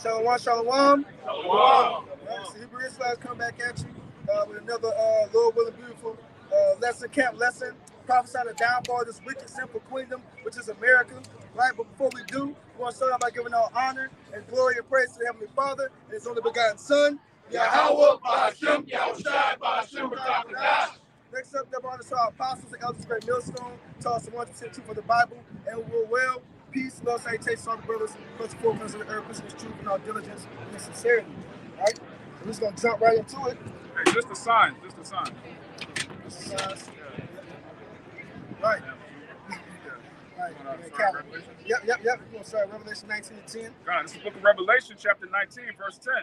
Shalom, shalom. Shalom. So Hebrew Israelites come back at you with another Lord willing beautiful lesson, camp lesson. Prophesy the downfall of this wicked, sinful kingdom, which is America. Right, but before we do, we want to start out by giving all honor and glory and praise to the Heavenly Father and His only begotten Son, Yahweh, Ba'ashem, Yahushai, Ba'ashem, B'Takadosh. Next up, double honor to our apostles and elders, great millstone, taught us 100% truth for the Bible, and we will well, peace, love, salutations to all the brothers, first and foremost of the earth, pushing this truth in all diligence and sincerity. All right, so we're just gonna jump right into it. Hey, just the sign, just the sign. Right. Right. Yep. We're gonna start Revelation 19 and 10. God, this is the book of Revelation, chapter 19, verse 10.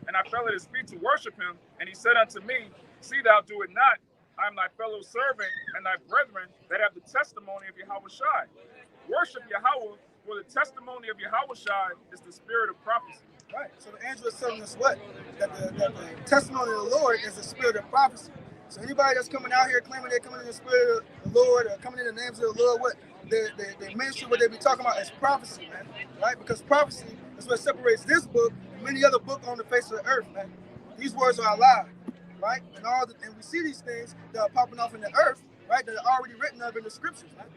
And I fell at his feet to worship him, and he said unto me, See thou do it not. I am thy fellow servant and thy brethren that have the testimony of Yahushai. Worship Yahweh, for the testimony of Yahushai is the spirit of prophecy. Right. So the angel is telling us what? That the testimony of the Lord is the spirit of prophecy. So anybody that's coming out here claiming they're coming in the spirit of the Lord or coming in the names of the Lord, what their ministry, what they be talking about is prophecy, man. Right? Because prophecy is what separates this book and many other books on the face of the earth, man. These words are alive, right? And we see these things that are popping off in the earth, right? That are already written of in the scriptures, man.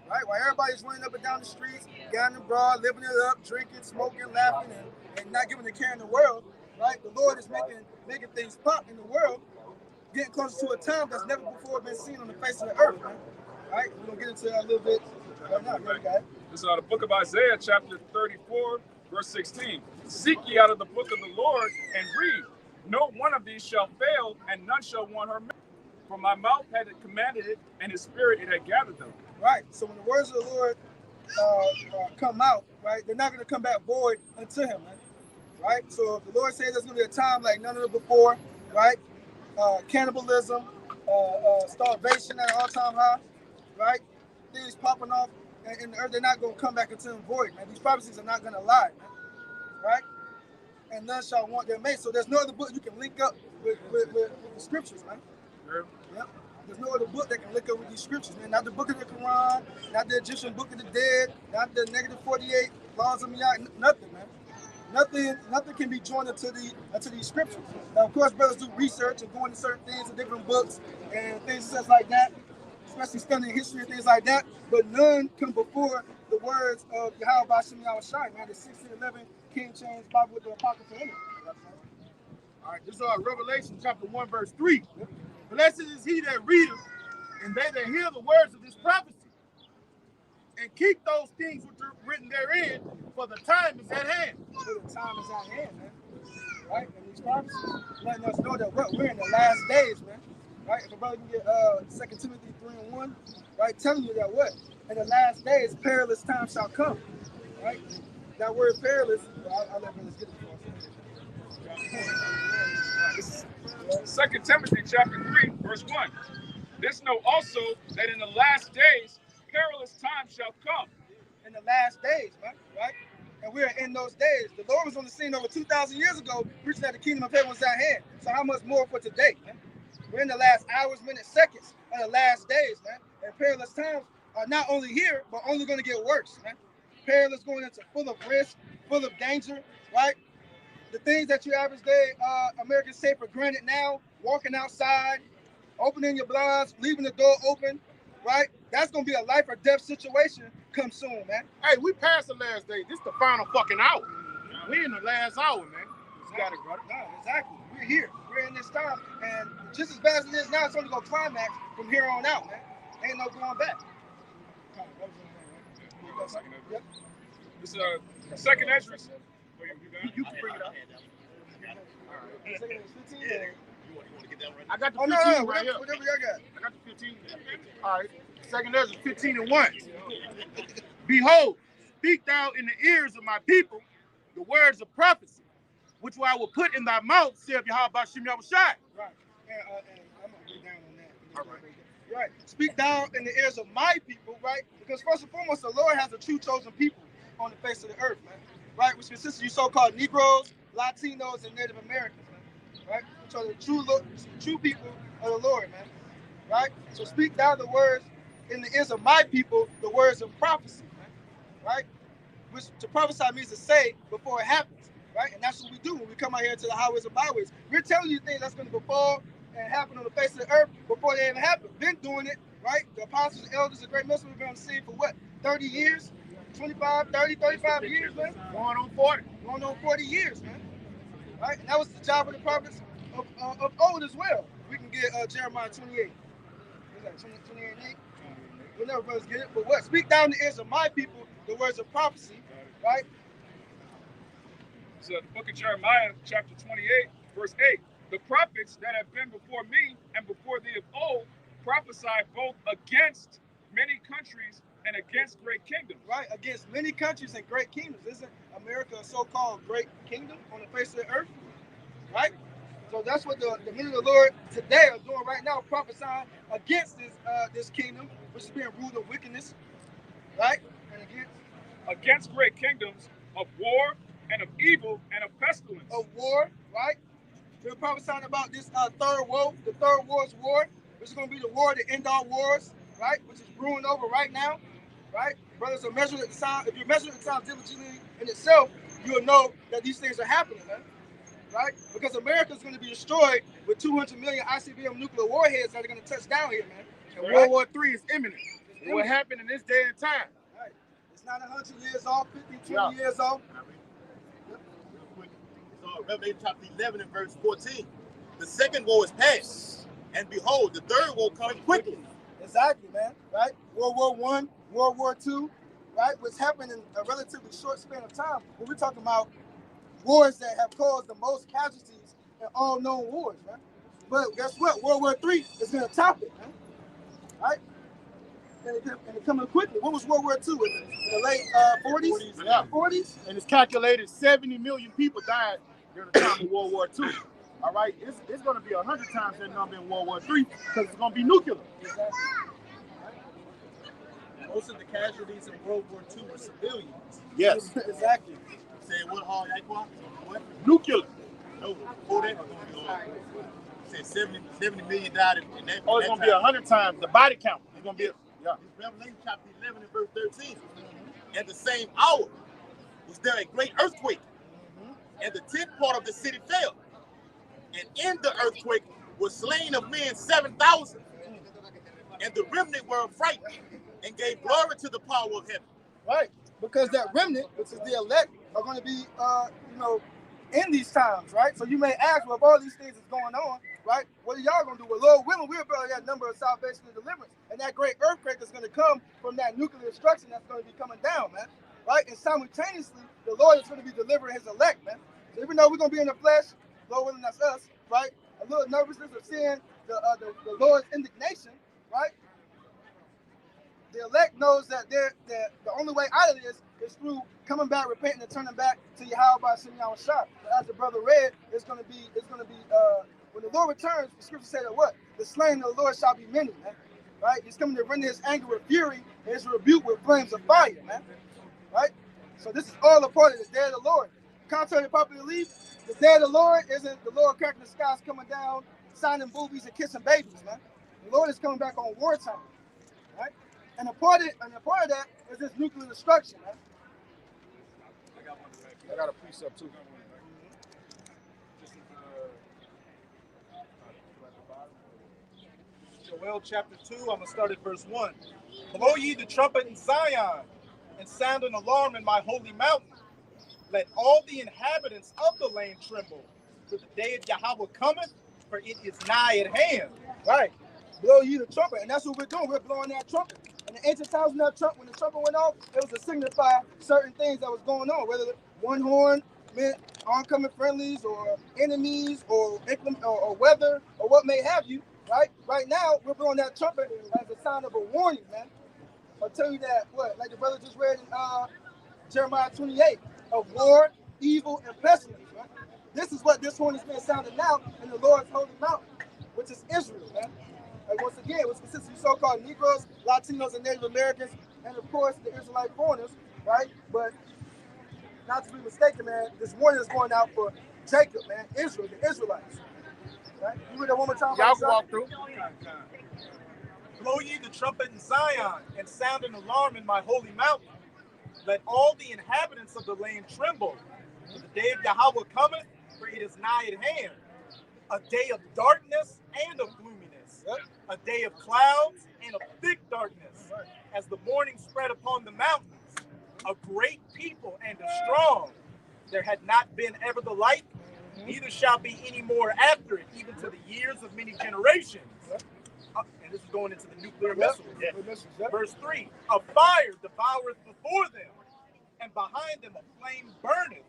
Right? While everybody's running up and down the streets, gathering abroad, living it up, drinking, smoking, laughing, and not giving a care in the world, right? The Lord is making things pop in the world, getting closer to a time that's never before been seen on the face of the earth, man. Right? We're going to get into that a little bit right now. This is the book of Isaiah, chapter 34, verse 16. Seek ye out of the book of the Lord and read. No one of these shall fail, and none shall want her memory. For my mouth had commanded it, and his spirit it had gathered them. Right. So when the words of the Lord come out, right, they're not going to come back void unto him, man. Right? So if the Lord says there's going to be a time like none of them before, right? Cannibalism, starvation at an all-time high, right? Things popping off in the earth, they're not going to come back into them void, man. These prophecies are not going to lie, man. Right? And none shall want their mate. So there's no other book you can link up with the scriptures, man. Yep. There's no other book that can link up with these scriptures, man. Not the book of the Quran, not the Egyptian book of the dead, not the negative 48 laws of Miyah, nothing, man. Nothing can be joined into these scriptures. Now, of course, brothers do research and go into certain things in different books and things such like that, especially studying history and things like that. But none come before the words of Yahweh Ba'ashem Yahushai, man. The 1611 King James Bible with the Apocrypha in it. All right, this is Revelation chapter 1, verse 3. Blessed is he that readeth, and they that hear the words of this prophecy, and keep those things which are written therein, for the time is at hand. For the time is at hand, man. Right? And these prophecies letting us know that we're in the last days, man. Right? If a brother can get 2 Timothy 3 and 1, right, telling you that what? In the last days, perilous times shall come. Right? That word perilous, I'll let brothers get it for us. 2 Timothy chapter 3, verse 1. This know also that in the last days perilous times shall come. In the last days, man, right? And we're in those days. The Lord was on the scene over 2,000 years ago, preaching that the kingdom of heaven was at hand. So how much more for today, man? We're in the last hours, minutes, seconds of the last days, man. And perilous times are not only here, but only going to get worse, man. Perilous going into full of risk, full of danger, right? The things that you average day Americans take for granted now, walking outside, opening your blinds, leaving the door open, right? That's going to be a life or death situation come soon, man. Hey, we passed the last day. This is the final fucking hour. We're in the last hour, man. You got it, brother. No, exactly. We're here. We're in this time. And just as bad as it is now, it's only going to climax from here on out, man. Ain't no going back. Yep. This is second entrance. You can bring it up. Second is 15. Yeah. You want to get that right? I got the 15 no, right here. Whatever y'all got. I got the 15. All right. Second Ezra 15 and 1. Behold, speak thou in the ears of my people the words of prophecy, which I will put in thy mouth, saith Yahweh Ba'ashem Yahushai. Right. And I'm going to get down on that. All right. Right. Speak down in the ears of my people, right? Because first and foremost, the Lord has a true chosen people on the face of the earth, man. Right? Which consists of you so-called Negroes, Latinos, and Native Americans, man. Right? Which are the true people of the Lord, man. Right? So speak down the words in the ears of my people, the words of prophecy, man. Right? Which to prophesy means to say before it happens. right? And that's what we do when we come out here to the highways and byways. We're telling you things that's going to befall and happen on the face of the earth before they even happen. Been doing it, right? The apostles, the elders, the great ministers have been on the scene for what, 30 years? 25, 30, 35 years, man? Going on 40. Going on 40 years, man. Right? And that was the job of the prophets of old as well. We can get Jeremiah 28. What's that, 28 and 8? We'll never brothers get it. But what? Speak down the ears of my people the words of prophecy, right? So the book of Jeremiah, chapter 28, verse 8. The prophets that have been before me and before thee of old prophesied both against many countries and against great kingdoms. Right, against many countries and great kingdoms. Isn't America a so-called great kingdom on the face of the earth? Right? So that's what the men of the Lord today are doing right now, prophesying against this kingdom, which is being ruled of wickedness. Right? And against great kingdoms of war and of evil and of pestilence. Of war, right? They're prophesying about this third war, the third war's war, which is going to be the war to end all wars, right? Which is brewing over right now, right? Brothers are measuring the time. If you're measuring the time diligently in itself, you'll know that these things are happening, man. Right? Because America is going to be destroyed with 200 million ICBM nuclear warheads that are going to touch down here, man. And World War III is imminent. It will happen in this day and time. Right. It's not 100 years off, 50, 20 years off. Revelation chapter 11 and verse 14. The second war is past, and behold, the third war coming quickly. Exactly, man. Right? World War I, World War II, right? What's happened in a relatively short span of time. When we're talking about wars that have caused the most casualties in all known wars, man. But guess what? World War III is going to top it, man. Right? And it's coming quickly. What was World War II? In the late 40s? Yeah. 40s? And it's calculated 70 million people died during the time of World War II. All right? It's going to be 100 times that number in World War III because it's going to be nuclear. Exactly. Most of the casualties in World War II were civilians. Yes. Exactly. Say what hard what? Nuclear. No, before that, say 70 million died in that. Oh, it's going to be 100 times the body count. It's going to be, yeah. Revelation chapter 11 and verse 13. At the same hour was there a great earthquake, and the 10th part of the city fell. And in the earthquake was slain of men 7,000. And the remnant were frightened and gave glory to the power of heaven. Right. Because that remnant, which is the elect, are going to be, in these times, right? So you may ask, well, if all these things is going on, right, what are y'all going to do? Well, Lord willing, we'll build that number of salvation and deliverance. And that great earthquake is going to come from that nuclear destruction that's going to be coming down, man. Right? And simultaneously, the Lord is going to be delivering his elect, man. So even though we're going to be in the flesh, Lord willing, that's us, right? A little nervousness of seeing the Lord's indignation, right? The elect knows that the only way out of this is through coming back, repenting, and turning back to Yahweh by Shem Shah. As the brother read, it's gonna be when the Lord returns, the scripture said that what? The slain of the Lord shall be many, man. Right? He's coming to render his anger with fury and his rebuke with flames of fire, man. Right? So this is all a part of the day of the Lord. Contrary to popular belief, the day of the Lord isn't the Lord cracking the skies coming down, signing boobies and kissing babies, man. The Lord is coming back on wartime. Right? And a part of that is this nuclear destruction, man. I got a precept too. Joel chapter 2, I'm going to start at verse 1. Blow ye the trumpet in Zion, and sound an alarm in my holy mountain. Let all the inhabitants of the land tremble, for the day of Yahweh cometh, for it is nigh at hand. Right. Blow ye the trumpet, and that's what we're doing. We're blowing that trumpet. In the ancient times, when the trumpet went off, it was to signify certain things that was going on, whether one horn meant oncoming friendlies or enemies or weather or what may have you, right? Right now, we're blowing that trumpet as a sign of a warning, man. I'll tell you that, like the brother just read in Jeremiah 28, of war, evil, and pestilence, right? This is what this horn is being sounded now in the Lord's holy mountain, which is Israel, man. And once again, it was consisting of so-called Negroes, Latinos, and Native Americans, and of course, the Israelite foreigners, right? But not to be mistaken, man, this warning is going out for Jacob, man, Israel, the Israelites. Right? You read that one more time? Y'all can walk through. Blow ye the trumpet in Zion, and sound an alarm in my holy mountain. Let all the inhabitants of the land tremble, The day of Yahweh cometh, for it is nigh at hand. A day of darkness and of gloominess. A day of clouds and of thick darkness. As the morning spread upon the mountains. A great people and a strong. There had not been ever the like, neither shall be any more after it, even to the years of many generations. And this is going into the nuclear missiles. Verse 3, a fire devoureth before them, and behind them a flame burneth.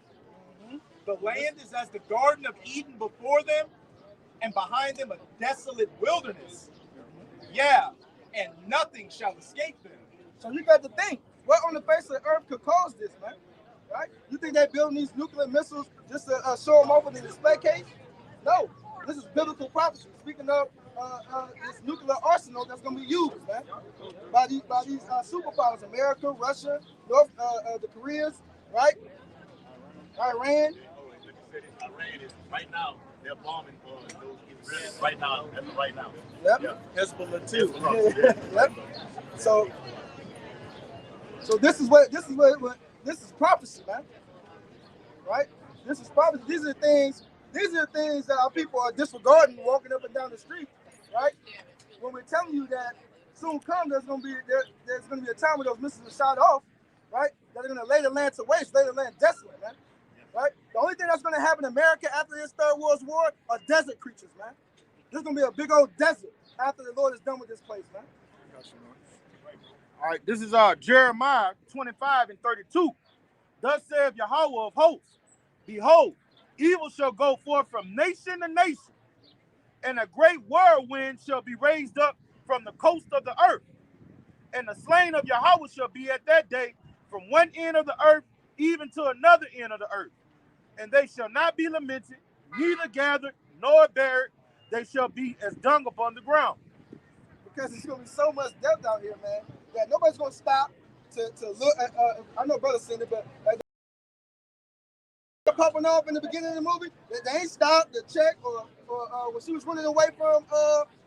The land is as the Garden of Eden before them, and behind them a desolate wilderness. Yeah, and nothing shall escape them. So you got to think, what on the face of the earth could cause this, man? Right? You think they're building these nuclear missiles just to show them over the display case? No, this is biblical prophecy. Speaking of this nuclear arsenal that's going to be used, man, by these superpowers: America, Russia, the Koreas, right? Iran. Iran is right now. They're bombing those Israelis right now. Right now. Yep. Hezbollah too. Yep. So this is prophecy, man. Right? This is prophecy. These are the things that our people are disregarding walking up and down the street, right? When we're telling you that soon come there's gonna be a time where those missiles are shot off, right? That are gonna lay the land to waste, lay the land desolate, man. Right? The only thing that's gonna happen in America after this Third World War are desert creatures, man. There's gonna be a big old desert after the Lord is done with this place, man. All right, this is Jeremiah 25 and 32. Thus saith Yahweh of hosts, behold, evil shall go forth from nation to nation, and a great whirlwind shall be raised up from the coast of the earth. And the slain of Yahweh shall be at that day from one end of the earth even to another end of the earth. And they shall not be lamented, neither gathered nor buried. They shall be as dung upon the ground. Because there's gonna be so much death out here, man, that nobody's gonna stop to look at. I know brother said it, but they're popping off in the beginning of the movie. They ain't stopped to check or when she was running away from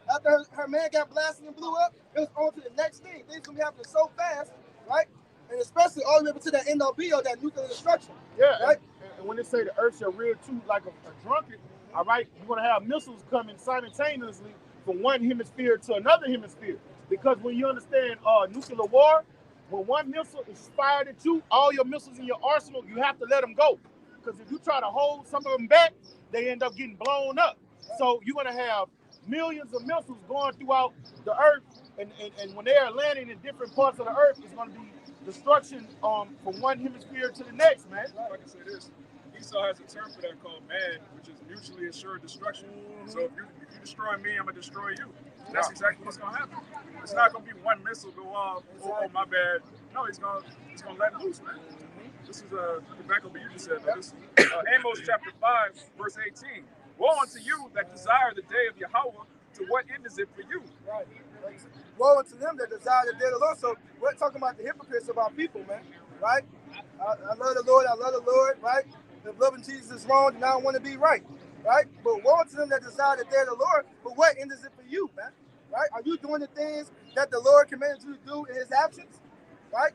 after her man got blasted and blew up. It was on to the next thing. Things gonna be happening so fast, right? And especially all the way up to that end or that nuclear destruction. Yeah, right. And when they say the earth shall rear too like a drunkard, all right, you're gonna have missiles coming simultaneously from one hemisphere to another hemisphere. Because when you understand nuclear war, when one missile is fired at you, all your missiles in your arsenal, you have to let them go. Because if you try to hold some of them back, they end up getting blown up. So you're gonna have millions of missiles going throughout the earth, and when they are landing in different parts of the earth, it's gonna be destruction from one hemisphere to the next, man. I can say this. Esau has a term for that called MAD, which is mutually assured destruction. So if you destroy me, I'm gonna destroy you. That's exactly what's gonna happen. It's not gonna be one missile go off. Oh my bad. No, he's gonna let loose, man. This is back up what you just said. This, Amos chapter 5, verse 18. Woe unto you that desire the day of Yahweh. To what end is it for you? Right. Woe unto them that desire the day of the Lord. So we're talking about the hypocrites of our people, man. Right? I love the Lord, right? If loving Jesus is wrong, then I don't want to be right. Right? But woe unto them that desire the day of the Lord. But what end is it for you, man? Right? Are you doing the things that the Lord commanded you to do in his absence? Right?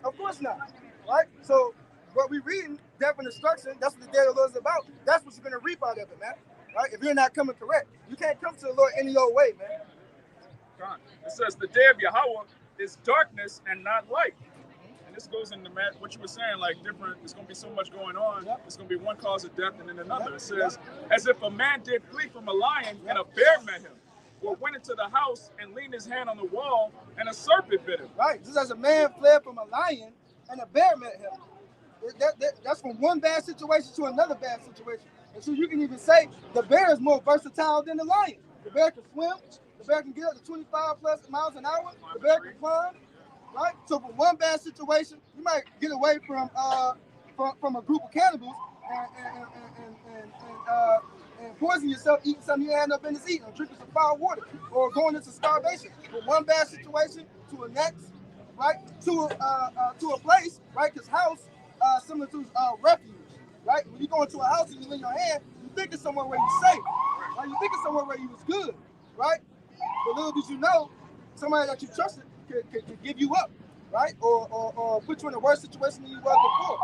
Of course not. Right? So what we reading, death and destruction, that's what the day of the Lord is about. That's what you're going to reap out of it, man. Right? If you're not coming correct. You can't come to the Lord any old way, man. It says the day of Yahweh is darkness and not light. And this goes into what you were saying, like different, there's going to be so much going on. Yep. There's going to be one cause of death and then another. It says, as if a man did flee from a lion and a bear met him, or went into the house and leaned his hand on the wall and a serpent bit him. Right. Just as a man fled from a lion and a bear met him. That's from one bad situation to another bad situation. And so you can even say the bear is more versatile than the lion. The bear can swim. The bear can get up to 25 plus miles an hour. The bear can climb. Right? So from one bad situation, you might get away from a group of cannibals and poison yourself, eating something you end up in this eating, or drinking some foul water, or going into starvation. From one bad situation to a next, right? To a place, right? Because house similar to refuge. Right? When you go into a house and you lay your hand, you think it's somewhere where you're safe. Right? You think it's somewhere where you was good. Right? But little did you know, somebody that you trusted could give you up. right? Or put you in a worse situation than you was before.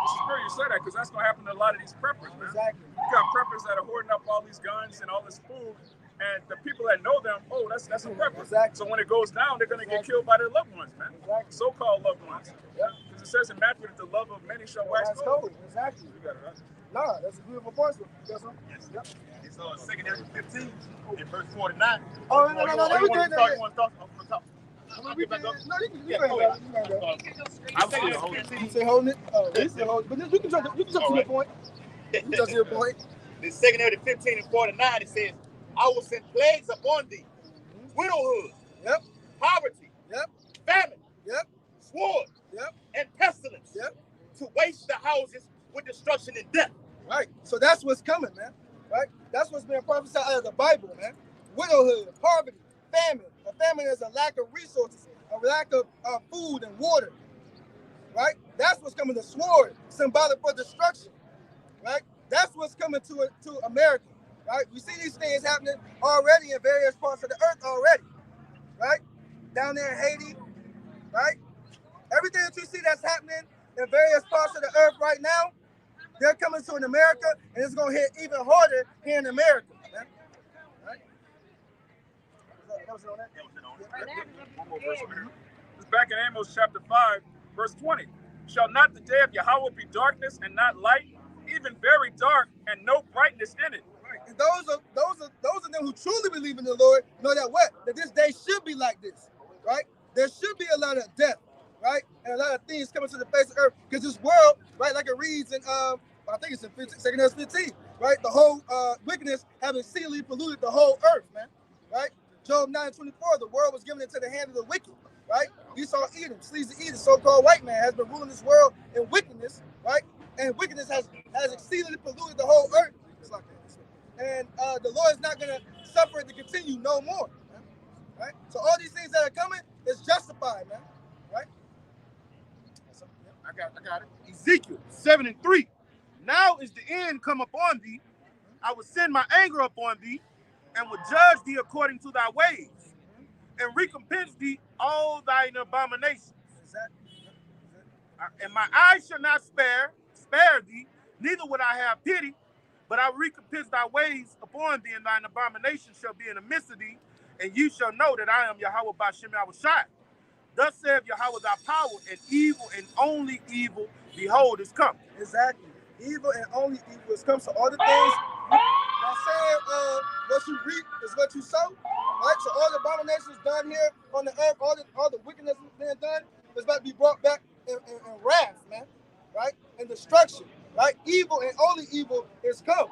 It's true you say that because that's going to happen to a lot of these preppers, man. Exactly. You got preppers that are hoarding up all these guns and all this food, and the people that know them, oh, that's a prepper. Exactly. So when it goes down, they're going to get killed by their loved ones, man. Exactly. So-called loved ones. Yep. Because it says in Matthew that the love of many shall wax cold. Exactly. You got it right. Nah, that's a beautiful point. Yes, sir. Yep. It's 2 Timothy 15 in verse 49. Oh, no, You want to talk? No, you can go. I think it's holding. You say holding it? Oh, you say holding. But you can jump to your point. You can jump to your point. In 2 Timothy 15 and 49, it says, I will send plagues upon thee, widowhood, Yep. poverty, Yep. famine, Yep. sword, Yep. and pestilence, Yep. to waste the houses with destruction and death. Right. So that's what's coming, man. Right? That's what's being prophesied out of the Bible, man. Widowhood, poverty, famine. A famine is a lack of resources, a lack of food and water. Right? That's what's coming. The sword, symbolic for destruction. Right? That's what's coming to America. Right? We see these things happening already in various parts of the earth already. Right? Down there in Haiti. Right? Everything that you see that's happening in various parts of the earth right now, they're coming to America, and it's going to hit even harder here in America. Man. Right? That was it on that? One more verse here. It's back in Amos chapter 5, verse 20. Shall not the day of Yahweh be darkness and not light, even very dark and no brightness in it? Right. And those of them who truly believe in the Lord know that what? That this day should be like this. Right? There should be a lot of death. Right? And a lot of things coming to the face of earth. Because this world, right, like it reads in I think it's in 2 Timothy 15, right? The whole wickedness having exceedingly polluted the whole earth, man. Right? Job 9:24, the world was given into the hand of the wicked, right? Esau Edom, sleazy Edom, so-called white man, has been ruling this world in wickedness, right? And wickedness has exceedingly polluted the whole earth. It's like that. And the Lord is not going to suffer it to continue no more, man. Right? So all these things that are coming is justified, man. Right? I got it. Ezekiel 7 and 3. Now is the end come upon thee. I will send my anger upon thee, and will judge thee according to thy ways, and recompense thee all thine abominations. And my eyes shall not spare thee, neither would I have pity, but I will recompense thy ways upon thee, and thine abominations shall be in the midst of thee, and you shall know that I am Yahweh Bashem Yahushai. Thus saith Yahweh thy power, and evil and only evil, behold, is come. Exactly. Evil and only evil is come. So all the things that saying what you reap is what you sow. Right? So all the abominations done here on the earth, all the wickedness being done is about to be brought back in wrath, man. Right? And destruction. Right? Evil and only evil is come.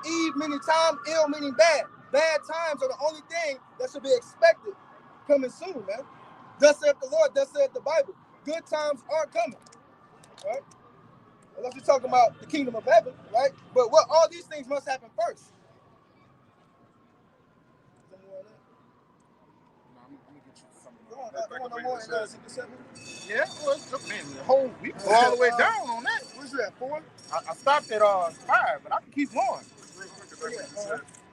Eve meaning time, ill meaning bad. Bad times are the only thing that should be expected coming soon, man. Thus saith the Lord, thus saith the Bible. Good times are coming. Right? Unless you're talking about the kingdom of heaven, right? But all these things must happen first. Yeah, well, man, the whole week all the way down on that. Where's you at, 4? I stopped at 5, but I can keep going.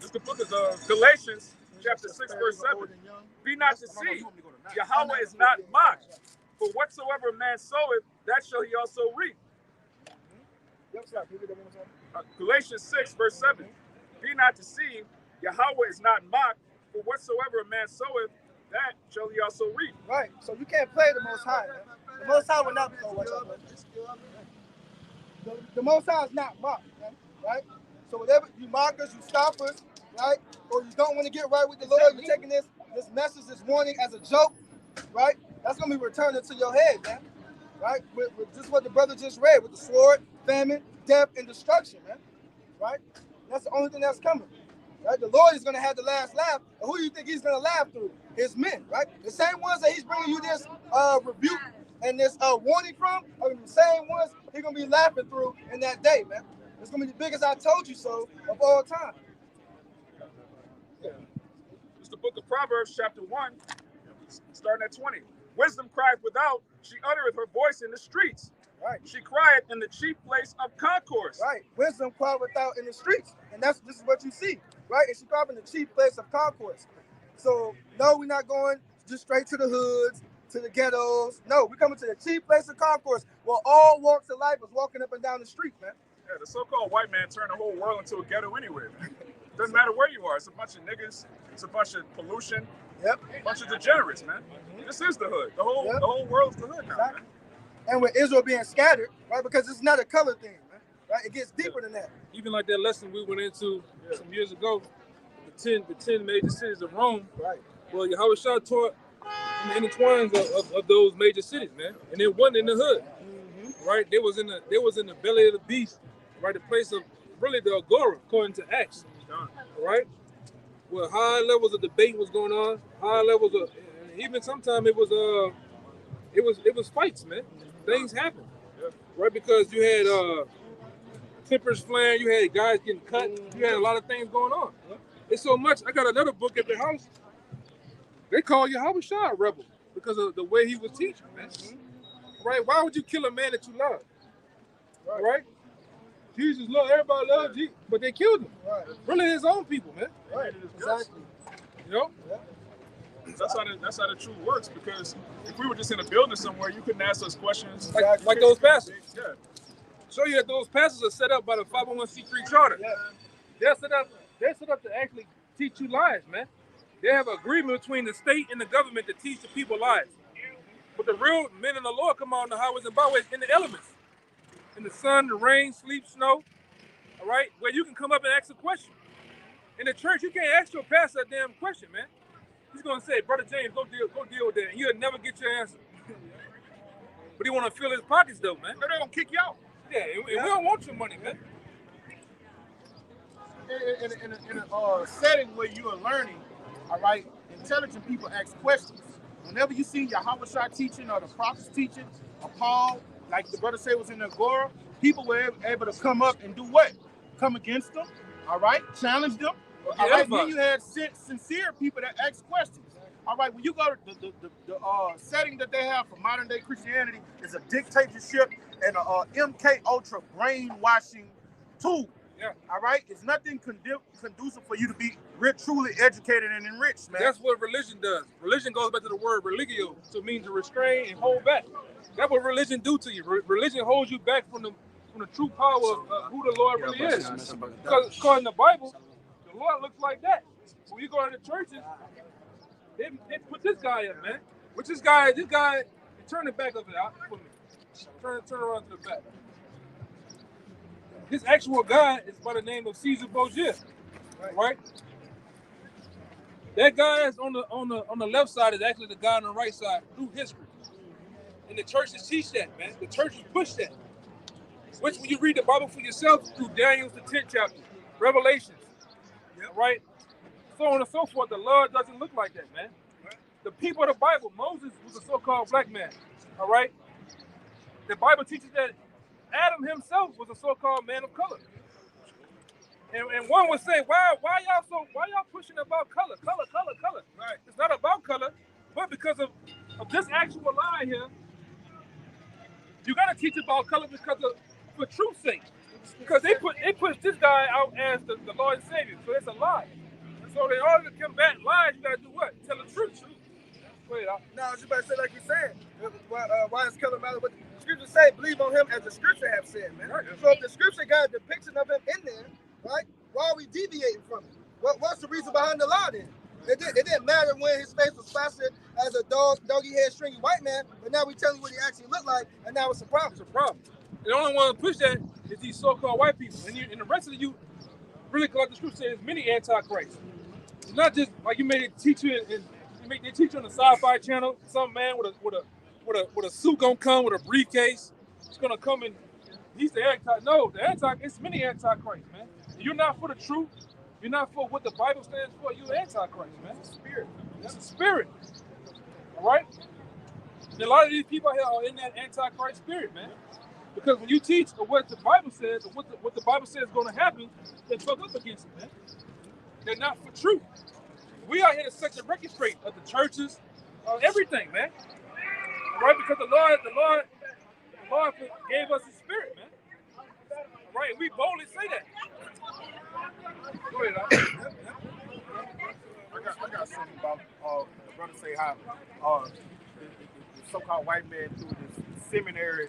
It's the book of Galatians, chapter 6, verse 7. Be not deceived. Yahweh is not mocked. For whatsoever a man soweth, that shall he also reap. Galatians 6, verse 7. Be not deceived. Yahweh is not mocked. For whatsoever a man soweth, that shall he also reap. Right. So you can't play the Most High, man. The Most High will not. The Most High is not mocked, man. Right. So whatever you mockers, you scoffers, right, or you don't want to get right with the Lord, you're taking this message, this warning as a joke, right? That's gonna be returned into your head, man. Right? With just what the brother just read, with the sword, famine, death, and destruction, man. Right? That's the only thing that's coming. Right? The Lord is gonna have the last laugh. And who do you think he's gonna laugh through? His men, right? The same ones that he's bringing you this rebuke and this warning from are the same ones he's gonna be laughing through in that day, man. It's gonna be the biggest I told you so of all time. It's the book of Proverbs, chapter 1, starting at 20. Wisdom crieth without, she uttereth her voice in the streets. Right. She crieth in the chief place of concourse. Right. Wisdom crieth without in the streets. And this is what you see. Right? And she crieth in the chief place of concourse. So no, we're not going just straight to the hoods, to the ghettos. No, we're coming to the chief place of concourse where all walks of life is walking up and down the street, man. Yeah, the so-called white man turned the whole world into a ghetto anyway, man. Doesn't matter where you are. It's a bunch of niggas. It's a bunch of pollution. Yep. A bunch of degenerates, man. This is the hood. The whole world's the hood now, Exactly. man. And with Israel being scattered, right? Because it's not a color thing, man. Right? It gets deeper than that. Even like that lesson we went into some years ago, the 10 major cities of Rome. Right. Well, Yahweh Shah taught in the intertwines of those major cities, man. And it wasn't in the hood. Right? They was in the belly of the beast, right? The place of really the agora, according to Acts. Right? Where high levels of debate was going on, high levels of, even sometimes it was fights, man. Things happened, right? Because you had tempers flaring, you had guys getting cut, you had a lot of things going on. It's so much. I got another book at the house. They call Yahweh Shah a rebel because of the way he was teaching, man. Right? Why would you kill a man that you love? Right? Jesus loved, everybody loved Jesus, but they killed him. Really his own people, man. Right. Exactly. You know? That's how the truth works. Because if we were just in a building somewhere, you couldn't ask us questions Like those pastors. Yeah. Show you that those pastors are set up by the 501c3 charter. Yeah. They're set up to actually teach you lies, man. They have an agreement between the state and the government to teach the people lies. But the real men in the Lord come on the highways and byways in the elements. In the sun, the rain, sleep, snow. All right? Where you can come up and ask a question. In the church, you can't ask your pastor a damn question, man. He's gonna say, Brother James, go deal with that. And you'll never get your answer. But he wanna fill his pockets though, man. They're gonna kick you out. Yeah, and we don't want your money, man. In a setting where you are learning, all right, intelligent people ask questions. Whenever you see Yahweh Shah teaching or the prophets teaching, or Paul, like the brother said was in the Agora, people were able to come up and do what? Come against them, all right, challenge them. All right, then you had sincere people that ask questions. All right, when you go to the setting that they have for modern day Christianity is a dictatorship and a MK Ultra brainwashing tool. Yeah. All right, it's nothing conducive for you to be truly educated and enriched, man. That's what religion does. Religion goes back to the word religio, so it means to restrain and hold back. That's what religion do to you. Religion holds you back from the true power of who the Lord really is. Because in the Bible, the Lord looks like that. When you go to the churches, they put this guy up, man. Which this guy, turn the back of it out for me. Turn around to the back. This actual guy is by the name of Caesar Borgia, right? That guy is on the left side is actually the guy on the right side through history. And the churches teach that, man. The churches push that. Which when you read the Bible for yourself through Daniel's the 10th chapter, Revelations, right? So on and so forth, the Lord doesn't look like that, man. The people of the Bible, Moses was a so-called black man, all right? The Bible teaches that Adam himself was a so-called man of color. And one would say, why y'all pushing about color? Color. Right. It's not about color, but because of this actual lie here, you gotta teach about color for truth's sake. Because they push this guy out as the Lord and Savior, so it's a lie. So in order to combat lies, you gotta do what? Tell the truth. Wait, no, I was just about to say, like you said, why does color matter? But the scripture say, believe on him as the scripture have said, man. Right. So if the scripture got a depiction of him in there, right, why are we deviating from it? What's the reason behind the lie then? It didn't matter when his face was plastered as a doggy-head, stringy white man, but now we tell you what he actually looked like, and now it's a problem. It's a problem. And the only one to push that is these so-called white people. And the rest of you, really, like the scripture says, many antichrists. It's not just like you made a teacher they teach on the Sci-Fi channel. Some man with a suit gonna come with a briefcase. It's gonna come and he's the anti. No, it's many antichrists, man. You're not for the truth. You're not for what the Bible stands for. You're antichrist, man. It's a spirit. It's a spirit. All right. And a lot of these people here are in that antichrist spirit, man. Because when you teach what the Bible says, or what the Bible says is going to happen, they fuck up against it, man. They're not for truth. We are here to set the record straight of the churches, everything, man. Right? Because the Lord gave us His Spirit, man. Right? And we boldly say that. Go ahead, I got something about the brother say how so-called white men through this seminary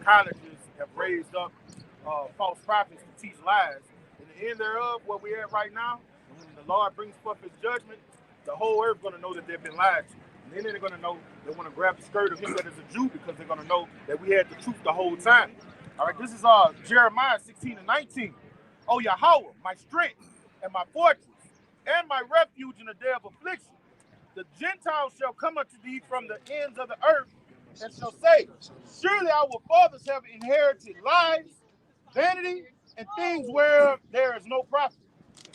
colleges have raised up false prophets to teach lies. In the end thereof, where we're at right now, when the Lord brings forth his judgment, the whole earth is going to know that they've been lied to. And then they're going to know they want to grab the skirt of him that is a Jew, because they're going to know that we had the truth the whole time. All right, this is Jeremiah 16:19. Oh, Yahweh, my strength and my fortress and my refuge in the day of affliction. The Gentiles shall come unto thee from the ends of the earth and shall say, surely our fathers have inherited lies, vanity, and things where there is no profit.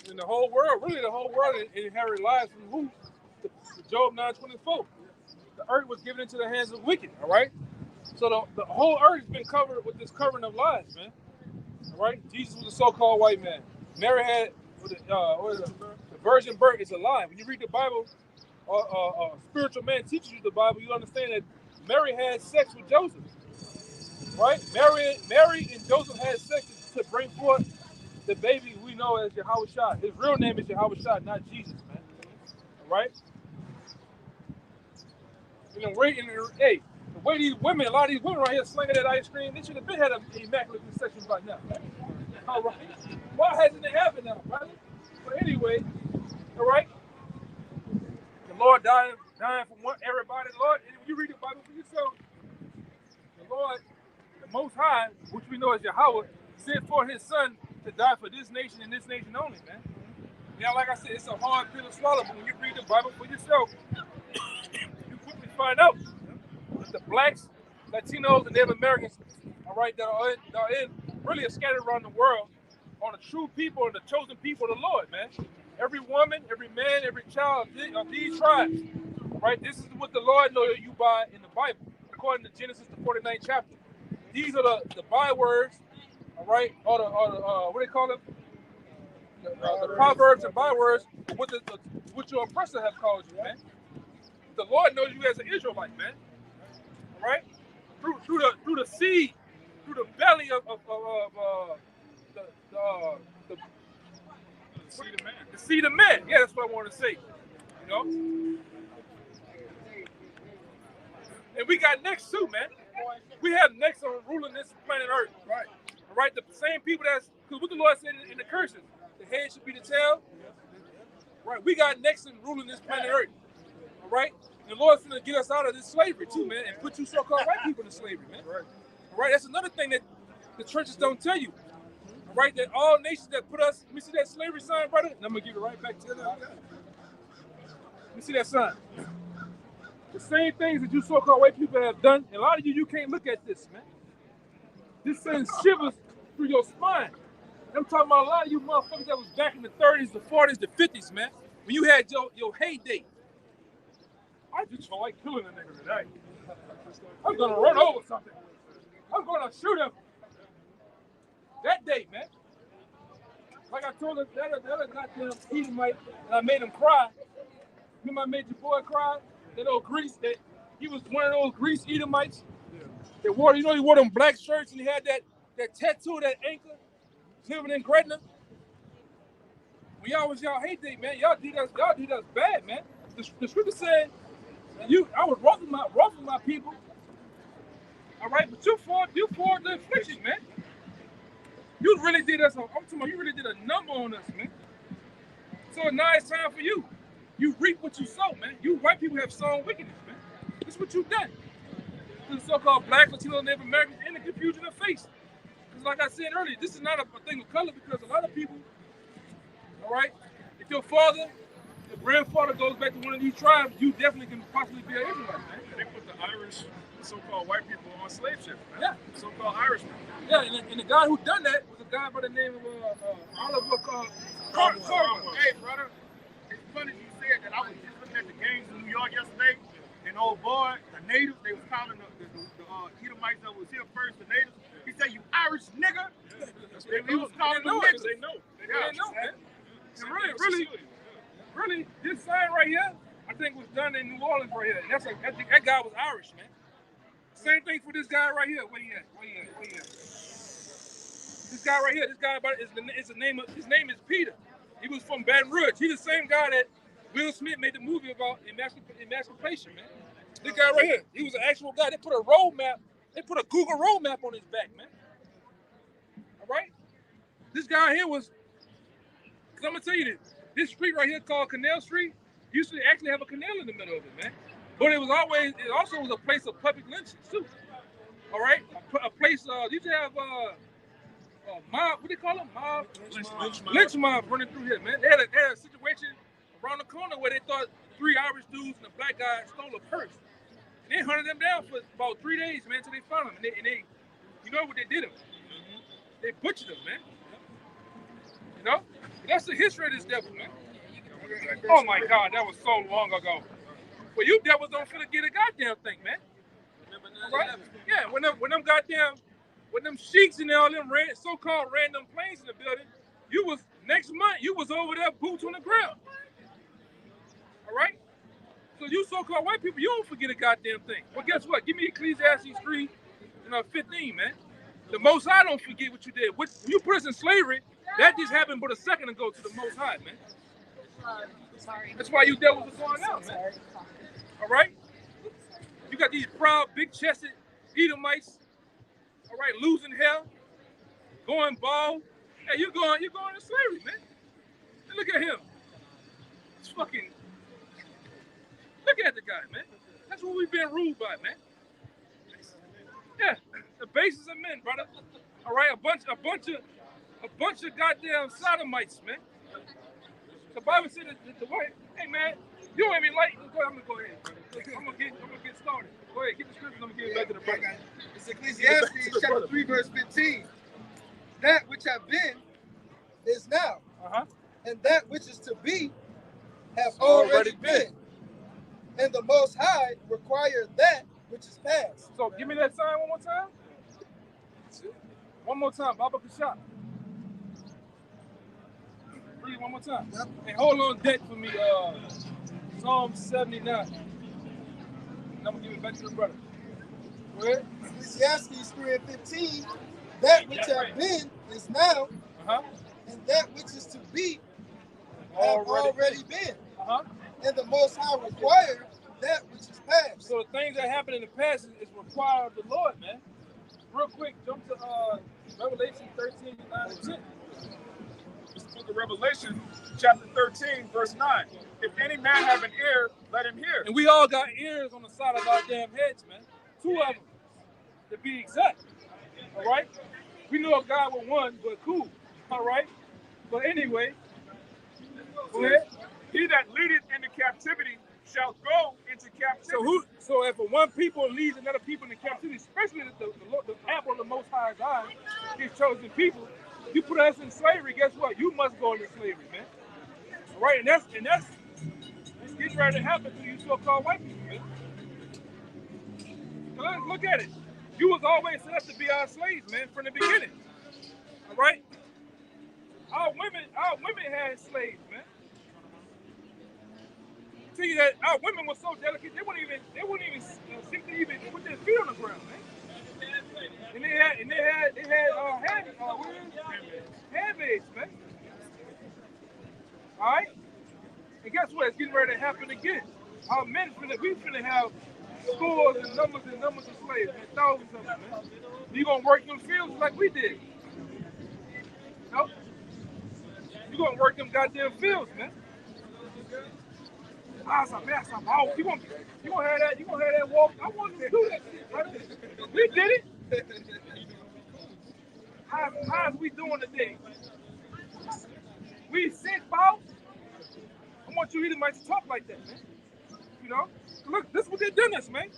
In the whole world, really the whole world inherited lies from who? Job 9:24. The earth was given into the hands of wicked, all right? So the whole earth has been covered with this covering of lies, man. All right? Jesus was a so-called white man. Mary had, the virgin birth is a lie. When you read the Bible, a spiritual man teaches you the Bible, you understand that Mary had sex with Joseph, right? Mary and Joseph had sex to bring forth the baby we know as Yahweh Shai. His real name is Yahweh Shai, not Jesus, man. All right? Hey, the way these women, a lot of these women right here slinging that ice cream, they should have been had an immaculate conception by now. All right? Why hasn't it happened now, brother? But anyway, all right? The Lord dying for everybody. The Lord, when you read the Bible for yourself, the Lord, the Most High, which we know as Yahweh, sent for his son to die for this nation and this nation only, man. Now, like I said, it's a hard pill to swallow, but when you read the Bible for yourself, you quickly find out that the blacks, Latinos, and Native Americans, all right, that are in really are scattered around the world, are the true people and the chosen people of the Lord, man. Every woman, every man, every child of these tribes, right? This is what the Lord knows you by in the Bible, according to Genesis, the 49th chapter. These are the bywords, all right, or the what do they call them? The proverbs and bywords, what your oppressor have called you, man. The Lord knows you as an Israelite, man. All right, through the seed, through the belly of the seed of man. The seed of man. Yeah, that's what I want to say. You know. And we got next too, man. We have next on ruling this planet Earth. Right. All right. The same people because what the Lord said in the curses, the head should be the tail. Right. We got next in ruling this planet Earth. All right. And the Lord's going to get us out of this slavery too, man, and put you so-called white people in slavery, man. Right. All right. That's another thing that the churches don't tell you. All right. That all nations that put us. Let me see that slavery sign, brother. And I'm gonna give it right back to you. Let me see that sign. The same things that you so-called white people have done, and a lot of you can't look at this, man. This sends shivers through your spine. I'm talking about a lot of you motherfuckers that was back in the 30s, the 40s, the 50s, man. When you had your heyday. I just feel like killing a nigga today. I'm gonna run over something. I'm gonna shoot him. That day, man. Like I told him, that other goddamn Edomite, and I made him cry. Remember I made your boy cry? That old Greece, that he was one of those Greece Edomites. They wore, he wore them black shirts and he had that tattoo, that anchor, living in Gretna. When y'all was y'all heyday, man, y'all did us bad, man. The scripture said, I was roughing my people. All right, but you fought the affliction, man. You really did us. I'm talking about you really did a number on us, man. So now it's time for you. You reap what you sow, man. You white people have sown wickedness, man. This is what you've done. To the so-called black, Latino, Native Americans in the confusion of face. Because like I said earlier, this is not a thing of color because a lot of people, all right, if your father, your grandfather goes back to one of these tribes, you definitely can possibly be an Israelite, man. They put the Irish, so-called white people on slave ships, man. Yeah. So-called Irishmen. Yeah, and the guy who done that was a guy by the name of Oliver Carver. Hey, brother, it's funny you said that. I was just looking at the games in New York yesterday, and old boy, the natives, they was calling the Edomites that was here first, the natives. He said, "You Irish nigga." That's what He was calling them niggas. They know. They know, man. And really, this sign right here, I think was done in New Orleans right here. And that guy was Irish, man. Same thing for this guy right here. Where he at? This guy right here, his name is Peter. He was from Baton Rouge. He's the same guy that Will Smith made the movie about emancipation, man. This guy right here, he was an actual guy. They put a road map. They put a Google road map on his back, man. All right? This guy here was, because I'm going to tell you this street right here called Canal Street used to actually have a canal in the middle of it, man. But it also was a place of public lynchings, too. All right? A place, used to have, mob, what do you call them? Mob? Lynch mob running through here, man. They had a situation around the corner where they thought 3 Irish dudes and a black guy stole a purse. And they hunted them down for about 3 days, man, until they found them. And they you know what they did them? They butchered them, man. You know? That's the history of this devil, man. Oh my God, that was so long ago. Well, you devils don't finna get a goddamn thing, man. Right? Yeah, when them sheiks and all them so-called random planes in the building, next month you was over there boots on the ground. All right? So you so-called white people, you don't forget a goddamn thing. Well, guess what? Give me Ecclesiastes 3 and 15, man. The Most High don't forget what you did. When you put us in slavery, that just happened but a second ago to the Most High, man. That's why you devils are going out, man. All right? You got these proud, big-chested Edomites, all right, losing hair, going bald. Hey, you're going to slavery, man. And look at him. It's fucking. Look at the guy, man. That's what we've been ruled by, man. Yeah, the basis of men, brother. All right, a bunch of goddamn sodomites, man. The Bible said that the white. Hey, man, you don't even like. I'm gonna go ahead. I'm gonna get started. Go ahead, get the scriptures. I'm gonna give it back to the brother. It's Ecclesiastes chapter 3, verse 15. That which have been is now, and that which is to be have already been. And the Most High require that which is past. So give me that sign one more time. One more time, Baba Kashab. Read one more time. Yep. And hold on deck for me, Psalm 79. And I'm going to give it back to the brother. Go ahead. Ecclesiastes 3 and 15. That which have been is now, and that which is to be have already been. And the Most High require that which is past. So the things that happened in the past is required of the Lord, man. Real quick, jump to Revelation 13, 9 and 10. This is the book of Revelation, chapter 13, verse 9. If any man have an ear, let him hear. And we all got ears on the side of our damn heads, man. 2 of them, to be exact. All right? We know a God with 1, but cool. All right? But anyway, go ahead. He that leadeth into captivity shall go into captivity. So if one people leads another people into captivity, especially the apple of the Most High's eye, his chosen people, you put us in slavery, guess what? You must go into slavery, man. All right, and that's getting ready to happen to you so-called white people, man. So look at it. You was always set up to be our slaves, man, from the beginning. All right? Our women had slaves, man. Tell you that our women were so delicate, they wouldn't even seem to even put their feet on the ground, man. And they had handmaids, man. All right. And guess what? It's getting ready to happen again. Our men we finna have scores and numbers of slaves, man, thousands of them, man. You gonna work them fields like we did. No? You gonna work them goddamn fields, man. You gonna have that walk. I wanted to do that shit, brother. We did it. How's we doing today? We sick, Paul. I want you Edomites to talk like that, man. You know? Look, this is what they're doing us, man.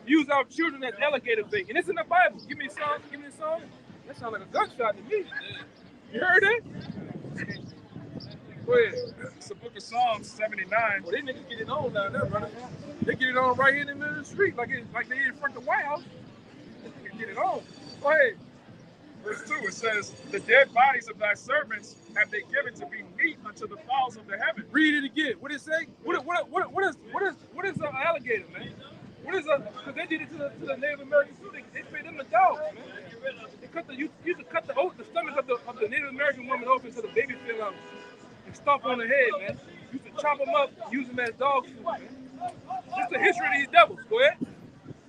Use our children as alligator bait. And it's in the Bible. Give me a song. That sounds like a gunshot to me. You heard it? Go ahead. It's the book of Psalms 79. Well, they niggas get it on down there, brother. They get it on right here in the middle of the street, like they in front of the White House. They get it on. Go ahead. Verse 2, it says, the dead bodies of thy servants have they given to be meat unto the fowls of the heaven. Read it again. What did it say? What is an alligator, man? Because they did it to the Native Americans too. They fed them the dogs, man. They used to cut the stomach of the Native American woman open so the baby fell out. And stomp on the head, man. Used to chop them up, use them as dog food, man. Just the history of these devils. Go ahead.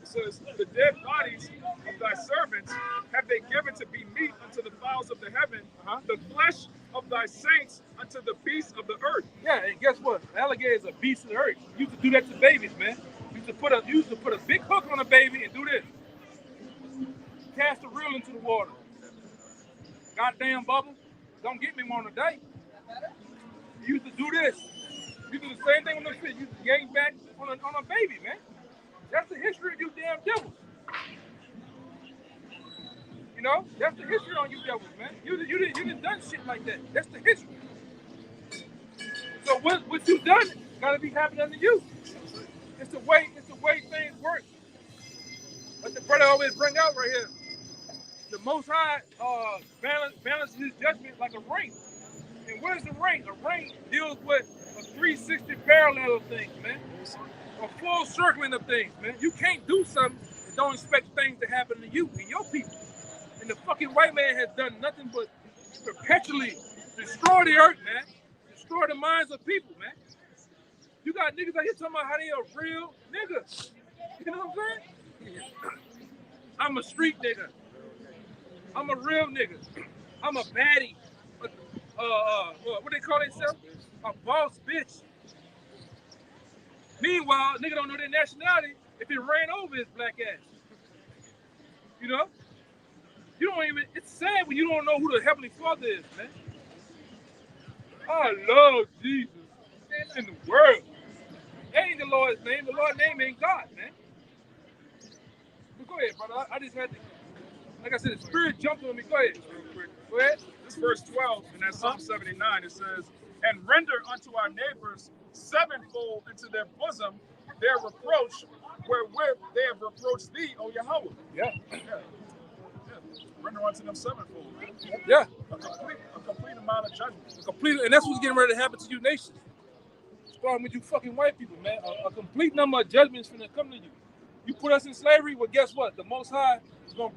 It says, the dead bodies of thy servants have they given to be meat unto the fowls of the heaven, the flesh of thy saints unto the beasts of the earth. Yeah, and guess what? An alligator is a beast of the earth. You used to do that to babies, man. You used to put a big hook on a baby and do this. Cast a reel into the water. Goddamn bubble. Don't get me one today. You used to do this. You do the same thing on the fish. You used to yank back on a baby, man. That's the history of you damn devils. You know, that's the history on you devils, man. You didn't done shit like that. That's the history. So what you done gotta be happening to you. It's the way things work. But the brother always bring out right here. The Most High balances his judgment like a ring. And what is a ring? A ring deals with a 360 parallel of things, man. A full circling of things, man. You can't do something and don't expect things to happen to you and your people. And the fucking white man has done nothing but perpetually destroy the earth, man. Destroy the minds of people, man. You got niggas out here talking about how they a real nigga. You know what I'm saying? I'm a street nigga. I'm a real nigga. I'm a baddie. What they call themselves? A boss bitch. Meanwhile, nigga don't know their nationality if it ran over his black ass. You know? You don't even, it's sad when you don't know who the Heavenly Father is, man. I love Jesus in the world. That ain't the Lord's name. The Lord's name ain't God, man. But go ahead, brother. I just had to, like I said, the spirit jumped on me. Go ahead. Go ahead. This verse 12 in that Psalm 79, it says, and render unto our neighbors sevenfold into their bosom their reproach, wherewith they have reproached thee, O Yahweh. Yeah. Render unto them sevenfold. Yeah. A complete amount of judgment. And that's what's getting ready to happen to you nations. Starting with you fucking white people, man. A complete number of judgments finna come to you. You put us in slavery, well, guess what? The Most High is gonna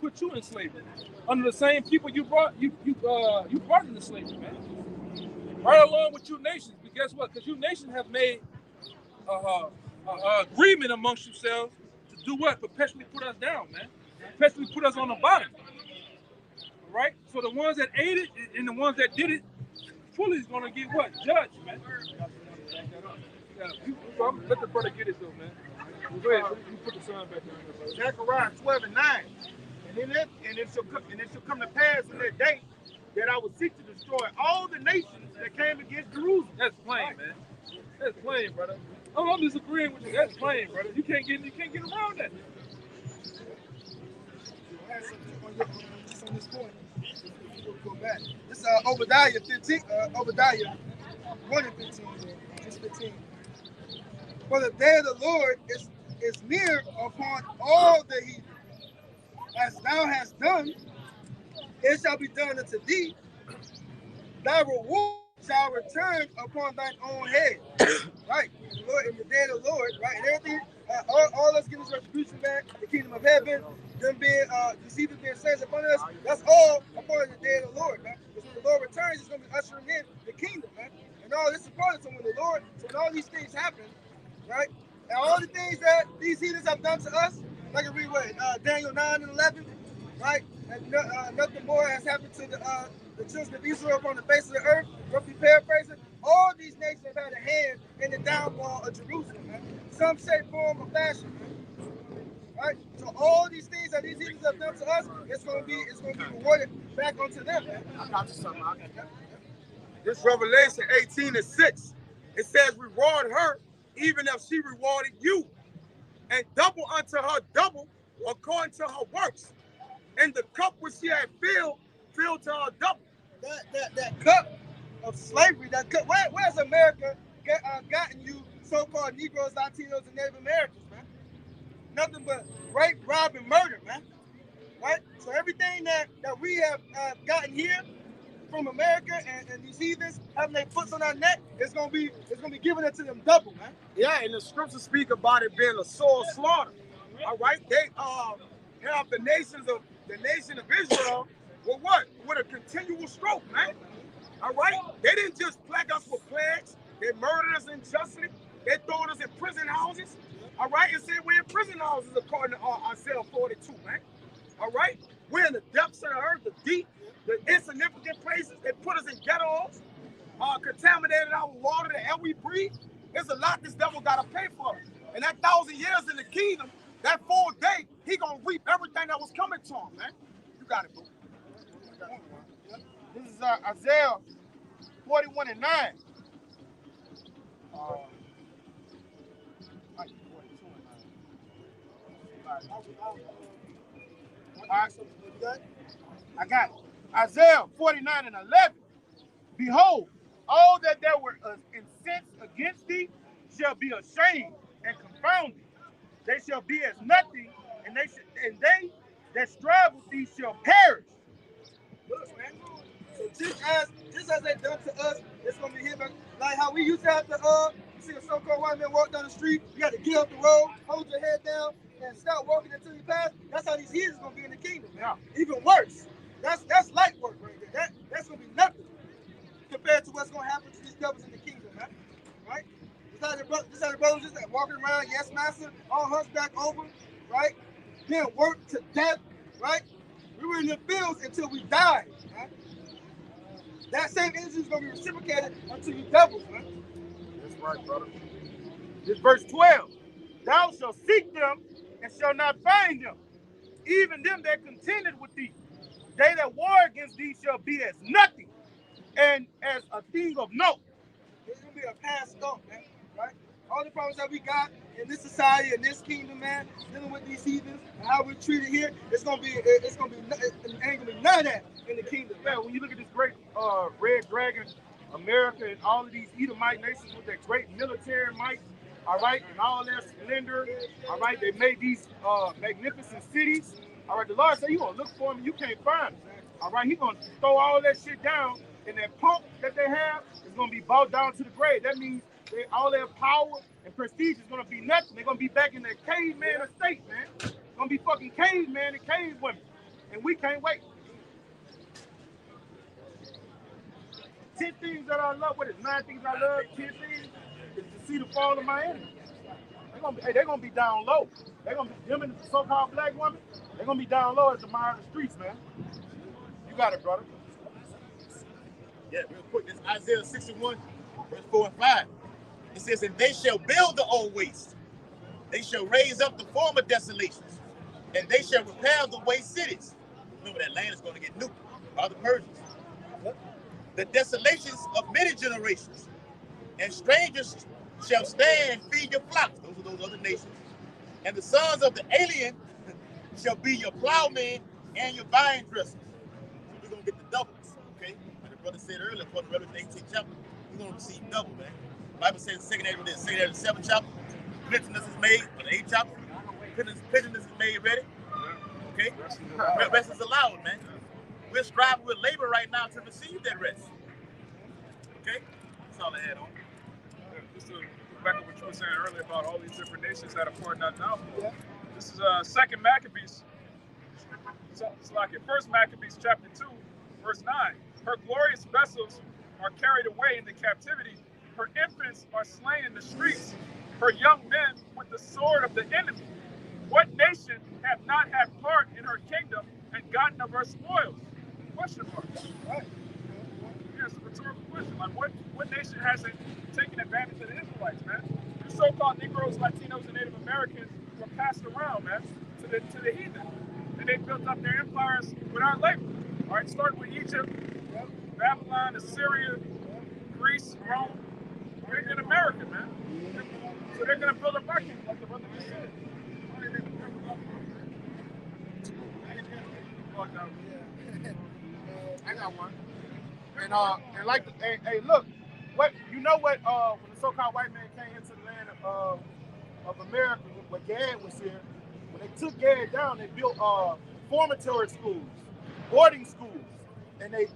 put you in slavery under the same people you brought into slavery, man. Right along with you nations, but guess what? Because you nations have made agreement amongst yourselves to do what? Perpetually put us down, man. Perpetually put us on the bottom. All right? So the ones that ate it and the ones that did it fully is gonna get what? Judged, man. Yeah, let the brother get it though, man. Go ahead. You put the sign back there. Zechariah 12:9. And it shall come to pass in that day that I will seek to destroy all the nations that came against Jerusalem. That's plain, man. That's plain, brother. I'm disagreeing with you. That's plain, brother. You can't get around that. Just on this point, go back. This is Obadiah 15. Obadiah 1 and 15. Just 15. For the day of the Lord is near upon all the heathen. As thou hast done, it shall be done unto thee. Thy reward shall return upon thine own head. Right? Lord, in the day of the Lord, right? And everything, all us getting this retribution back, the kingdom of heaven, them being deceivers being saved upon us, that's all upon the day of the Lord, man. Because when the Lord returns, he's going to be ushering in the kingdom, man. And all this is part of it. So when all these things happen, right? And all the things that these heathens have done to us, like I read what Daniel 9 and 11, right? And nothing more has happened to the children of Israel upon the face of the earth. Roughly paraphrasing, all these nations have had a hand in the downfall of Jerusalem, man. Some shape, form, or fashion, man. Right? So all these things that these heathens have done to us, it's gonna be rewarded back onto them, man. I got you something. This Revelation 18:6, it says, reward her even if she rewarded you, and double unto her double according to her works. And the cup which she had filled to her double. That cup of slavery, that cup, where's America gotten you so-called Negroes, Latinos, and Native Americans, man? Nothing but rape, rob, and murder, man. Right? So everything that we have gotten here from America and these heathens having their foots on our neck, it's gonna be given it to them double, man. Yeah, and the scriptures speak about it being a sore slaughter. All right, they have the nation of Israel with what? With a continual stroke, man. All right, they didn't just plague us with plagues. They murdered us unjustly. They throwing us in prison houses. All right, and say we're in prison houses according to Isaiah 42, man. All right, we're in the depths of the earth, the deep, the insignificant places. They put us in ghettos, contaminated our water, the air we breathe. There's a lot this devil got to pay for. And that 1,000 years in the kingdom, that full day, he gonna reap everything that was coming to him, man. You got it, bro. This is Isaiah 41 and 9. I got it. Isaiah 49 and 11. Behold, all that there were incensed against thee shall be ashamed and confounded. They shall be as nothing, and they that strive with thee shall perish. Look, man. So just as they done to us, it's gonna be here. Like how we used to have to you see a so-called white man walk down the street, you got to get off the road, hold your head down, and stop walking until you pass. That's how these heathens gonna be in the kingdom. Man. Yeah. Even worse. That's light work right there. That's gonna be nothing compared to what's gonna happen to these devils in the kingdom, man. Right? Just how the brothers just walking around, yes, master, all hunchback over, right? Being worked to death, right? We were in the fields until we died, right? That same energy is going to be reciprocated unto you devils, man. That's right, brother. This verse 12. Thou shalt seek them and shalt not find them. Even them that contended with thee. They that war against thee shall be as nothing and as a thing of note. It's going to be a past thought, man, right? All the problems that we got in this society, in this kingdom, man, dealing with these heathens and how we're treated here, it ain't gonna be none of that in the kingdom. Yeah, when you look at this great red dragon, America, and all of these Edomite nations with their great military might, all right, and all their splendor, all right, they made these magnificent cities. All right, the Lord said, you gonna look for them, you can't find them. All right, He's gonna throw all that shit down, and that pump that they have is gonna be brought down to the grave. That means all their power and prestige is gonna be nothing. They're gonna be back in their caveman estate, man. Gonna be fucking caveman and cave women, and we can't wait. 10 things that I love. What is 9 things I love? 10 things is to see the fall of my enemy. They're gonna be down low. They're gonna be them and the so-called black woman. They're gonna be down low as the mire of the streets, man. You got it, brother. Yeah, real quick. This Isaiah 61, verse 4 and 5. It says, and they shall build the old waste. They shall raise up the former desolations. And they shall repair the waste cities. Remember, that land is going to get nuked by the Persians. The desolations of many generations. And strangers shall stand and feed your flocks. Those are those other nations. And the sons of the alien shall be your plowmen and your vine dressers. So we're going to get the doubles, okay? Like the brother said earlier, for the Revelation 18th chapter, we're going to receive double, man. The Bible says in 2nd Ezra, 7th chapter, plenteousness is made, for the 8th chapter, plenteousness is made ready, okay? Rest is allowed, man. We're striving with labor right now to receive that rest, okay? That's all I had on. Just to go back to what you were saying earlier about all these different nations that are pouring out now. Yeah. This is 2nd Maccabees. It's like it. 1st Maccabees chapter 2, verse 9. Her glorious vessels are carried away into captivity. Her infants are slain in the streets. Her young men with the sword of the enemy. What nation have not had part in her kingdom and gotten of her spoils? Question mark. Right. Yeah, it's a rhetorical question. Like, what nation hasn't taken advantage of the Israelites, man? The so-called Negroes, Latinos, and Native Americans were passed around, man, to the heathen. And they built up their empires without labor. All right, starting with Egypt, Babylon, Assyria, Greece, Rome, and America, man. So they're going to build up our kingdom, like the brother just said. I got one. And like, hey, look, what you know what? When the so-called white man came into the land of America, when Gad was here, when they took Gad down, they built formatory schools, boarding schools, and they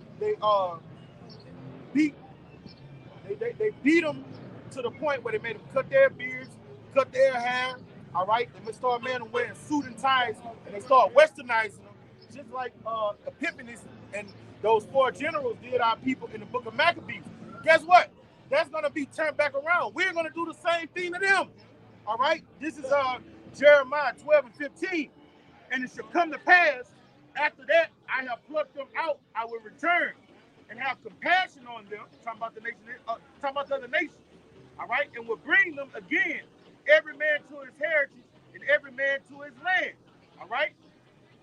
beat them to the point where they made them cut their beards, cut their hair. All right, they started men wearing suit and ties, and they started westernizing them, just like Epiphanes and those 4 generals did our people in the book of Maccabees. Guess what? that's going to be turned back around. We're going to do the same thing to them. All right? This is Jeremiah 12 and 15. And it shall come to pass, after that, I have plucked them out, I will return and have compassion on them. Talking about the nation, talking about the other nations. All right? And will bring them again, every man to his heritage and every man to his land. All right?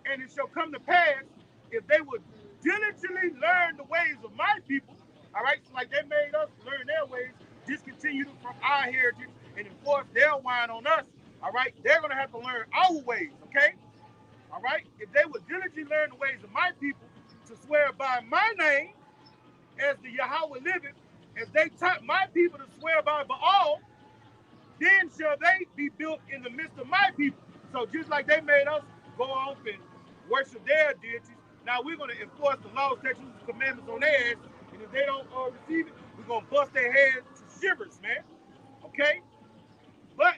And it shall come to pass, if they would diligently learn the ways of my people, all right, so like they made us learn their ways, discontinue from our heritage, and enforce their wine on us, all right, they're going to have to learn our ways, okay? All right? If they would diligently learn the ways of my people, to swear by my name, as the Yahweh liveth, as they taught my people to swear by Baal, then shall they be built in the midst of my people. So just like they made us go off and worship their deities, now we're going to enforce the laws, statutes, and commandments on their ass. And if they don't receive it, we're going to bust their heads to shivers, man. Okay? But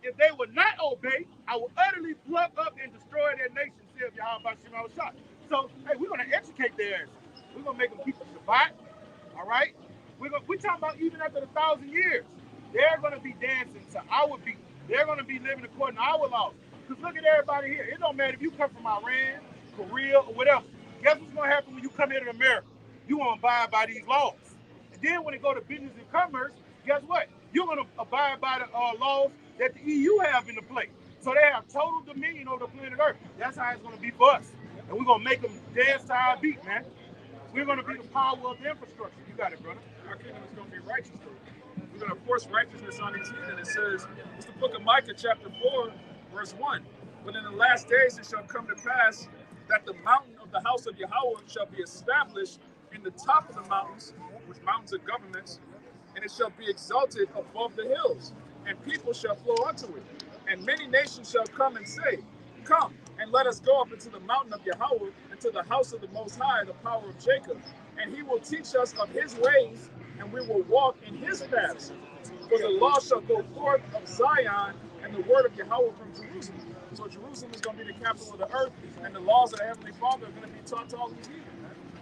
if they would not obey, I will utterly pluck up and destroy their nation, saith Yahweh Shema Shah. So, hey, we're going to educate their ass. We're going to make them keep the Shabbat. All right? We're talking about even after the 1,000 years. They're going to be dancing to our beat. They're going to be living according to our laws. Because look at everybody here. It don't matter if you come from Iran, Korea, or whatever. Guess what's going to happen when you come here to America? You want to abide by these laws. And then when it go to business and commerce, guess what? You're going to abide by the laws that the EU have in the play. So they have total dominion over the planet Earth. That's how it's going to be for us. And we're going to make them dance to our beat, man. We're going to be the power of the infrastructure. You got it, brother. Our kingdom is going to be righteous. We're going to force righteousness on these heathen. It says, it's the book of Micah, chapter 4, verse 1. But in the last days it shall come to pass that the mountain of the house of Yahweh shall be established in the top of the mountains, which mountains are governments, and it shall be exalted above the hills, and people shall flow unto it. And many nations shall come and say, come, and let us go up into the mountain of Yahweh, into the house of the Most High, the power of Jacob. And he will teach us of his ways, and we will walk in his paths. For the law shall go forth of Zion, and the word of Yahweh from Jerusalem. So Jerusalem is going to be the capital of the earth, and the laws of the Heavenly Father are going to be taught to all these heathen.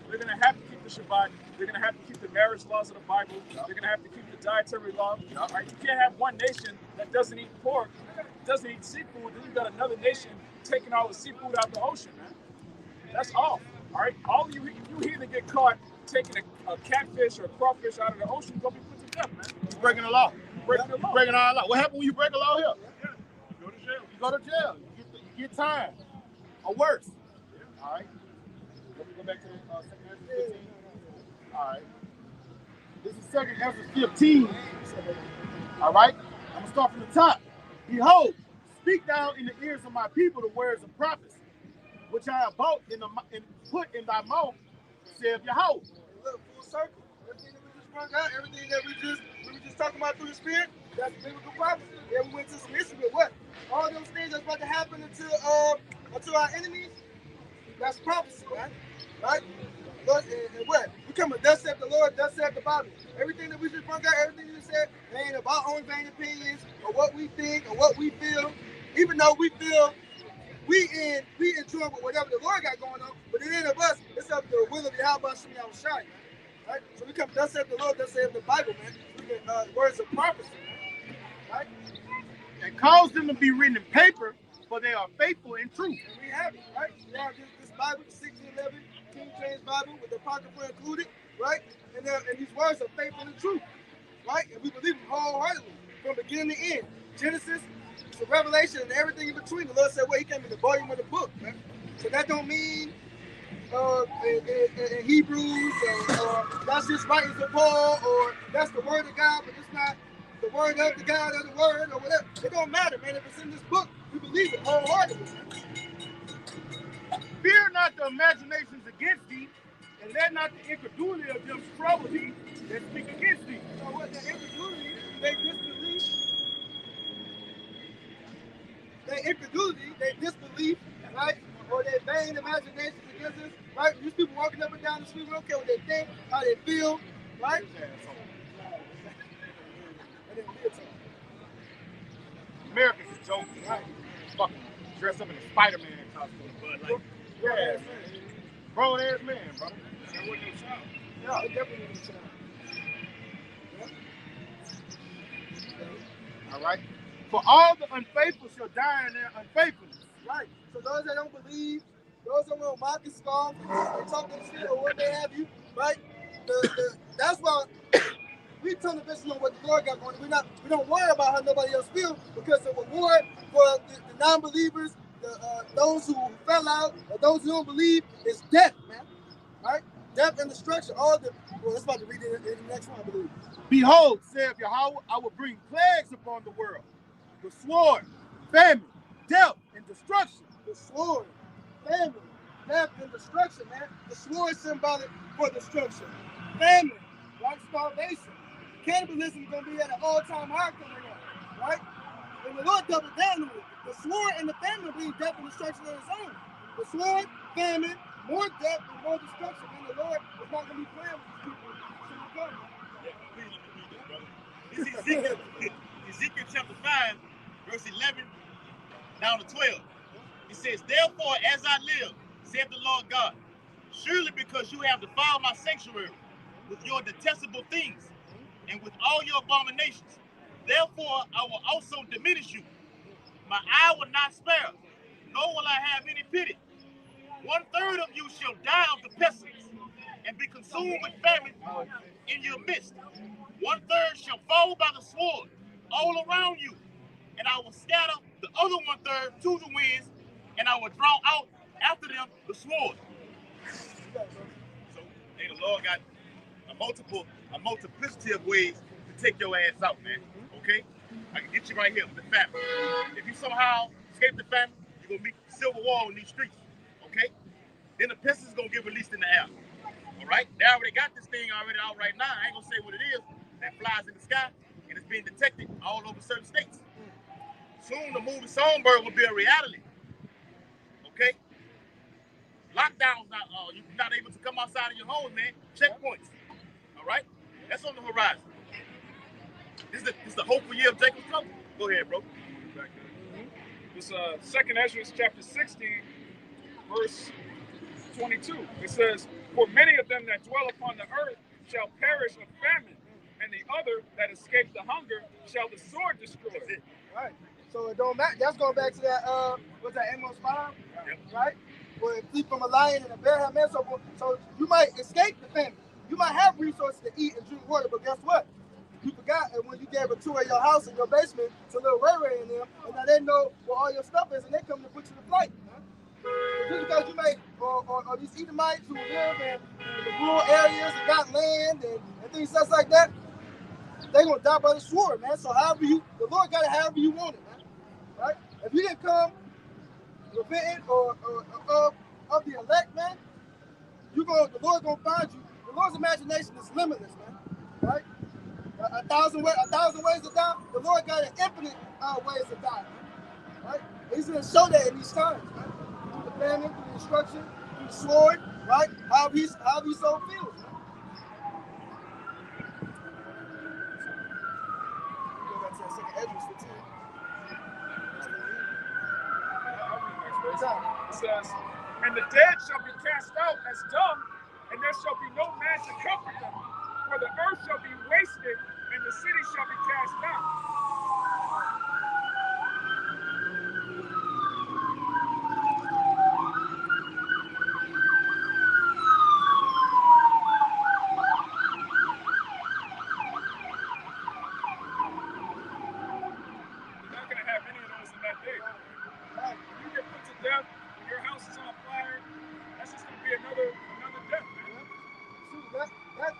They're going to have to keep the Shabbat. They're going to have to keep the marriage laws of the Bible. They're going to have to keep the dietary law. Right? You can't have one nation that doesn't eat pork, doesn't eat seafood, then you've got another nation taking all the seafood out of the ocean, man. That's all. All right? All you heathen get caught taking a catfish or a crawfish out of the ocean, you're going to be put to death, man. You're breaking the law. Breaking the law. Breaking our law. What happens when you break a law here? Yeah. You go to jail. You go to jail. You get time. Or worse. All right? Let me go back to the 2nd Ezra 15. All right. This is 2nd Ezra 15. All right? I'm going to start from the top. Behold, speak thou in the ears of my people the words of prophecy, which I have bought and put in thy mouth, saith Yahweh. Look, full circle. Everything that we just brought out, everything that we were just talking about through the Spirit, that's biblical prophecy. Then we went to some history, but what? All those things that's about to happen unto our enemies, that's prophecy, right? Right? Look, and what? We come with thus saith the Lord, thus saith the Bible. Everything that we just brought out, everything that we said, it ain't about our own vain opinions or what we think or what we feel. Even though we feel we enjoy whatever the Lord got going on, but it ain't of us. It's of the will of Yahweh Shema Shai. Right? So we come, thus saith the Lord, thus saith the Bible, man. We get words of prophecy, man. Right? And cause them to be written in paper, for they are faithful in truth. And we have it, right? We have this Bible, the 1611 King James Bible with the Apocrypha included, right? And these words are faithful and true, right? And we believe them wholeheartedly from beginning to end. Genesis to Revelation and everything in between. The Lord said, well, he came in the volume of the book, man. So that don't mean in Hebrews or that's just writings of Paul or that's the word of God, but it's not the word of the God or the word or whatever. It don't matter, man. If it's in this book, we believe it wholeheartedly, man. Fear not the imaginations against thee, and let not the incredulity of them trouble thee that speak against thee. So what the incredulity, they disbelief, right? Or their vain imaginations against us, right? These people walking up and down the street, we don't care what they think, how they feel, right? Americans is joking, right? Fucking dress up in a Spider-Man costume, but like, yeah, grown ass man, bro. Yeah, it definitely was a child. Yeah. All right? For all the unfaithful shall die in their unfaithfulness. Right. So those that don't believe, those that will mock and scoff, and talk and shit or what they have you, right? That's why we turn the business on what the Lord got going. We don't worry about how nobody else feels, because the reward for the non-believers, those who fell out, or those who don't believe, is death, man. Right? Death and destruction. Well, let's about to read it in the next one, I believe. Behold, saith Yahweh, I will bring plagues upon the world, the sword, famine, death, and destruction. The sword, famine, death, and destruction, man. The sword is symbolic for destruction. Famine, right? Starvation. Cannibalism is going to be at an all-time high coming up, right? And the Lord doubled down on it. The sword and the famine will bring death and destruction on its own. The sword, famine, more death, and more destruction. And the Lord is not going to be playing with these people. This is Ezekiel, Ezekiel chapter 5, verse 11 down to 12. It says, therefore, as I live, saith the Lord God, surely because you have defiled my sanctuary with your detestable things and with all your abominations, therefore I will also diminish you. My eye will not spare, nor will I have any pity. 1/3 of you shall die of the pestilence and be consumed with famine in your midst. 1/3 shall fall by the sword all around you, and I will scatter the other 1/3 to the winds, and I will draw out after them the sword. So, hey, the Lord got a multiplicity of ways to take your ass out, man. Okay? I can get you right here with the famine. If you somehow escape the famine, you're gonna meet civil war in these streets. Okay? Then the pestilence is gonna get released in the air. All right? They already got this thing already out right now. I ain't gonna say what it is. That flies in the sky, and it's being detected all over certain states. Soon the movie Songbird will be a reality. Okay? Lockdowns not you're not able to come outside of your home, man. Checkpoints. All right? That's on the horizon. This is the hopeful year of Jacob's trouble. Go ahead, bro. It's 2nd Ezra chapter 16, verse 22. It says, for many of them that dwell upon the earth shall perish of famine, and the other that escape the hunger shall the sword destroy. Right. So it don't matter. That's going back to that, what's that, Amos 5? Yep. Right? Where it flee from a lion and a bear have men. So you might escape the famine. You might have resources to eat and drink water, but guess what? You forgot when you gave a tour of your house and your basement to little Ray Ray and them, and now they know where all your stuff is, and they come to put you to flight. Just because you may, or these Edomites who live in the rural areas and got land and things such like that, they're going to die by the sword, man. So the Lord got it however you want it, man. Right? If you didn't come repentant or of the elect, man, the Lord's going to find you. The Lord's imagination is limitless, man. Right? A thousand ways to die. The Lord got an infinite ways to die, man. Right? He's going to show that in these times, right? Through the famine, through the destruction, through the sword, right? How he so feels, man. Go back to that 2nd Ezra 15. It says, and the dead shall be cast out as dung, and there shall be no man to comfort them. For the earth shall be wasted, and the city shall be cast down. You're not going to have any of those in that day. When you get put to death, when your house is on fire, that's just going to be another death, man.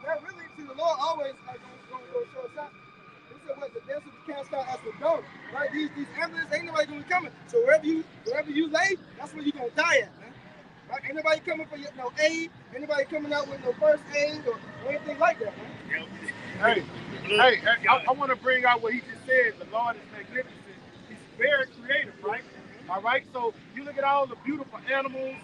That really, see, the Lord always going to go show us out. He said, what, the dead will be cast out as the dog. Right? These ambulances, ain't nobody going to be coming. So wherever you lay, that's where you're going to die at, man. Right? Ain't nobody coming for no aid. Ain't nobody coming out with no first aid or anything like that, man. Hey, I want to bring out what he just said. The Lord is magnificent. He's very creative, right? All right. So you look at all the beautiful animals,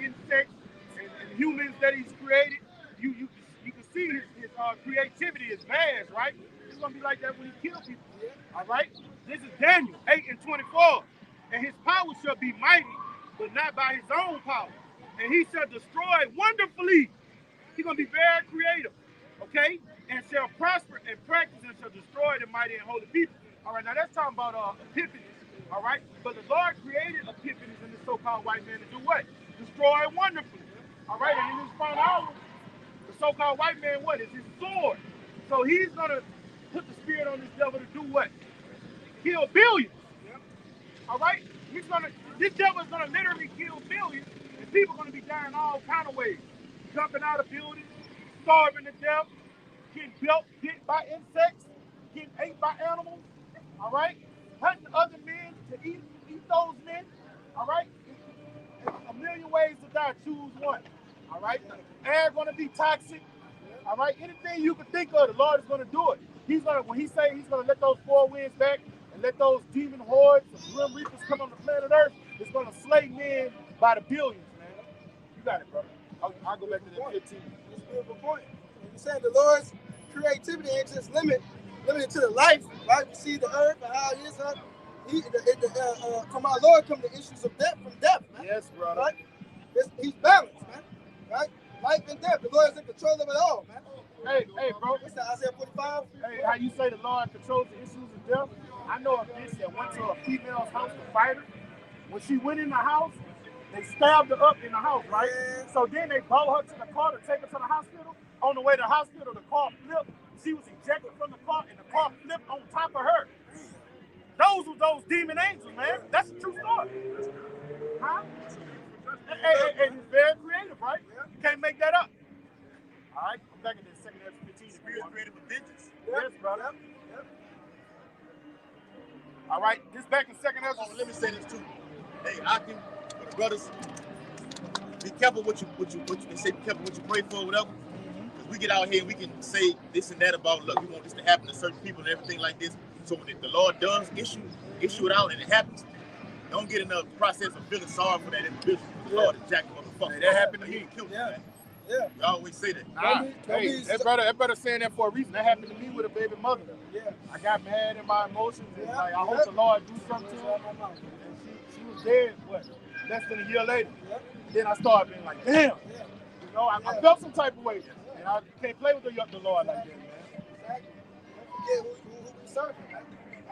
insects, and humans that he's created. You can see his creativity is vast, right? It's gonna be like that when he kills people. All right. This is Daniel 8:24, and his power shall be mighty, but not by his own power, and he shall destroy wonderfully. He's gonna be very creative, okay? And shall prosper and practice and shall destroy the mighty and holy people. All right, now that's talking about epiphanies. All right, but the Lord created epiphanies in the so-called white man to do what? Destroy wonderfully. All right, and in this final hour, the so-called white man, what is his sword? So he's gonna put the spirit on this devil to do what? Kill billions. All right, this devil is gonna literally kill billions, and people are gonna be dying all kind of ways, jumping out of buildings, starving to death, getting bit by insects, getting ate by animals. All right, hunting other men to eat those men. All right, a million ways to die. Choose one. All right, air gonna be toxic. All right, anything you can think of, the Lord is gonna do it. He's gonna when He say He's gonna let those four winds back and let those demon hordes of grim reapers come on the planet Earth. It's gonna slay men by the billions, man. You got it, bro. I'll go back to that 15. That's a beautiful point. You said the Lord's creativity ain't just limited to the life, right? We see the earth and how it is. From our Lord come the issues of death from death, man. Yes, brother. Right? He's balanced, man. Right? Life and death. The Lord is in control of it all, man. Hey, bro. What's that? Isaiah 45? Hey, how you say the Lord controls the issues of death? I know a bitch that went to a female's house to fight her. When she went in the house, they stabbed her up in the house, right? Yeah. So then they brought her to the car to take her to the hospital. On the way to the hospital, the car flipped. She was ejected from the car, and the car flipped on top of her. Those were those demon angels, man. That's a true story. Huh? And it's very creative, right? You can't make that up. All right, I'm back in the second Ezra 15. Spirit created with vengeance. Yes, brother. Yep. All right, this back in second Ezra. Let me say this too. Hey, Akim, for the brothers, be careful what you they say. Be careful what you pray for, or whatever. Because we get out here and we can say this and that about, look, we want this to happen to certain people and everything like this. So when the Lord does issue it out and it happens, don't get in the process of feeling sorry for that individual. The Lord is jacking motherfucker. Hey, that happened to me. Yeah. You always say that. That brother saying that for a reason. That happened to me with a baby mother. Yeah. I got mad in my emotions. And like, I hope the Lord do something to her. And she was dead, less than a year later. And then I started being like, damn. You know, I felt some type of way. And I can't play with the Lord like that, man. Exactly. Don't forget who we serving, man.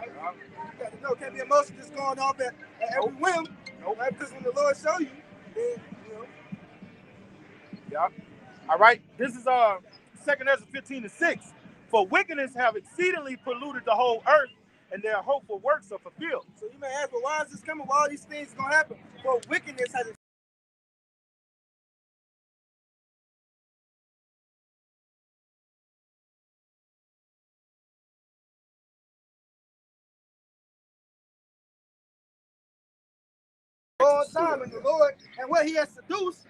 You got to know, can't be emotional just going off at every whim. Right? Because when the Lord show you, then, you know. Yeah. All right. This is 2 Ezra 15:6. For wickedness have exceedingly polluted the whole earth, and their hopeful works are fulfilled. So you may ask, well, why is this coming? Why all these things going to happen? For wickedness has all time, and the Lord, and what He has seduced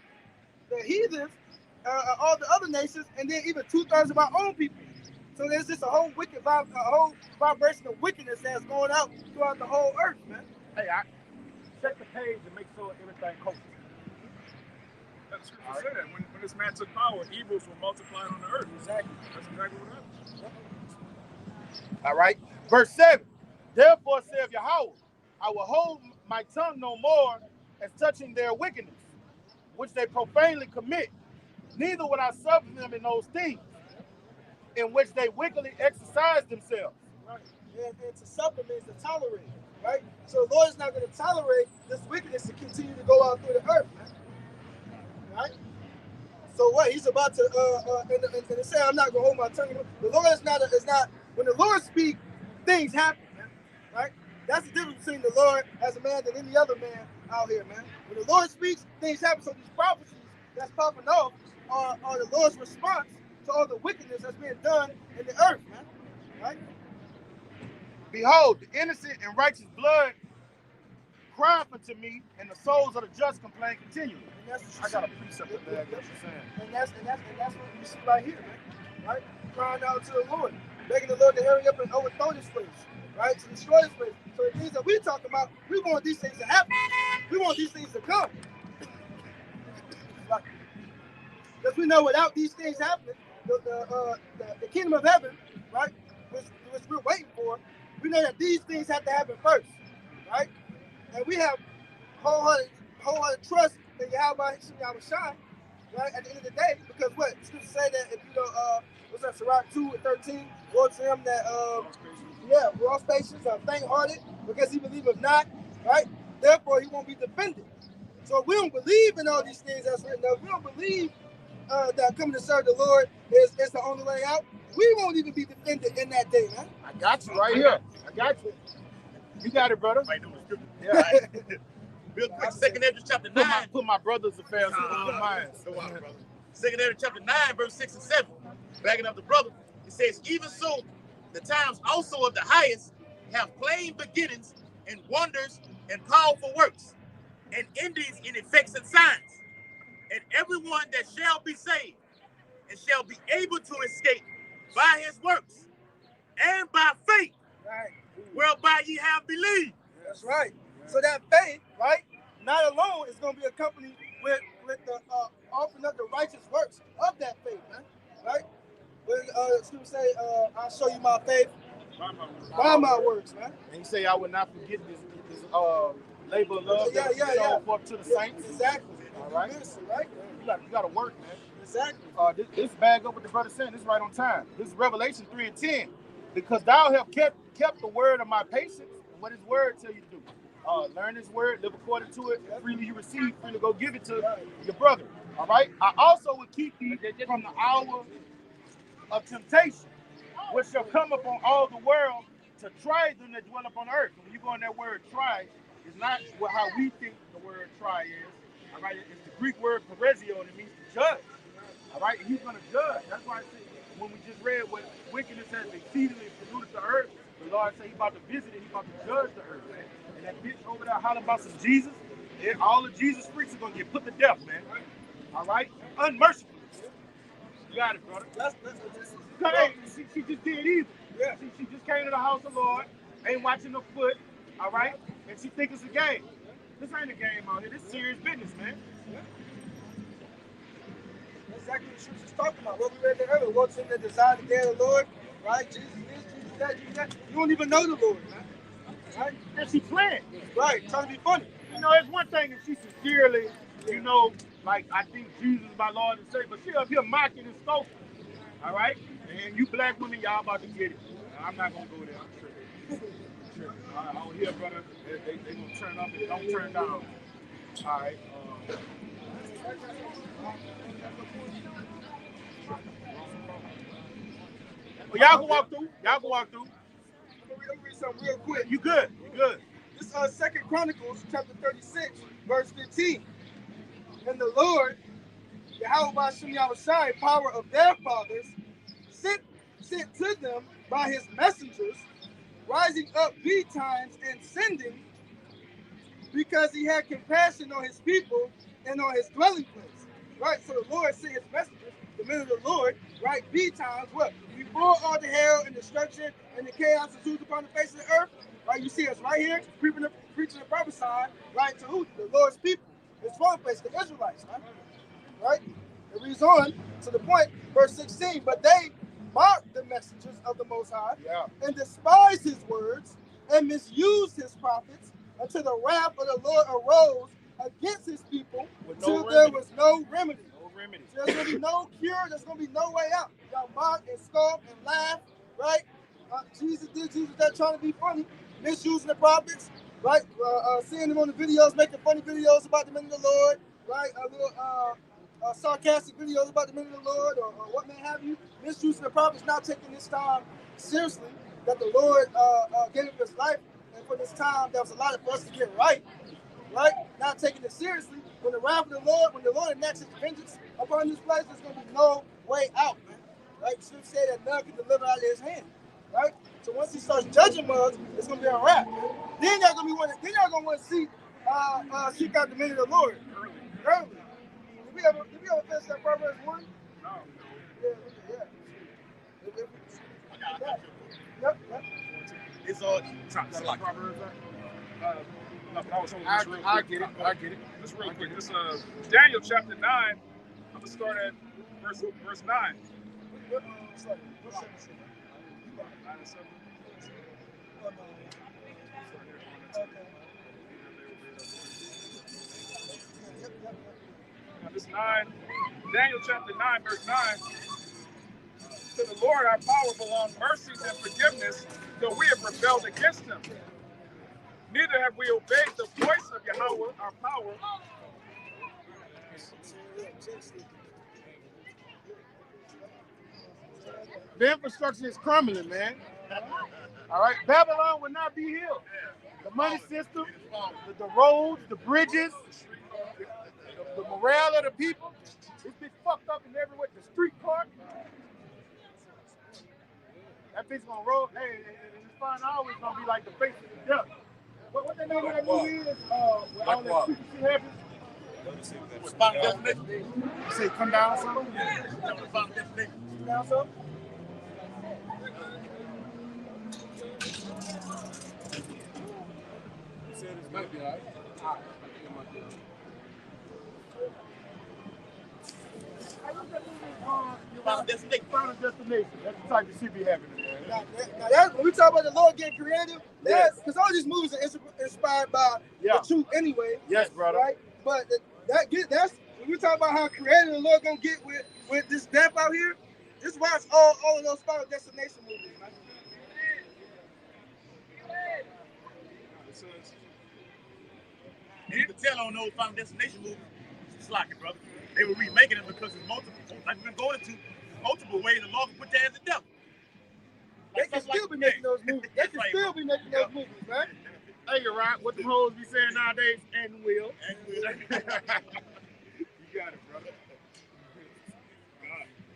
the heathens, all the other nations, and then even 2/3 of our own people. So there's just a whole vibration of wickedness that's going out throughout the whole earth, man. Hey, I check the page and make sure everything comes. That's scripture say that. When this man took power, evils were multiplied on the earth. Exactly. That's exactly what happened. All right. Verse 7. Therefore saith Yahweh, I will hold my tongue no more as touching their wickedness, which they profanely commit. Neither will I suffer them in those things in which they wickedly exercise themselves. Right. And to suffer means to tolerate, right? So the Lord is not going to tolerate this wickedness to continue to go out through the earth, man. Right? So what? He's about to, and to say, I'm not going to hold my tongue. The Lord is not, when the Lord speaks, things happen, man. Right? That's the difference between the Lord as a man than any other man out here, man. When the Lord speaks, things happen. So these prophecies that's popping off are the Lord's response to all the wickedness that's being done in the earth, man. Right? Behold, the innocent and righteous blood cry unto me, and the souls of the just complain continually. I got a precept of that. What you're saying. And that's what we see right here, man. Right? Crying out to the Lord, begging the Lord to hurry up and overthrow this place, right? To destroy this place. So the things that we're talking about, we want these things to happen. We want these things to come. Because we know without these things happening, the kingdom of heaven, right, which we're waiting for, we know that these things have to happen first, right? And we have wholehearted trust in Yahweh Shai, right, at the end of the day, because what? The scripture say that if you know, what's that, Sirach 2:13, Lord to him that, lost patience, faint-hearted, because he believeth not, right? Therefore, he won't be defended. So if we don't believe in all these things that's written up, we don't believe that coming to serve the Lord is the only way out, we won't even be defended in that day, man. I got you right here. I got you. You got it, brother. Yeah. Real quick, 2 Ezra chapter 9. Put my brother's affairs in mine. Go on, brother. 2 Ezra chapter 9, verse 6 and 7. Backing up the brother, it says, even so, the times also of the highest have plain beginnings and wonders and powerful works, and endings in effects and signs. And everyone that shall be saved and shall be able to escape by his works and by faith, Right. whereby ye have believed. That's right. So that faith, right, not alone is going to be accompanied with the offering up the righteous works of that faith, man. Right? Scripture say, I'll show you my faith by my works, man. And he say, I will not forget this labor of love that shown forth to the saints. Exactly. All right. Right? You got to work, man. Exactly. This bag up with the brother saying, this is right on time. This is Revelation 3 and 10. Because thou have kept the word of my patience, and what his word tell you to do. Learn his word, live according to it. Freely you receive, freely go give it to your brother. All right. I also will keep thee from the hour of temptation, which shall come upon all the world to try them that dwell upon earth. When you go in that word try, it's not how we think the word try is. All right. It's the Greek word parezio, and it means to judge. All right. And he's going to judge. That's why I say when we just read what wickedness has exceedingly polluted the earth, the Lord said he's about to visit it, he's about to judge the earth, man. And that bitch over there hollering about some Jesus, and all the Jesus freaks are going to get put to death, man. All right? Unmercifully. You got it, brother. Hey, she just did evil. Yeah. She just came to the house of the Lord, ain't watching her foot, all right? And she think it's a game. This ain't a game out here. This is serious business, man. That's exactly what the scripture's talking about. What we read there earlier. What's in the desire of the day of the Lord, right? Jesus this, Jesus that, Jesus that. You don't even know the Lord, man. Right? And she playing. Right, trying to be funny. You know, it's one thing if she sincerely, you know, like I think Jesus is my Lord and Savior, but she up here mocking and scoffing. All right? And you black women, y'all about to get it. I'm not going to go there. I'm sure. Out here, brother, they going to turn up and don't turn down. All right. Well, y'all can walk through. Y'all can walk through. Let me read something real quick. You good. You good. This is 2 Chronicles chapter 36, verse 15. And the Lord, Yahweh Ba'Shem Yahushai, power of their fathers, sent to them by his messengers, rising up betimes and sending, because he had compassion on his people and on his dwelling place. Right? So the Lord sent his messengers, the men of the Lord, right, betimes, what? Before all the hell and destruction and the chaos ensued upon the face of the earth, right? You see us right here, preaching and prophesying, right, to who? The Lord's people. His dwelling place, the Israelites, right? It reads on to the point, verse 16, but they mocked the messengers of the Most High and despised his words and misused his prophets until the wrath of the Lord arose against his people until there was no remedy. So there's going to be no cure. There's going to be no way out. Y'all mock and scoff and laugh, right? Jesus that trying to be funny, misusing the prophets, right? Seeing them on the videos, making funny videos about the men of the Lord, right? A little sarcastic videos about the men of the Lord or what may have you. Misusing the prophets, not taking this time seriously that the Lord gave him his life. And for this time, there was a lot for us to get right? Not taking it seriously. When the wrath of the Lord, when the Lord enacts his vengeance upon this place, there's going to be no way out, man. Right? The scripture say that none can deliver out of his hand. Right? So once he starts judging mugs, it's going to be a wrap. Then y'all going to want to seek out the men of the Lord. Early. Did we ever finish that Proverbs 1? No. Yeah. Yep. It's all Proverbs. I get it. Just real quick. This Daniel chapter 9. I'm gonna start at verse 9. What section? 9 and 7. Now, this 9, Daniel chapter 9, verse 9. To the Lord our power belong mercies and forgiveness, though we have rebelled against him. Neither have we obeyed the voice of Yahweh, our power. The infrastructure is crumbling, man. All right, Babylon will not be healed. The money system, the roads, the bridges, the morale of the people, it's been fucked up in everywhere. The street park, that bitch gonna roll. Hey, in this final hour, it's gonna be like the face of the devil. What the name of that movie is? Where all that stupid shit happens? Final destination. You say come down something? Final destination. Come down something? Might be all right. Final destination. Final destination. That's the type of shit be happening, man. Now that's, when we talk about the Lord getting creative, that's because all these movies are inspired by the truth anyway. Yes, brother. Right? But that's when we talk about how creative the Lord gonna get with this death out here. Just watch all of those Final Destination movies, man. You can tell on those Final Destination movies, it's slacking, brother. They were remaking it because it's multiple, like we've been going into multiple ways, and Lord put that as the devil. They can still be making those movies. They can still be making those movies, man. Hey, you're right. What the hoes be saying nowadays? And will. You got it, brother.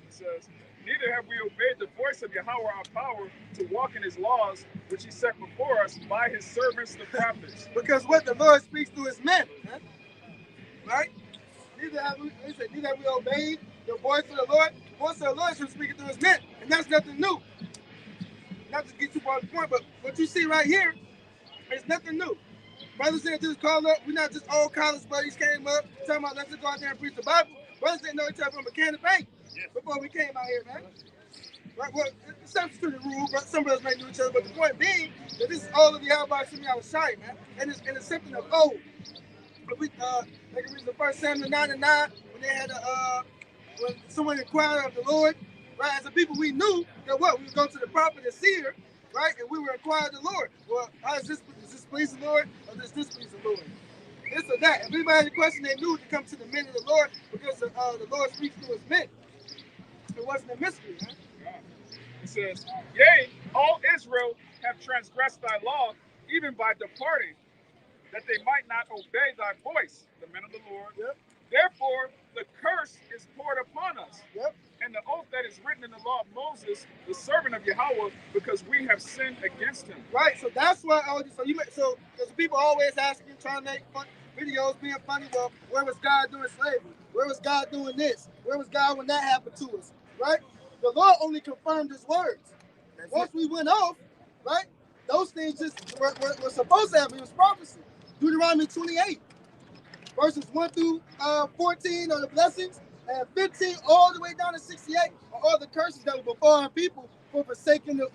It says, neither have we obeyed the voice of Yahweh our power to walk in his laws, which he set before us by his servants the prophets. Because what the Lord speaks through his men, man. Right? Neither have we obeyed the voice of the Lord. The voice of the Lord is speaking through his men. And that's nothing new. Not to get too far to the point, but what you see right here is nothing new. Brothers didn't just call up. We're not just old college buddies came up talking about let's just go out there and preach the Bible. Brothers didn't know each other from a can of paint before we came out here, man. Right? Well, it's substituted rule, but some brothers may know each other. But the point being that this is all of the Yahweh Shemi Awashai, man. And it's something of old. But we they can read the 1 Samuel 9:9 when they had when someone inquired of the Lord, right? As a people, we knew that what we would go to the prophet and seer, right? And we were inquiring of the Lord. Well, how is this please the Lord, or does this please the Lord? This or that. If anybody had a question, they knew to come to the men of the Lord because the Lord speaks through his men. It wasn't a mystery, man. It says, yea, all Israel have transgressed thy law, even by departing, that they might not obey thy voice, the men of the Lord. Yep. Therefore, the curse is poured upon us. Yep. And the oath that is written in the law of Moses, the servant of Yahweh, because we have sinned against him. Right. So that's why so because people always asking, trying to make fun videos, being funny. Well, where was God doing slavery? Where was God doing this? Where was God when that happened to us? Right. The Lord only confirmed his words. Once we went off, right, those things just were supposed to happen. It was prophecy. Deuteronomy 28, verses 1 through 14 are the blessings, and 15 all the way down to 68 are all the curses that were before our people for forsaking the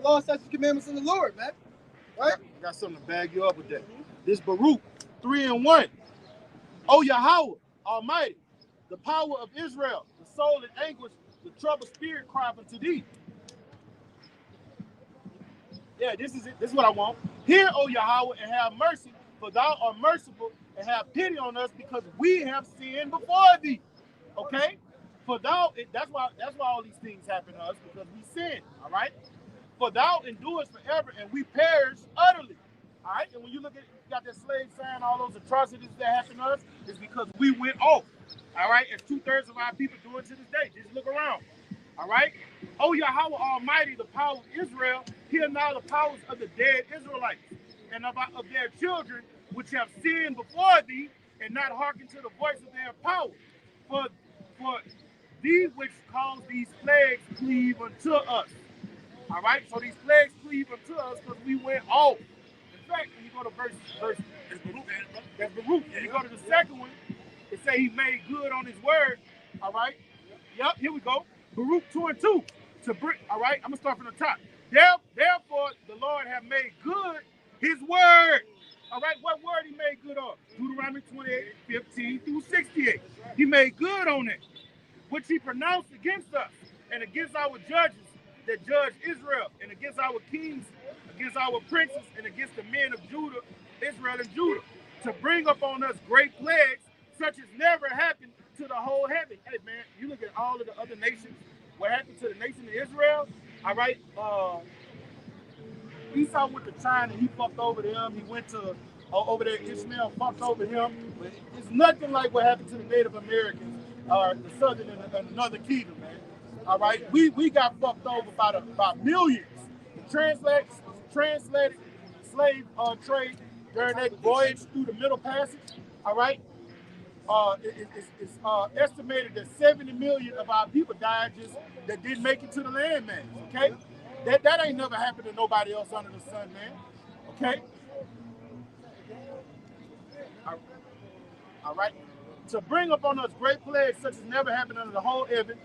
law, statutes, commandments of the Lord, man. Right? I got something to bag you up with that. This Baruch 3:1. O Yahweh, Almighty, the power of Israel, the soul in anguish, the troubled spirit cry unto thee. Yeah, this is it. This is what I want. Hear, O Yahweh, and have mercy, for thou art merciful, and have pity on us, because we have sinned before thee. Okay? For thou, that's why all these things happen to us, because we sin. All right? For thou endurest forever, and we perish utterly. All right? And when you look at, you got that slave sign, all those atrocities that happen to us, is because we went off. All right? As 2/3 of our people do it to this day. Just look around. All right? O Yahweh Almighty, the power of Israel, hear now the powers of the dead Israelites, and of their children, which have sinned before thee, and not hearkened to the voice of their power. For thee which cause these plagues cleave unto us. All right? So these plagues cleave unto us because we went off. In fact, when you go to verse that's Baruch. When you go to the second one, it say he made good on his word. All right? Yep, here we go. Baruch 2:2. All right, I'm going to start from the top. Therefore, the Lord have made good his word. All right, what word he made good on? Deuteronomy 28:15 through 68. He made good on it, which he pronounced against us and against our judges that judged Israel, and against our kings, against our princes, and against the men of Judah, Israel and Judah, to bring upon us great plagues, such as never happened to the whole heaven. Hey man, you look at all of the other nations, what happened to the nation of Israel, all right? Esau went to China, he fucked over them. He went to over there, Ishmael fucked over him. But it's nothing like what happened to the Native Americans, or the Southern and the Northern Kingdom, man. All right, we got fucked over by millions. The translated slave trade during that voyage through the Middle Passage. All right, it's estimated that 70 million of our people died just that didn't make it to the land, man. Okay, that ain't never happened to nobody else under the sun, man. Okay. All right, to bring upon us great plagues such as never happened under the whole heaven,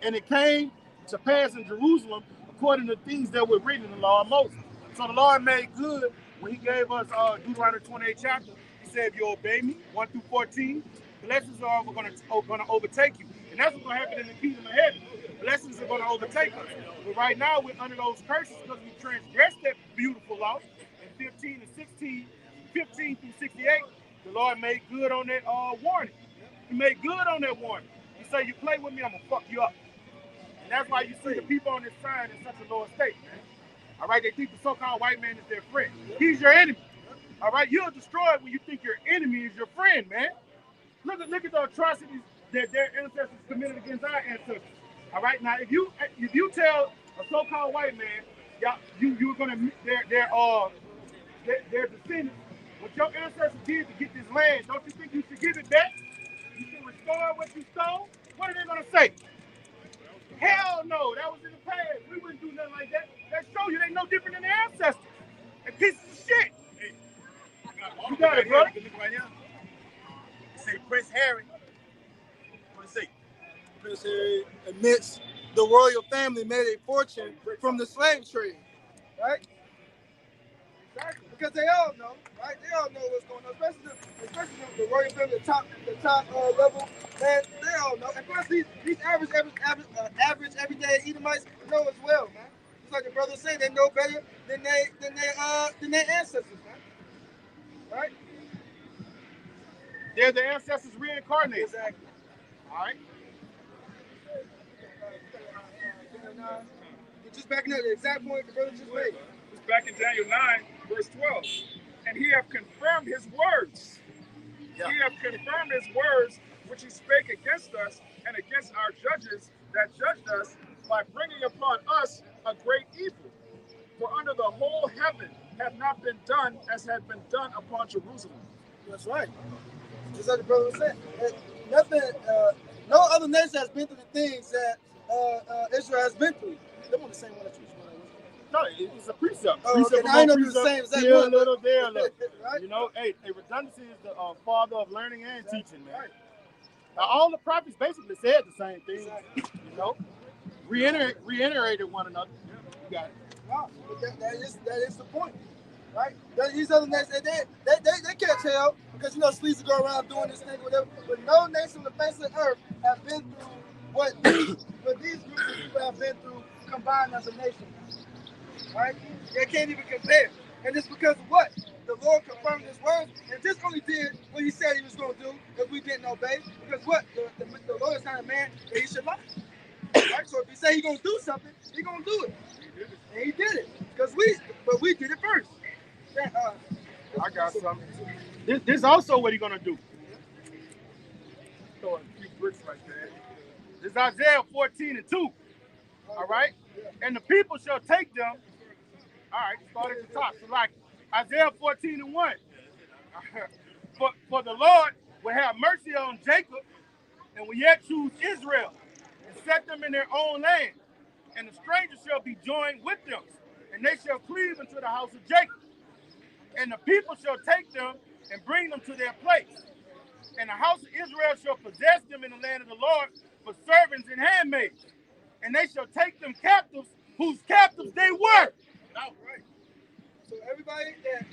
and it came to pass in Jerusalem according to things that were written in the law of Moses. So the Lord made good when he gave us Deuteronomy 28 chapter. He said, if you obey me, 1 through 14, blessings are going to overtake you. And that's what's going to happen in the kingdom of heaven. Blessings are going to overtake us. But right now, we're under those curses because we transgressed that beautiful law. In 15 and 16, 15 through 68, the Lord made good on that warning. He made good on that warning. He said, you play with me, I'm going to fuck you up. And that's why you see the people on this side in such a low state, man. All right, they think the so-called white man is their friend. He's your enemy. All right, you're destroyed when you think your enemy is your friend, man. Look at the atrocities that their ancestors committed against our ancestors. All right, now if you tell a so-called white man, you're gonna their descendants, what your ancestors did to get this land, don't you think you should give it back? You should restore what you stole? What are they gonna say? Hell no, that was in the past. We wouldn't do nothing like that. That shows you they no different than their ancestors. And pieces of shit. Hey, you got it, brother. Look right here. Say Prince Harry. What do you say? Prince Harry admits the royal family made a fortune from the slave trade, right? Exactly. Because they all know, right? They all know what's going on, especially the royal family, the top level. Man, they all know. And plus, these average everyday Edomites know as well, man. Just like the brothers say, they know better than their ancestors, man. Right? They're the ancestors reincarnated. Exactly. All right. Just backing up the exact point the brother just made. It's back in Daniel 9, verse 12. And he hath confirmed his words. Yeah. He hath confirmed his words, which he spake against us and against our judges that judged us, by bringing upon us a great evil. For under the whole heaven hath not been done as had been done upon Jerusalem. That's right. Just like the brother was saying. Nothing, no other nation has been through the things that Israel has been through. They want the same one that you. No, it's a precept. Okay. Now, I know you're the same exact here one. A little, there a little. Right? You know, hey, redundancy is the father of learning and teaching, man. Right. Now, all the prophets basically said the same thing. Exactly. You know, reiterated one another. You got it. Wow. That is the point, right? These other nations, they can't tell because sleazy go around doing this thing or whatever. But no nation on the face of the earth have been through what these groups of people have been through combined as a nation. Right? They can't even compare. And it's because of what? The Lord confirmed his words and just only did what he said he was going to do if we didn't obey. Because what? The Lord is not a man that he should lie. Right? So if he say he's going to do something, he's going to do it. And he did it. Because we did it first. I got something. This also what he's going to do. Throw a few bricks like that. This is Isaiah 14 and 2. All right? And the people shall take them. All right, start at the top. So like Isaiah 14 and 1. For the Lord will have mercy on Jacob and will yet choose Israel and set them in their own land. And the strangers shall be joined with them, and they shall cleave unto the house of Jacob. And the people shall take them and bring them to their place. And the house of Israel shall possess them in the land of the Lord for servants and handmaids. And they shall take them captives, whose captives they were. Right. So everybody that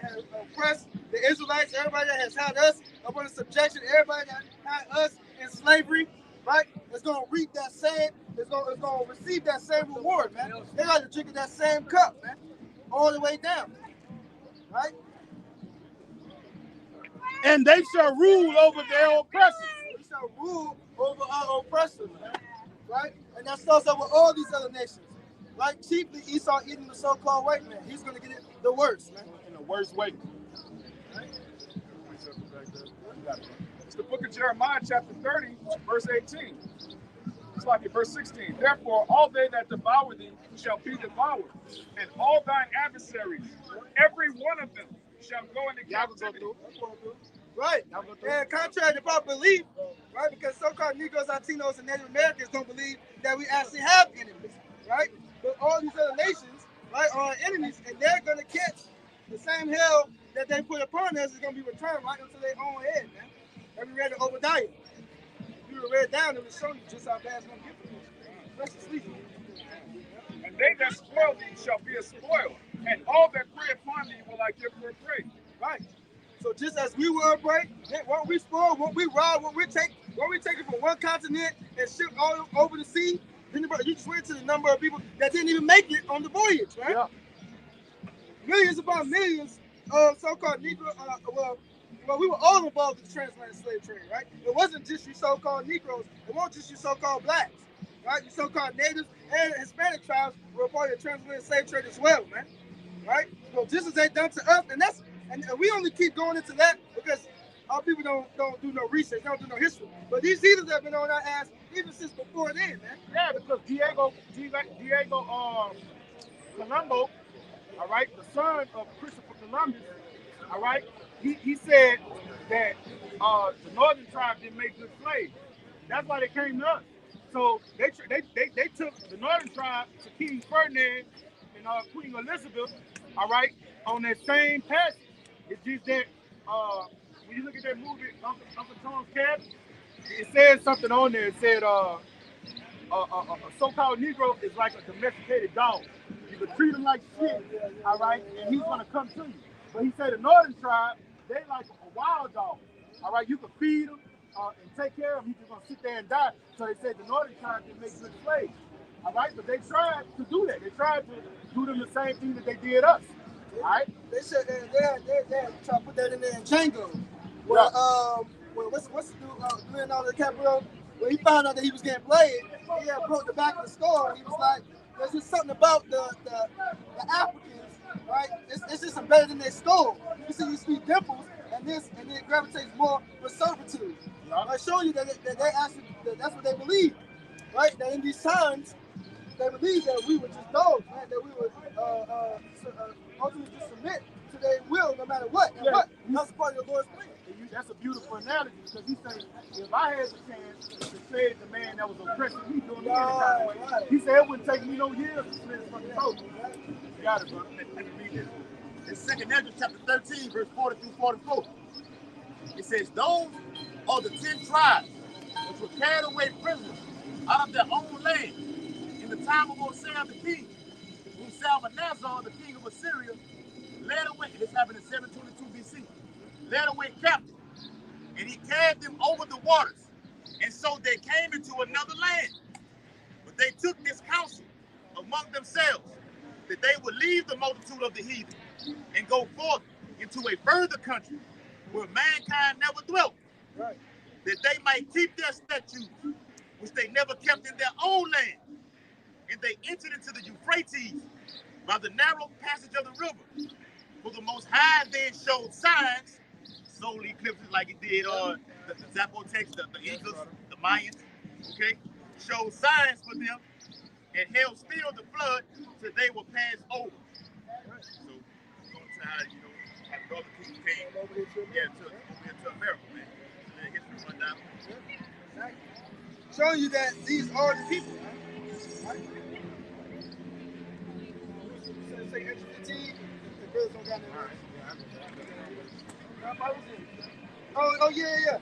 has oppressed the Israelites, everybody that has had us up under subjection, everybody that had us in slavery, right, is going to reap that same is gonna receive that same reward, man. They got to drink of that same cup, man, all the way down, right? And they shall rule over their oppressors. We shall rule over our oppressors, man, right? And that starts over all these other nations, right? Chiefly Esau eating the so-called white man. He's gonna get it the worst, man. In the worst way. It's the book of Jeremiah, chapter 30, verse 18. It's like in verse 16. Therefore, all they that devour thee shall be devoured, and all thine adversaries, every one of them, shall go into captivity. Right. And contrary to popular belief, right? Because so-called Negroes, Latinos, and Native Americans don't believe that we actually have enemies, right? But all these other nations, right, are our enemies, and they're gonna catch the same hell that they put upon us is gonna be returned right into their own head, man. Have you read the Obadiah? If you read down, it will show you just how bad it's gonna get for you, especially sleeping. And they that spoil thee shall be a spoil, and all that prey upon thee will I give for a prey. Right. So just as we were a prey, what we spoil, what we rob, what we take it from one continent and ship all over the sea, then you just went to the number of people that didn't even make it on the voyage, right? Yeah. Millions upon millions of so-called Negro, well, we were all involved in the transatlantic slave trade, right? It wasn't just you so-called Negroes. It wasn't just you so-called blacks, right? You so-called natives and Hispanic tribes were a part of the transatlantic slave trade as well, man, right? So just as they done to us, and we only keep going into that because our people don't do no research, don't do no history. But these heathens have been on our ass even since before then, man. Yeah, because Diego Colombo, all right, the son of Christopher Columbus, all right, he said that the northern tribe didn't make good slaves. That's why they came to us. So they took the northern tribe to King Ferdinand and Queen Elizabeth, all right, on that same passage. It's just that when you look at that movie, Uncle Tom's Cabin, it says something on there. It said a so-called Negro is like a domesticated dog. You can treat him like shit, all right, and he's gonna come to you. But he said the northern tribe, they like a wild dog, all right. You can feed him and take care of him. He's just gonna sit there and die. So they said the northern tribe didn't make good slaves, all right. But they tried to do that. They tried to do them the same thing that they did us, all right. They said they had tried to put that in there in Django. Well, what's the dude Leonardo DiCaprio? When he found out that he was getting played, he had broke the back of the skull. And he was like, "There's just something about the Africans, right? It's just embedded in their skull. You see these sweet dimples, and it gravitates more for servitude. I show you that they actually that's what they believe, right? That in these times, they believe that we were just dogs, man. That we would ultimately just submit to their will, no matter what. And what? That's part of the Lord's plan. That's a beautiful analogy because he said, if I had the chance to save the man that was oppressing me doing me any kind of way, he said it wouldn't take me no years to split his fucking throat. You got it, brother. Let me read this. In 2 Ezra chapter 13, verse 40 through 44. It says, those are the 10 tribes which were carried away prisoners out of their own land in the time of Hosea the king, whom Salmanazar, the king of Assyria, led away. This happened in 722 BC. Led away captive. And he carried them over the waters. And so they came into another land. But they took this counsel among themselves that they would leave the multitude of the heathen and go forth into a further country where mankind never dwelt, right, that they might keep their statutes, which they never kept in their own land. And they entered into the Euphrates by the narrow passage of the river. For the Most High then showed signs, solar eclipses like it did the Zapotecs, the Incas, the Mayans, okay? Showed signs for them and held still the flood till they were passed over. So, going to how, how the other people came over here to America, man. Let history run down. Showing you that these are the people, right? So say extra fatigue, the brothers don't got no. Oh yeah.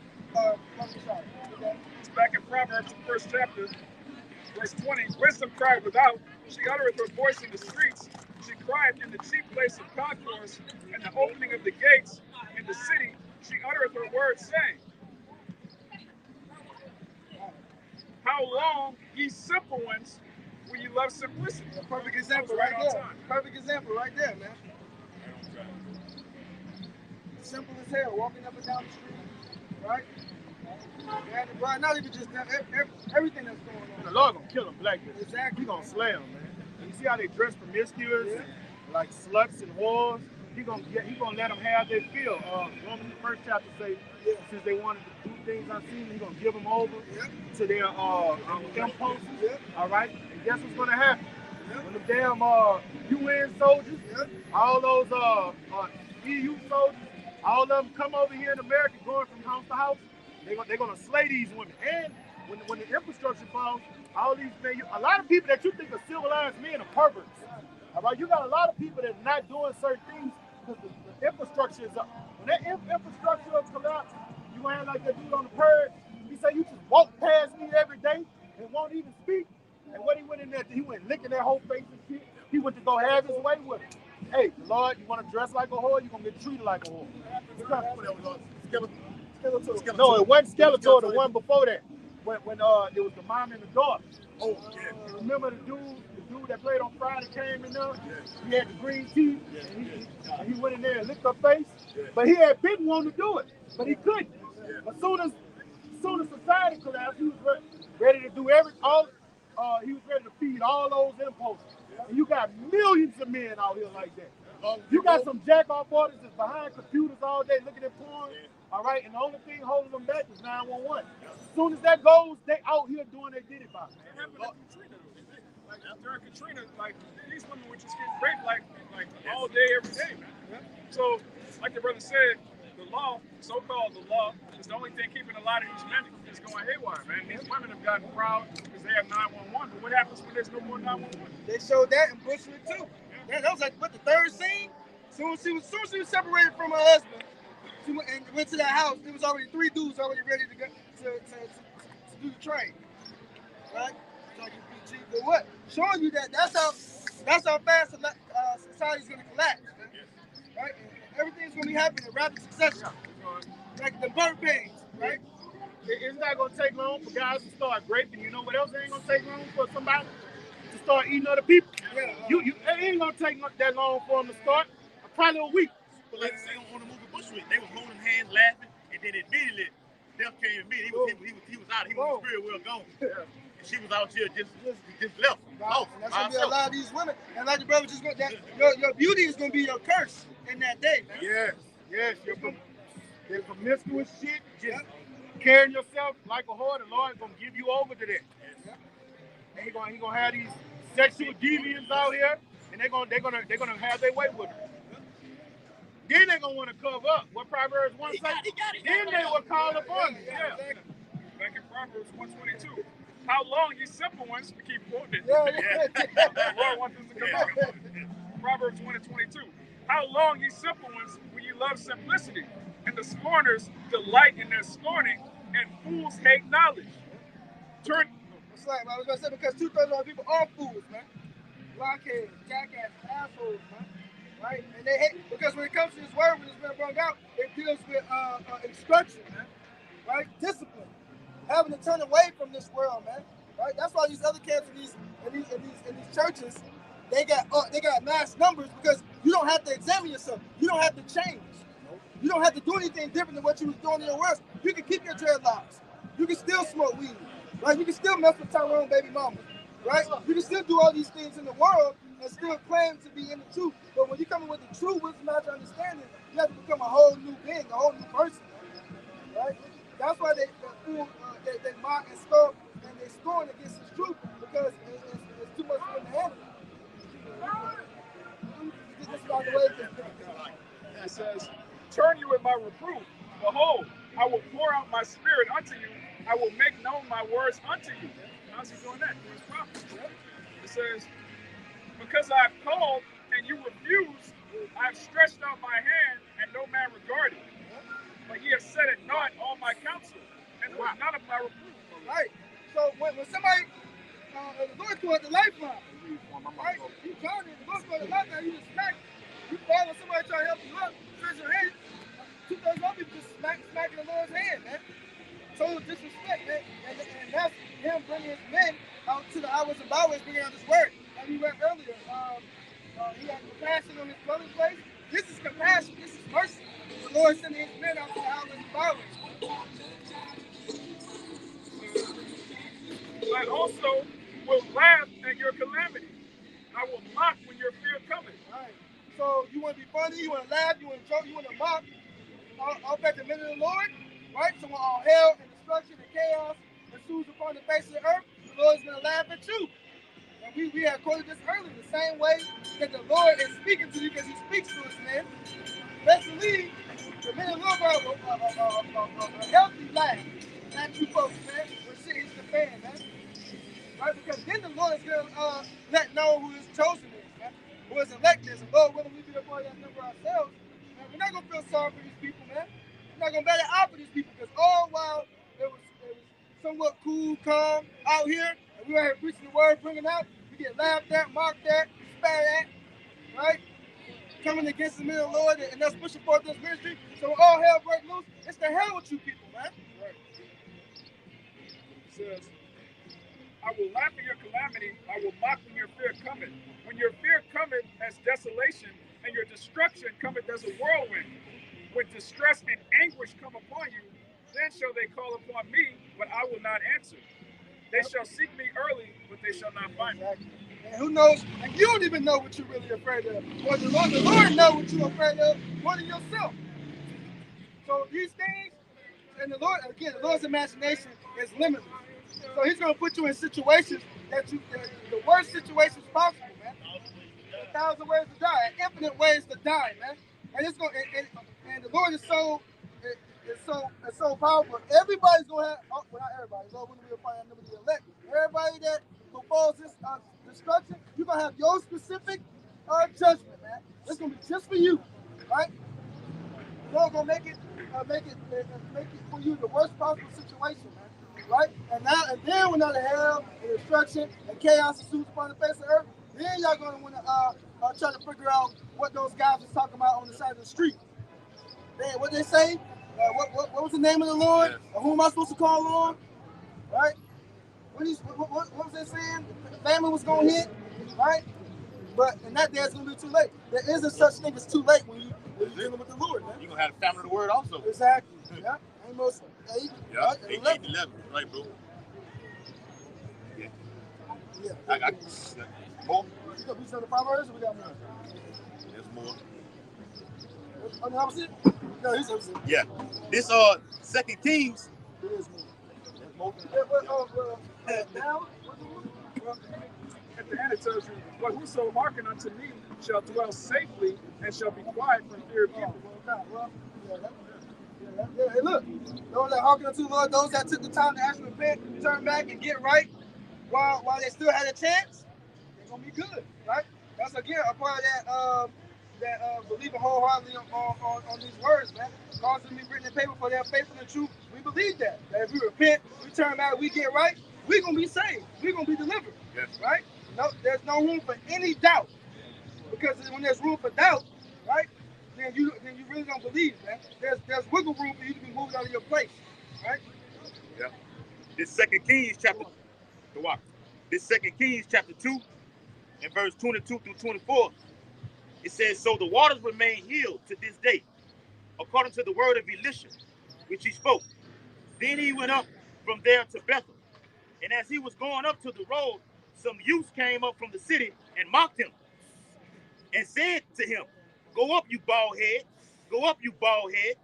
It's back in Proverbs, the first chapter, verse 20. Wisdom cried without. She uttereth her voice in the streets. She cried in the chief place of concourse, and the opening of the gates in the city. She uttereth her words, saying, how long, ye simple ones, will you love simplicity? A perfect example Right right on there. time. Perfect example right there, man. Simple as hell, walking up and down the street, right? Man, right now, even just everything that's going And the on. Lord gonna kill them black people. Exactly. He gonna slay them, man. And you see how they dress promiscuous, Yeah. like sluts and whores. He gonna let them have their fill. Romans the first chapter say, Yeah. since they wanted to do things unseen, he gonna give them over Yeah. to their impulses. Yeah. All right. And guess what's gonna happen? Yeah. When the damn UN soldiers, Yeah. all those EU soldiers, all of them come over here in America, going from house to house. They're gonna slay these women. And when the infrastructure falls, all these things, a lot of people that you think are civilized men are perverts. All right, you got a lot of people that are not doing certain things because the infrastructure is up. When that infrastructure is collapsed, you gonna have like that dude on the purge. He said you just walk past me every day and won't even speak. And what he went in there, he went licking that whole face and shit. He went to go have his way with it. Hey, Lord, you want to dress like a whore? You're gonna get treated like a whore. No, it wasn't Skeletor, the one before that. When it was the mom and the daughter. Oh, yeah. Remember the dude that played on Friday came in there? Yeah. He had the green teeth, and he went in there and licked her face. Yeah. But he had been wanting to do it, but he couldn't. Yeah. As soon as society collapsed, he was ready to do he was ready to feed all those impulses. Yeah. And you got millions of men out here like that. You got some jack-off artists that's behind computers all day looking at porn. Yeah. All right, and the only thing holding them back is 911. As soon as that goes, they out here doing their diddy bop. It happened to Katrina. Like during Katrina, like these women were just getting raped like all day, every day, man. So, like the brother said, the law, so-called the law, is the only thing keeping a lot of these men is going haywire, man. These women have gotten proud because they have 911. But what happens when there's no more 911? They showed that in Bushwick too. That was like what, the third scene? Soon as she was separated from her husband, she went to that house. There was already 3 dudes already ready to go to do the train, right? But what? Showing you that's how fast society's gonna collapse, man. Right? And everything's gonna be happening in rapid succession, like the birth pains, right? It's not gonna take long for guys to start raping. You know what else ain't gonna take long for somebody to start eating other people? Yeah, it ain't gonna take that long for them to start. Probably a week. But like they say on the movie Bushwick, they were holding hands, laughing, and then immediately death came and he was out. He was spirit well gone. Yeah. And she was out here just left. Wow. And that's gonna be a lot of these women. And like the brother just went, your beauty is gonna be your curse in that day, man. Yes. Your promiscuous shit, just carrying yourself like a whore. The Lord is gonna give you over to that. Yeah. And he gonna have these sexual deviants out here, and they're gonna have their way with it. Then they're gonna want to cover up. What Proverbs 1 say? Then they will call upon me. Yeah. Back in Proverbs 1:22. How long, you simple ones, we keep quoting it. The Lord wants us to come back. Proverbs 1:22. How long, ye simple ones, will you love simplicity? And the scorners delight in their scorning, and fools hate knowledge. It's like I was gonna say, because 2/3 of our people are fools, man. Blockheads, jackass, assholes, man. Right? And they hate, because when it comes to this word, when it's been brought out, it deals with instruction, man. Right? Discipline. Having to turn away from this world, man. Right? That's why these other camps in these churches, they got mass numbers, because you don't have to examine yourself. You don't have to change. You don't have to do anything different than what you was doing in your world. You can keep your dreadlocks. You can still smoke weed. Right? You can still mess with Tyrone baby mama. Right? You can still do all these things in the world and still claim to be in the truth. But when you come in with the true wisdom, not your understanding, you have to become a whole new being, a whole new person. Right? That's why they mock and scoff and they scorn against this truth, because it's too much for them to handle. Get this out of the way. It says, turn you in my reproof. Behold, I will pour out my spirit unto you. I will make known my words unto you. How's he doing that? Through his prophets. It says, because I have called and you refused, I have stretched out my hand and no man regarded. But ye have set at naught all my counsel, and there was none of my reproof. Right. So when somebody, the Lord called the lifeline, right? You called it, the Lord called the lifeline, you just smack. You follow somebody trying to help you up, stretch your hand. 2/3 of people just smacking the Lord's hand, man. total disrespect, man. And that's him bringing his men out to the highways and byways, bringing out his word. Like we read earlier, he had compassion on his dwelling place. This is compassion. This is mercy. The Lord sending his men out to the highways and byways. I also will laugh at your calamity. I will mock when your fear cometh. All right. So you want to be funny, you want to laugh, you want to joke, you want to mock. All at the minute of the Lord, right? So when all hell and destruction and chaos ensues upon the face of the earth, the Lord is going to laugh at you. And we had quoted this earlier, the same way that the Lord is speaking to you because he speaks to us, man. Best believe the minute of the Lord will a healthy laugh at you folks, man. When shit hits the fan, man. Right? Because then the Lord is going to let know who his chosen is, man. Who his elect is. And Lord willing, we be a part of that number ourselves. Man, we're not going to feel sorry for these people, man. We're not going to bat it out for these people because all while it was somewhat cool, calm out here, and we were here preaching the word, bringing out, we get laughed at, mocked at, spat at, right? Coming against the middle of the Lord and us pushing forth this ministry. So when all hell break loose, it's the hell with you people, man. Right. It says, I will laugh at your calamity. I will mock when your fear cometh. When your fear cometh as desolation, and your destruction cometh as a whirlwind. When distress and anguish come upon you, then shall they call upon me, but I will not answer. They shall seek me early, but they shall not find me. And who knows? And you don't even know what you're really afraid of. Or the Lord knows what you're afraid of more than yourself. So these things, and the Lord, again, the Lord's imagination is limitless. So he's going to put you in situations that the worst situations possible, man. 1,000 ways to die, infinite ways to die, man. And it's going, and the Lord is so, it's so powerful. Everybody's going to have, well, not everybody. Lord, when we find out the elect, everybody that fulfills this destruction, you're going to have your specific judgment, man. It's going to be just for you, right? The Lord's going to make it for you the worst possible situation, man. Right? And then when all the hell and destruction and chaos ensues upon the face of the earth, then y'all gonna want to try to figure out what those guys was talking about on the side of the street. What they say? What was the name of the Lord? Yes. Who am I supposed to call on? Right? What was they saying? The family was gonna hit, right? But in that day it's gonna be too late. There isn't such thing as too late when you're dealing with the Lord, man. You're gonna have the family of the word also. Exactly. Yeah. Amos 8, yeah, 8:11, right, bro? Yeah. Yeah. I got more. We got the Proverbs, or we got more? There's more. Oh, no, that was it? No, this was it. Yeah. This 2 Kings. It is more. There's more. Yeah, but now, at the end it tells you, but whoso hearken unto me shall dwell safely and shall be quiet from fear of evil. Hey, look, those that hearken unto the Lord, those that took the time to actually repent, turn back and get right while they still had a chance, they're gonna be good, right? That's again a part of that believing wholeheartedly on these words, man. Causing them to be written in paper for their faith and the truth. We believe that if we repent, we turn back, we get right, we're gonna be saved. We're gonna be delivered. Yes. Right? No, there's no room for any doubt. Because when there's room for doubt, right? Then you really don't believe, man. There's wiggle room for you to be moved out of your place, right? Yeah. This 2 Kings chapter 2 and verse 22 through 24. It says, so the waters remain healed to this day, according to the word of Elisha, which he spoke. Then he went up from there to Bethel, and as he was going up to the road, some youths came up from the city and mocked him, and said to him, go up, you bald head. Go up, you bald head.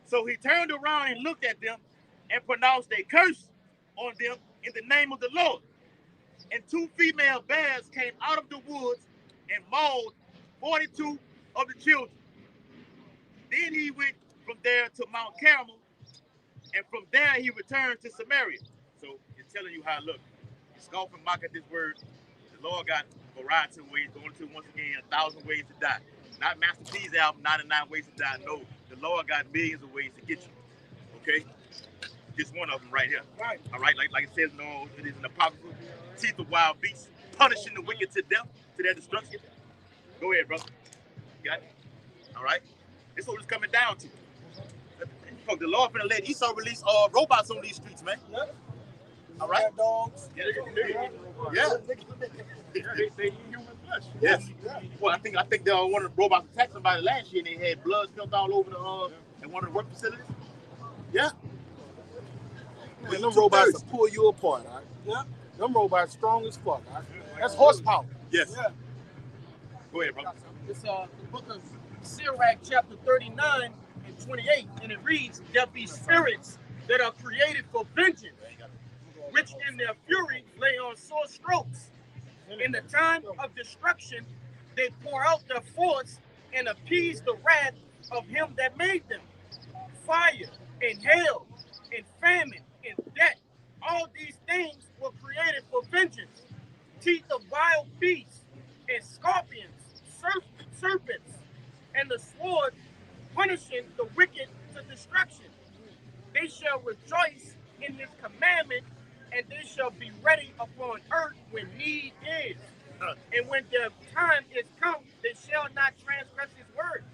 So he turned around and looked at them and pronounced a curse on them in the name of the Lord. And 2 female bears came out of the woods and mauled 42 of the children. Then he went from there to Mount Carmel, and from there he returned to Samaria. So it's telling you how it looks. You scoff and mock at this word. The Lord got a variety of ways, going to once again 1,000 ways to die. Not Master P's album, 99 Ways to Die. No, the Lord got millions of ways to get you. Okay? Just one of them right here. Right. All right, like it says, no, it is an apocryphal. Teeth of wild beasts, punishing the wicked to death, to their destruction. Go ahead, brother. You got it? All right? This is what it's coming down to. fuck, the Lord finna let Esau release robots on these streets, man. Yep. All right. Dogs. Yeah. Yeah, they eat human flesh. Yes. Well, I think one of the robots attacked somebody last year and they had blood spilled all over the in one of the work facilities. Yeah. Man, them robots will pull you apart, all right? Yeah. Them robots strong as fuck, all right? That's horsepower. Yes. Yeah. Go ahead, brother. It's the book of Sirach, chapter 39 and 28, and it reads, "There be spirits that are created for vengeance, which in their fury lay on sore strokes. In the time of destruction, they pour out their force and appease the wrath of him that made them. Fire and hail and famine and death, all these things were created for vengeance. Teeth of wild beasts and scorpions, serpents, and the sword punishing the wicked to destruction. They shall rejoice in his commandment, and they shall be ready upon earth when need is. And when their time is come, they shall not transgress his word."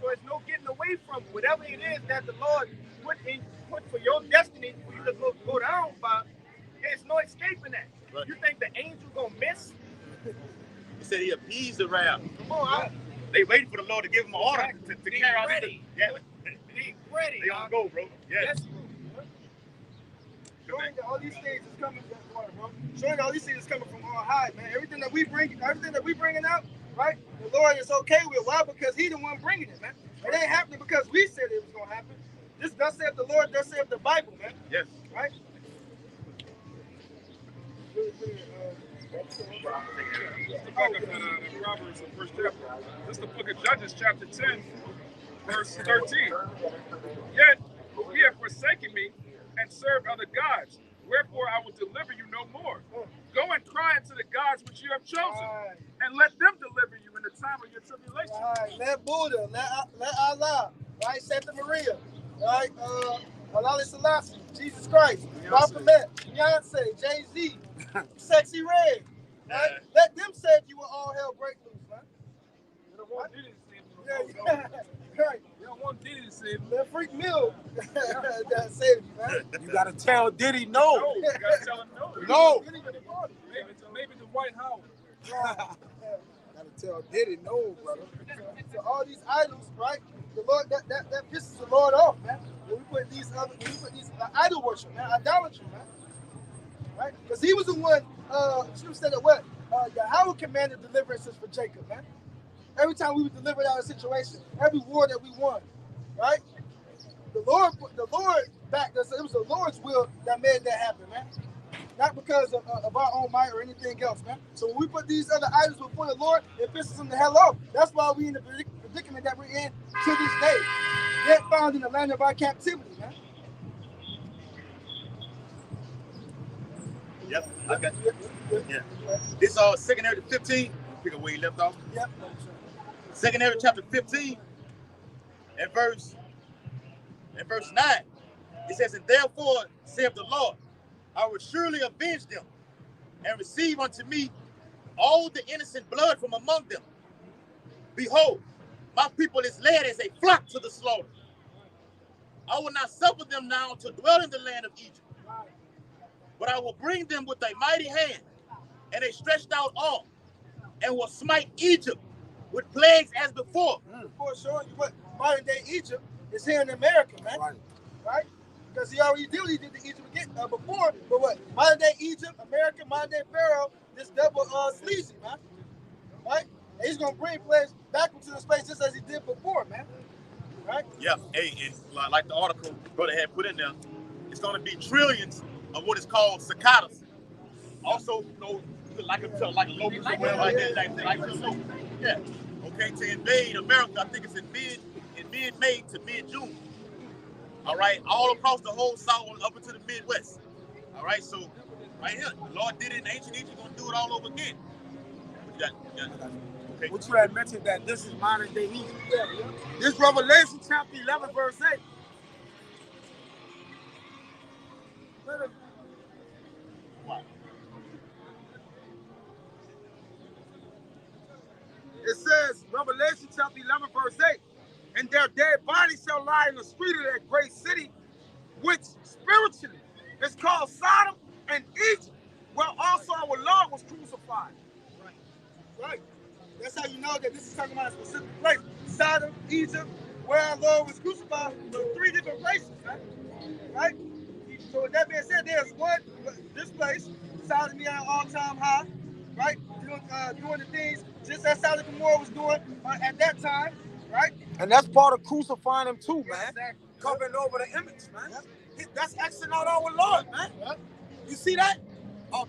So there's no getting away from whatever it is that the Lord put for your destiny for you to go down by. There's no escaping that. Right. You think the angel gonna miss? He said he appeased the wrath. Come on, They waiting for the Lord to give them an order to Be carry out. ready. Yeah. be ready. They on go, bro. Yes. Showing that all these things is coming from water, bro. Showing that all these things is coming from on high, man. Everything that we bringing out, right? The Lord is okay with. Why? Because He the one bringing it, man. It ain't happening because we said it was gonna happen. This does say the Lord, does say the Bible, man. Yes. Right? The book of Proverbs, the first chapter. This is the book of Judges, chapter 10, verse 13. Yet ye have forsaken me and served other gods. Wherefore I will deliver you no more. Go and cry unto the gods which you have chosen, and let them deliver you in the time of your tribulation. Right. Let Buddha, let Allah, right? Santa Maria, right? Allah Selassie, Jesus Christ, Baphomet, Beyonce, Jay-Z, Sexy Red, right? Let them save you when all hell break loose, man. You don't want Diddy to save you. Yeah, right. You don't want Diddy to save you. Let Freak Mill that saved you, man. You gotta tell Diddy no. No, you gotta tell them no. No. Maybe the White House. Gotta tell Diddy no, brother. So all these idols, right? The Lord that pisses the Lord off, man. When we put these idol worship, man, idolatry, man. Right? Because He was the one. Should have said it what? Yahweh commanded deliverances for Jacob, man. Every time we were delivered out of a situation, every war that we won, right? The Lord backed us. It was the Lord's will that made that happen, man. Not because of our own might or anything else, man. So when we put these other idols before the Lord, it pisses Him the hell off. That's why we in the predicament that we're in to this day. Yet found in the land of our captivity, man. Yep. I got you. Yeah. This 2nd Ezra 15. Pick up where you left off. Yep. 2nd Ezra chapter 15 and verse 9. It says, "And therefore saith the Lord, I will surely avenge them and receive unto me all the innocent blood from among them. Behold, my people is led as a flock to the slaughter. I will not suffer them now to dwell in the land of Egypt, but I will bring them with a mighty hand and a stretched out arm, and will smite Egypt with plagues as before." Before showing you what modern day Egypt is here in America, man. Right? Because He already did what He did to Egypt before. But what? Modern day Egypt, America, modern day Pharaoh, this double sleazy, man. Right? And He's gonna bring plagues back into the space just as He did before, man. Right? Yeah. Hey, and like the article brother had put in there, it's going to be trillions of what is called cicadas. Also, like a locust or whatever like that. Yeah. Okay, to invade America, I think it's in mid-May to mid-June. All right, all across the whole South up into the Midwest. All right, so right here, the Lord did it in ancient Egypt, going to do it all over again. Okay. What you had mentioned that this is modern day Egypt. This Revelation chapter 11 verse 8. It says, Revelation chapter 11 verse 8, "And and their dead bodies shall lie in the street of that great city, which spiritually is called Sodom and Egypt, where also our Lord was crucified. Right. That's how you know that this is talking about a specific place. Sodom, Egypt, where our Lord was crucified, so 3 different places, right? Right? So with that being said, there's one, this place, Sodom being all-time high, right? Doing the things just as Sodom and Gomorrah was doing at that time, right? And that's part of crucifying him too, man. Exactly. Covering over the image, man. That's Xing out our Lord, man. You see that?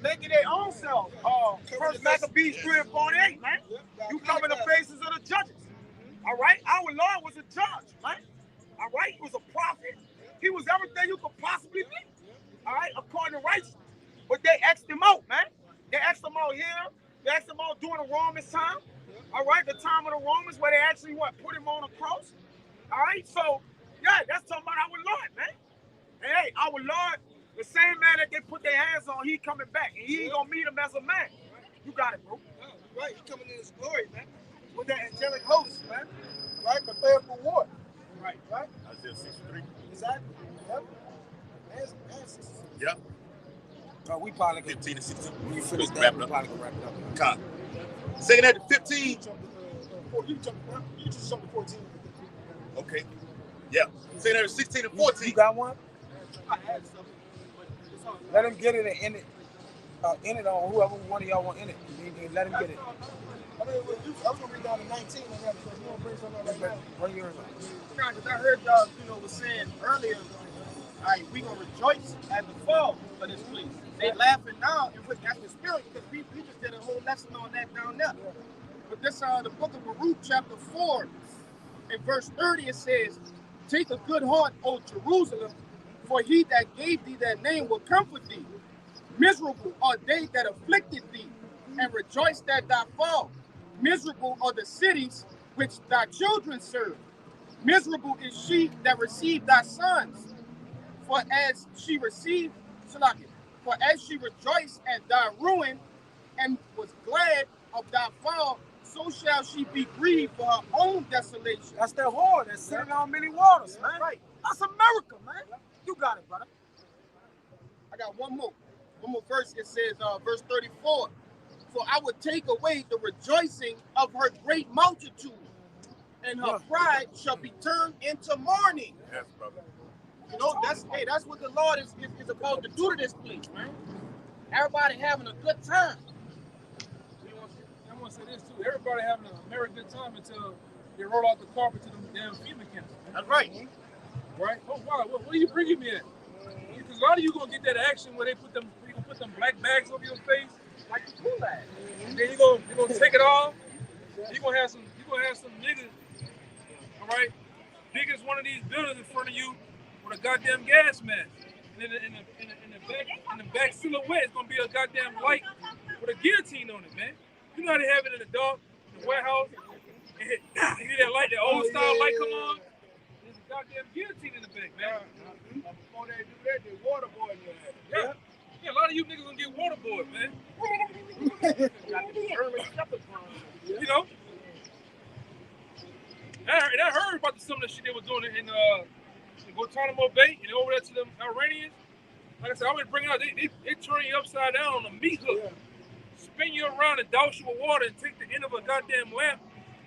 Making their own self. First Maccabees 3 and 48, man. You cover the faces of the judges. All right? Our Lord was a judge, man. All right? He was a prophet. He was everything you could possibly be. All right? According to righteousness. But they X'd him out, man. They X'd him out here. They X'd him out during the Romans time. All right? The time of the Romans where they actually, put him on a cross. All right? So, yeah, that's talking about our Lord, man. And hey, our Lord, the same man that they put their hands on, he coming back. And he ain't going to meet him as a man. You got it, bro. Right, he coming in his glory, man. With that angelic host, man. Right, prepare for war. Right. Isaiah 63. Exactly. Yep. And 63. Yep. We probably can 15 to 16. when you finish Wrap that, it we up. probably can wrap it up. Con. Second at the 15. You just jumped to 14. Okay. Yeah. Second at the 16 and 14. You got one? I had something. Let him get it and end it on whoever one of y'all want in it. Let him get it. I mean, I was going to read down to 19 on that because you want to bring something up right now. Bring yours up. Because I heard y'all, was saying earlier, all right, we going to rejoice at the fall of this place. They laughing now, and that's the spirit, because we just did a whole lesson on that down there. But this, the book of Baruch, chapter 4, in verse 30, it says, take a good heart, O Jerusalem, for he that gave thee that name will comfort thee. Miserable are they that afflicted thee, and rejoice that thy fall. Miserable are the cities which thy children serve. Miserable is she that received thy sons. For as she rejoiced at thy ruin, and was glad of thy fall, so shall she be grieved for her own desolation. That's that whore that's sitting on many waters, man. Right. That's America, man. You got it, brother. I got one more verse. It says, verse 34, for I would take away the rejoicing of her great multitude, and her pride shall be turned into mourning. Yes, brother. That's what the Lord is about to do to this place, man. Everybody having a good time. I want to say this too. Everybody having a very good time until they roll out the carpet to them damn FEMA camps. That's right. Right? Oh wow, what are you bringing me at? Because a lot of you gonna get that action where they gonna put them black bags over your face like the Kool-Aid. And then you're gonna take it off. You're gonna have some niggas, all right, big as one of these buildings in front of you with a goddamn gas mask. And in the back silhouette is gonna be a goddamn light with a guillotine on it, man. You know how they have it in the dark, in the warehouse, and you hear that light, that old style light come on. There's a goddamn guillotine in the back, man. Before they do that, they waterboard your ass. Yeah, a lot of you niggas gonna get waterboard, man. You know? I heard about some of the shit they were doing in Guantanamo Bay and over there to them Iranians. Like I said, I would bring it up. They turn you upside down on a meat hook, spin you around and douse you with water and take the end of a goddamn lamp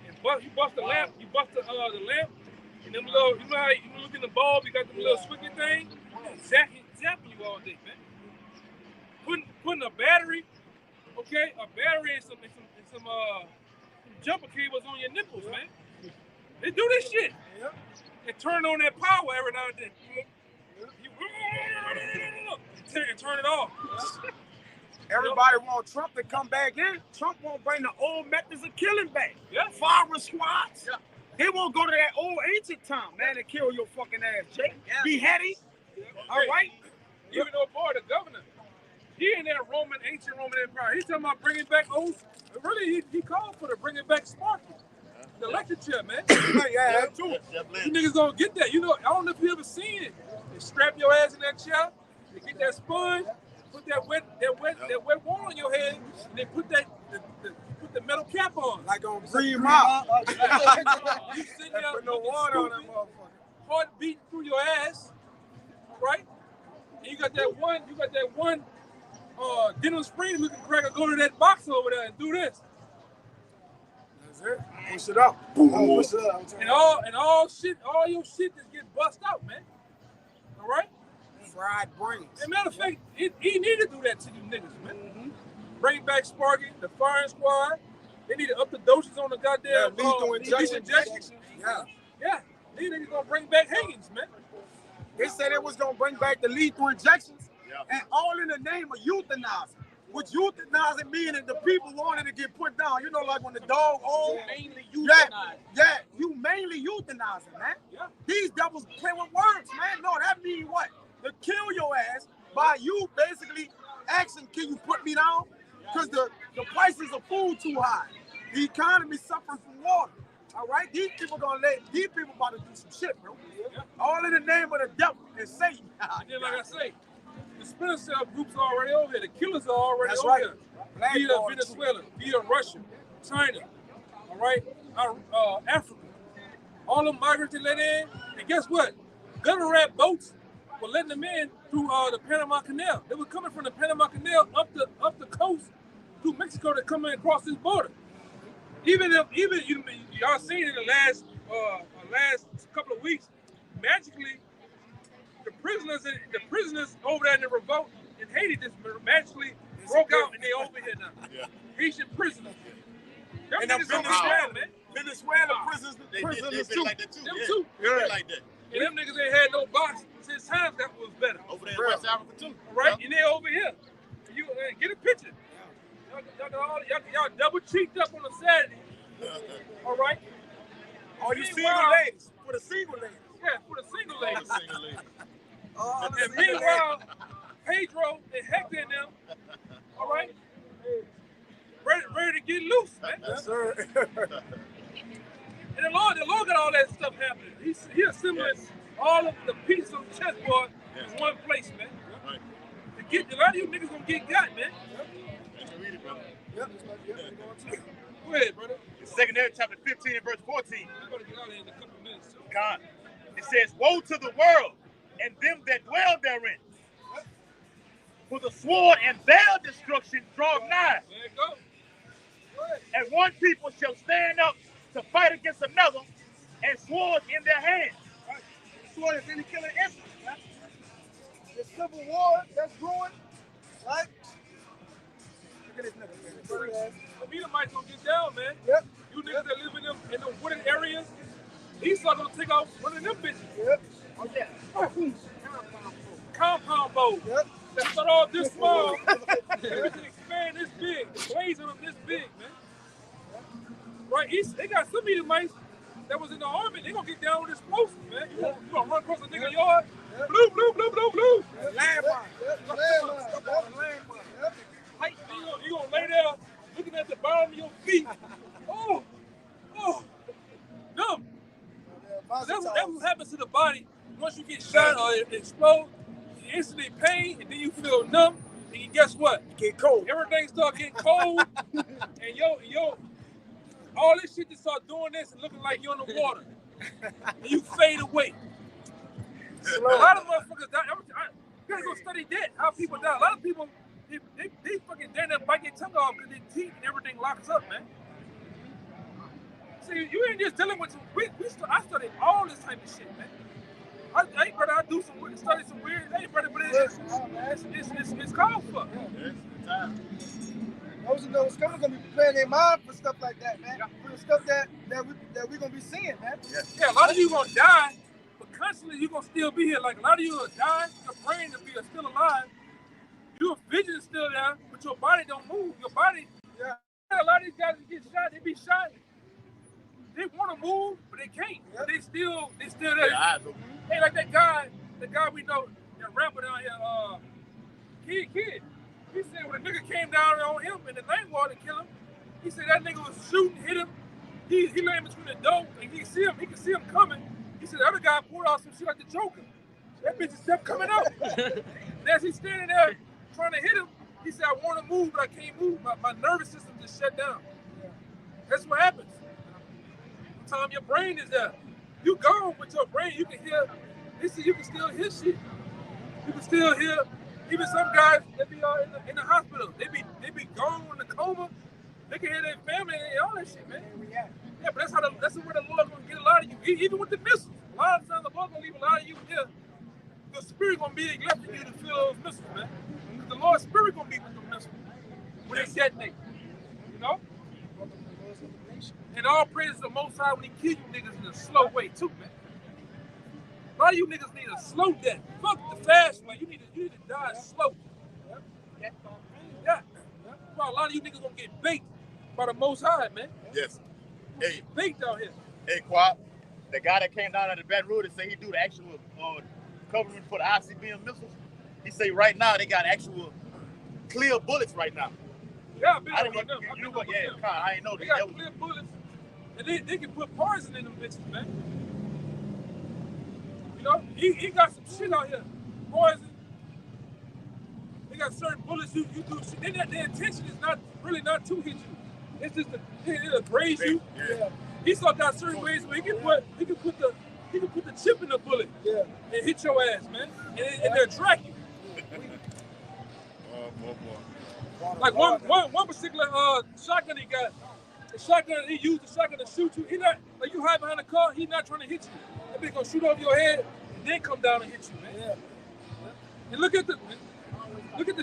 and bust the lamp. You bust the lamp and them little, you know how you look in the bulb, you got them little squiggly thing, zapping you all day, man. Putting a battery and some jumper cables on your nipples, man. They do this shit. And turn on that power every now and then. And turn it off. Everybody want Trump to come back in. Trump won't bring the old methods of killing back. Yeah. Fire squads. Yeah. He won't go to that old ancient time, man, and kill your fucking ass, Jake. Yeah. Beheading. Yeah. All right. Even though, boy, the governor, he in that ancient Roman Empire. He's talking about bringing back old. Really, he called for the bringing back Sparky. The electric chair, man. Yeah, too. You niggas gonna get that. You know, I don't know if you ever seen it. They strap your ass in that chair. They get that sponge, put that wet water on your head, and they put the metal cap on. Like on Green Mile. You sitting there Put no looking water on that stupid, motherfucker. heart beating through your ass, right? And you got that one Denham Springs looking cracker go to that box over there and do this. That's it. Push it up. Push it up. And all your shit just get bust out, man. All right? Fried brains. As a matter of fact, he need to do that to you niggas, man. Bring back Sparky, the firing squad. They need to up the doses on the goddamn lethal injection. Yeah. These niggas gonna bring back hangings, man. They said they was gonna bring back the lethal injections, and all in the name of euthanizing. Which euthanizing meaning the people wanted to get put down. You know, like when the dog old. Mainly euthanized. Yeah, you mainly euthanizing, man. Yeah. These devils play with words, man. No, that means what? To kill your ass by you basically asking, can you put me down? Because the prices of food too high. The economy suffering from water. All right? These people about to do some shit, bro. Yeah. All in the name of the devil and Satan. Yeah, like I say, the splinter cell groups are already over here. The killers are already That's over right. here. Via Venezuela, via Russia, China, all right? Africa. All the migrants they let in. And guess what? Gutter rat boats were letting them in through the Panama Canal. They were coming from the Panama Canal up the coast through Mexico to come in across this border. Even y'all seen in the last couple of weeks, magically the prisoners over there in the revolt in Haiti just magically broke out and they over here now. Yeah. Haitian prisoners. Them And them niggas over there, man. Venezuela prisoners They too. like that too. Them Yeah. too. They like that. And them niggas ain't had no box since times that was better. Over there in West Africa too. Right? And they over here. You get a picture. Y'all double cheeked up on a Saturday. All right? All you single Meanwhile- ladies. For the single ladies. Yeah, for the single ladies. Single lady. All the And single ladies. meanwhile, Pedro and Hector and them, all right, ready to get loose, man. Yes, sir. And the Lord got all that stuff happening. He assembling all of the pieces of the chessboard in one place, man. Right. A lot of you niggas gonna get got, man. You can read it, brother. Yep. Go ahead, brother. Second Ezra chapter 15 and verse 14. I'm gonna get out of here in a couple of minutes. Too. God. It says, woe to the world and them that dwell therein. For the sword and their destruction draw nigh. There you go. Go ahead. And one people shall stand up to fight against another, and swords in their hands. Right. Sword is any killing instant, right? The civil war that's brewing, right? Look at this nigga, man. The Edomites gonna get down, man. Yep. You niggas that live in them wooded areas, Esau gonna take out one of them bitches. Yep. Oh, yeah. Compound bow. Yep. That start off this small, and expand this big, blazing them this big, man. Right? They got some Edomites that was in the army. They gonna get down with explosives, man. You gonna run across a nigga yard, blue, blue, blue, blue, blue. Landmine. You gonna lay there looking at the bottom of your feet. Oh, numb. That's what happens to the body once you get shot or it explodes. You instantly pain, and then you feel numb. And guess what? You get cold. Everything start getting cold, and yo, all this shit just start doing this and looking like you're in the water, and you fade away. A lot of motherfuckers die. You gotta go study that. How people die. A lot of people, they fucking down there bite their tongue off because their teeth and everything locks up, man. See, you ain't just dealing with some. I studied all this type of shit, man. Hey, brother, I study some weird. Hey, brother, but it's called for. Those scholars gonna be preparing their mind for stuff like that, man. For the stuff that we gonna be seeing, man. Yeah, a lot of you gonna die, but constantly you gonna still be here. Like a lot of you will die, your brain will be still alive. Your vision is still there, but your body don't move. Your body, a lot of these guys that get shot, they be shot. They want to move, but they can't. But they still there. Hey, like that guy we know, that rapper down here, Kid. He said when a nigga came down on him and the night water kill him, he said that nigga was shooting, hit him. He lay in between the door and he can see him coming. He said the other guy pulled out some shit like the Joker. That bitch is kept coming out. And as he's standing there trying to hit him, he said, I want to move, but I can't move. My nervous system just shut down. That's what happens. Time your brain is there. You gone with your brain, you can hear, you can still hear shit. You can still hear, even some guys, they be in the hospital. They be gone in the coma. They can hear their family and all that shit, man. Yeah, but that's where the Lord gonna get a lot of you. Even with the missiles. A lot of times the Lord gonna leave a lot of you here. The Spirit gonna be left in you to feel those missiles, man. Because the Lord's Spirit gonna be with the missiles when they detonate. You know? And all praise the Most High when He kill you niggas in a slow way too, man. A lot of you niggas need a slow death. Fuck the fast way. You need to die slow. Yeah. A lot of you niggas gonna get baked by the Most High, man. Yes. Hey, baked out here. Hey, Quap, the guy that came down at the Baton Rouge and say he do the actual covering for the ICBM missiles. He say right now they got actual clear bullets right now. Yeah, I've been I over didn't them. yeah, I ain't know they that. Got clear bullets, and they can put poison in them bitches, man. You know, he got some shit out here. Poison. They got certain bullets you do shit. Their intention is not to hit you. It's just it'll graze you. Yeah. He still got certain ways where he can put the chip in the bullet and hit your ass, man. And they'll track you. Like one particular shotgun he got, the shotgun he used the shotgun to shoot you. He not like you hide behind the car. He not trying to hit you. That bitch gonna shoot over your head and then come down and hit you, man. Yeah. And look at the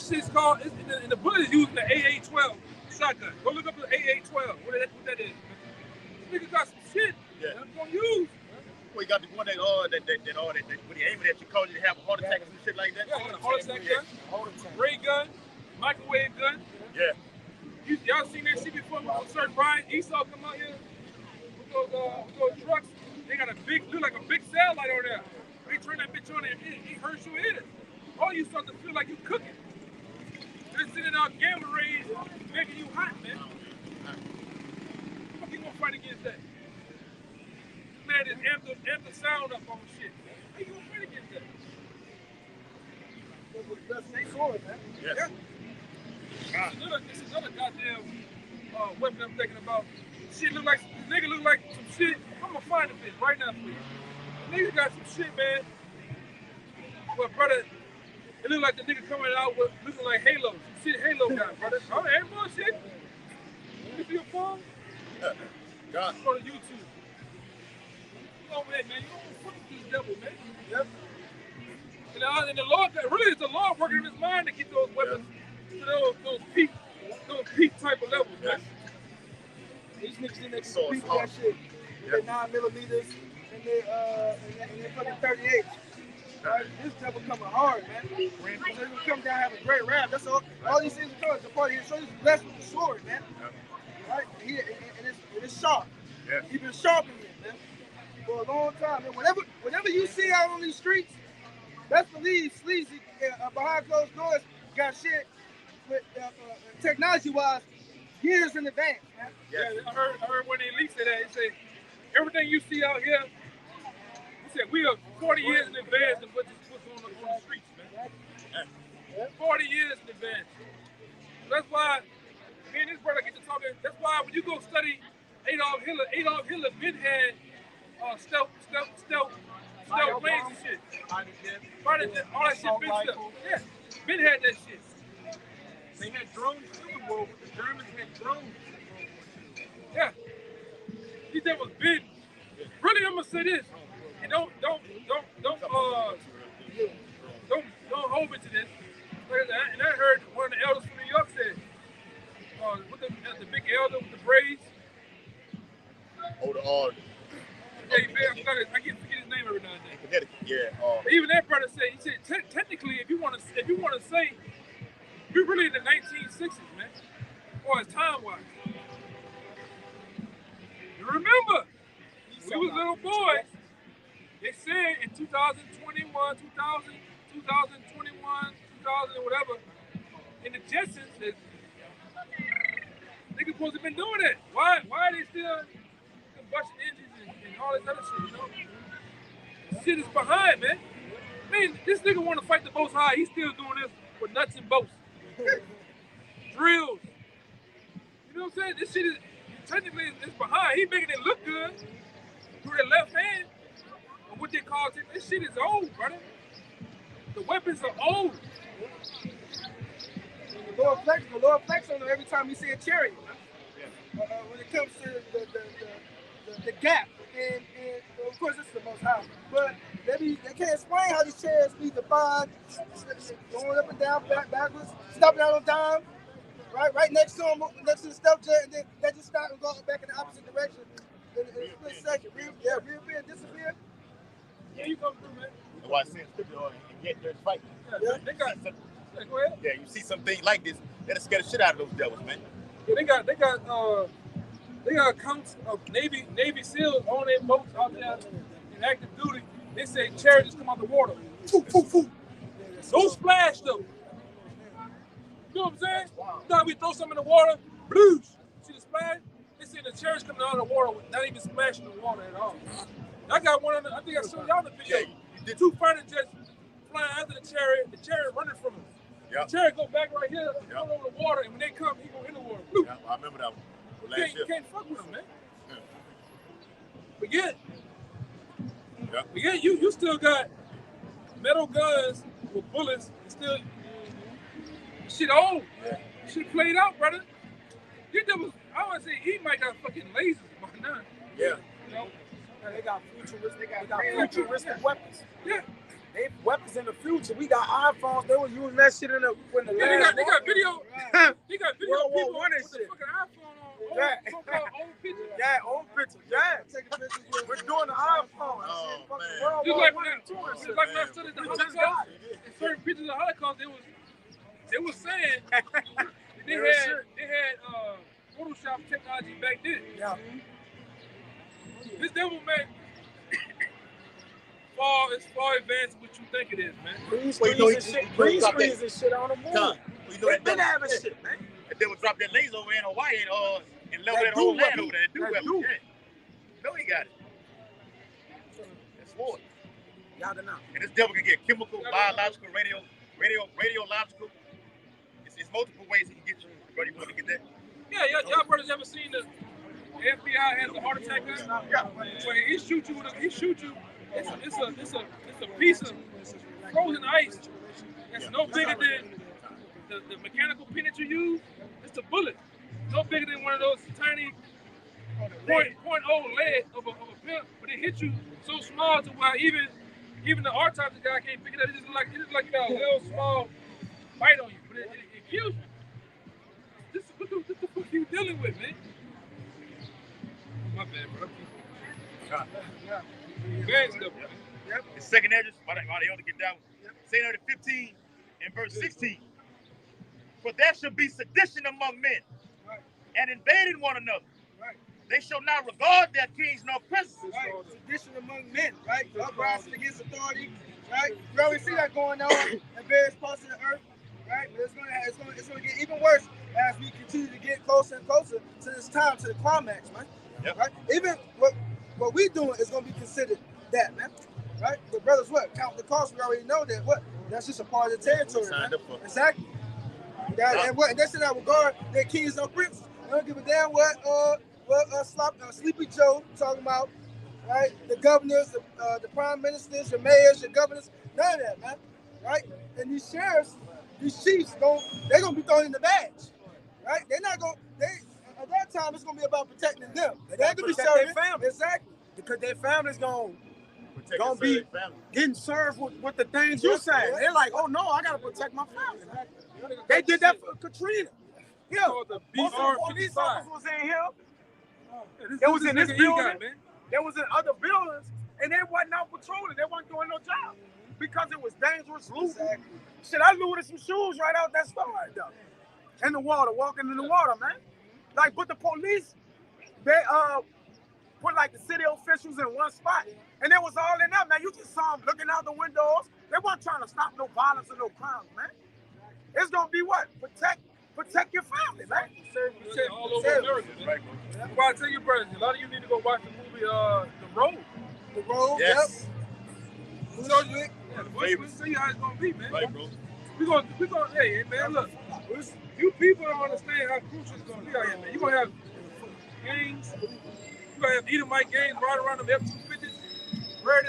shit. It's called. And the bullet is using the AA-12 shotgun. Go look up the AA-12. What that is. This nigga got some shit. Yeah. That's gonna use. Well, you got the one that when you aim it at you, cause you to have a heart attack and shit like that. Yeah, heart attack gun, ray gun, microwave gun. Yeah. Y'all seen that shit before with Sir Brian Esau come out here with those trucks? They got look like a big satellite over there. They turn that bitch on and it hurts your ears. All you start to feel like you cooking. They're sending out gamma rays, making you hot, man. How you gonna fight against that? Man, is amp the sound up on shit. How you gonna fight against that? Stay forward, man. Yes. Yeah. This is another goddamn weapon I'm thinking about. Shit look like this nigga look like some shit. I'm gonna find a bitch right now for you. Nigga got some shit, man. Well, brother, it look like the nigga coming out with looking like Halo. Some shit Halo got, brother. Oh, ain't bullshit. You see your phone? Yeah. God. Go to YouTube. Over there, man. You don't fuck with this devil, man. Yep. And the Lord, really, it's the Lord working in his mind to get those weapons to those peak type of levels, man. These niggas in there can compete with that shit. Their 9mm and their fucking 38. Right? This devil coming hard, man. So he's gonna come down and have a great rap. That's all. All these things are coming. The party. So he's blessed with the sword, man. Right? And it's sharp. Yeah. He's been sharpening it, man, for a long time. And whatever you see out on these streets, best believe sleazy behind closed doors got shit with technology-wise years in advance, man. Yeah, I heard when they leaked that. They say everything you see out here. He said we are 40 years in advance of what's on the streets, man. 40 years in advance. That's why me and this brother get to talking. That's why when you go study Adolf Hitler been had stealth planes and shit. All that shit been stuff. Yeah, been had that shit. They had drones too in World War. The Germans had drones. Yeah. These that was big. Really, I'm gonna say this. And don't hold me to this. And I heard one of the elders from New York said, with the big elder with the braids. Oh, the Yeah, I forget his name every now and then. Connecticut, yeah. Even that brother said, he said, technically, if you want to say, we're really in the 1960s, man, or as time-wise. You remember, when we was little boys, they said in 2021, 2000 and whatever, in the Jetsons, that niggas supposed to have been doing that. Why are they still combustion engines and all this other shit, you know? Shit is behind, man. Man, this nigga want to fight the Most High. He's still doing this with nuts and bolts. Drills. You know what I'm saying? This shit is technically it's behind. He making it look good through the left hand. But what they call it, this shit is old, brother. The weapons are old. The Lord flex on him every time he see a chariot. When it comes to the gap, and of course this is the Most High, but they can't explain how these chariots be defined, going up and down, backwards, stopping out on dime, right next to him, next to the stealth jet, and then they just stop and go back in the opposite direction in a split second. Reappear, disappear. Yeah, you come through, man. That's why I said get there to fight. Yeah, they got. Go ahead. Yeah, you see some things like this, that'll scare the shit out of those devils, man. Yeah, they got accounts of Navy SEALs on their boats out there in active duty. They say chariots come out the water. Foo, foo, foo. Don't splash them. You know what I'm saying? Now we throw some in the water, blues. See the splash? They say the chariots coming out of the water with not even splashing the water at all. I got one of them. I think I showed y'all the video. The two fighter jets flying after the chariot running from him. Yep. The chariot go back right here, go over the water, and when they come, he go in the water. Yeah, I remember that one. You can't fuck with him, man. Yeah. But yeah, you still got metal guns with bullets. And still, shit old. Yeah. Shit played out, brother. You devils, I want to say he might got fucking lasers by now. Yeah. You know, they got futuristic weapons. Yeah. They weapons in the future. We got iPhones. They were using that shit in the they got video. They got video World people War I with shit. the fucking iPhone on. Yeah. So-called old pictures. Yeah, old pictures. Yeah. Taking pictures. We're doing the iPhone. Oh, man. World Just War like I when and II and shit. I studied the Holocaust, in certain pictures of the Holocaust, they was saying they had Photoshop technology back then. Yeah. This devil, man, it's far advanced what you think it is, man. Green screens and shit on the moon. They've been having shit, man. If they would drop that laser over in Hawaii and level that whole land over there, do weapons. Yeah. No, he got it. That's war. Y'all don't know. And this devil can get chemical, biological, radiological. It's multiple ways he can get you. Brother, you want to get that? Yeah, y'all brothers ever seen the FBI has a heart attack gun? Yeah. When he shoot you, it's a piece of frozen ice. It's no bigger than the mechanical pin that you use. It's a bullet. No bigger than one of those tiny .0 lead of a pin, but it hits you so small to where even the autopsy guy can't pick it up. It just like you got a little small bite on you, but it kills you. What the fuck are you dealing with, man? My bad, bro. Bad stuff, man. Yep. The second address, why they ought to get that one. Say that 15 and verse 16. For there shall be sedition among men, and invading one another. Right. They shall not regard their kings nor princes. Right. Sedition among men, right? Uprising against authority, right? You already see that going on in various parts of the earth, right? But it's gonna get even worse as we continue to get closer and closer to this time, to the climax, man. Yep. Right? Even what we doing is gonna be considered that, man. Right? The brothers, count the cost. We already know that. That's just a part of the territory, man. Exactly. And they say that regard their kings or princes. They don't give a damn what Sleepy Joe talking about, right? The governors, the prime ministers, your mayors, your governors, none of that, man. Right? And these sheriffs, these chiefs, they're gonna be thrown in the badge. Right? They're not gonna at that time it's gonna be about protecting them. They're gonna be serving their family. Exactly. Because their family's gonna be getting served with the things you say. They're like, oh no, I gotta protect my family. They did that for Katrina. Yeah, police officers was in here. It was in this building. There was in other buildings, and they wasn't out patrolling. They weren't doing no job because it was dangerous looting. Exactly. Shit, I looted some shoes right out that store right there. In the water, walking in the water, man. Like, but the police, they put like the city officials in one spot, and it was all in there, man. You just saw them looking out the windows. They weren't trying to stop no violence or no crimes, man. It's gonna be what? Protect your family, man. All over America, man. That's why I tell you, brothers, a lot of you need to go watch the movie The Road. The Road, yes. Yep. So we'll see how it's gonna be, man. Right, bro. We gonna, hey, man, look. You people don't understand how crucial it's gonna be out here, man. gangs. You gonna have Edomite gangs right around the F-250s, ready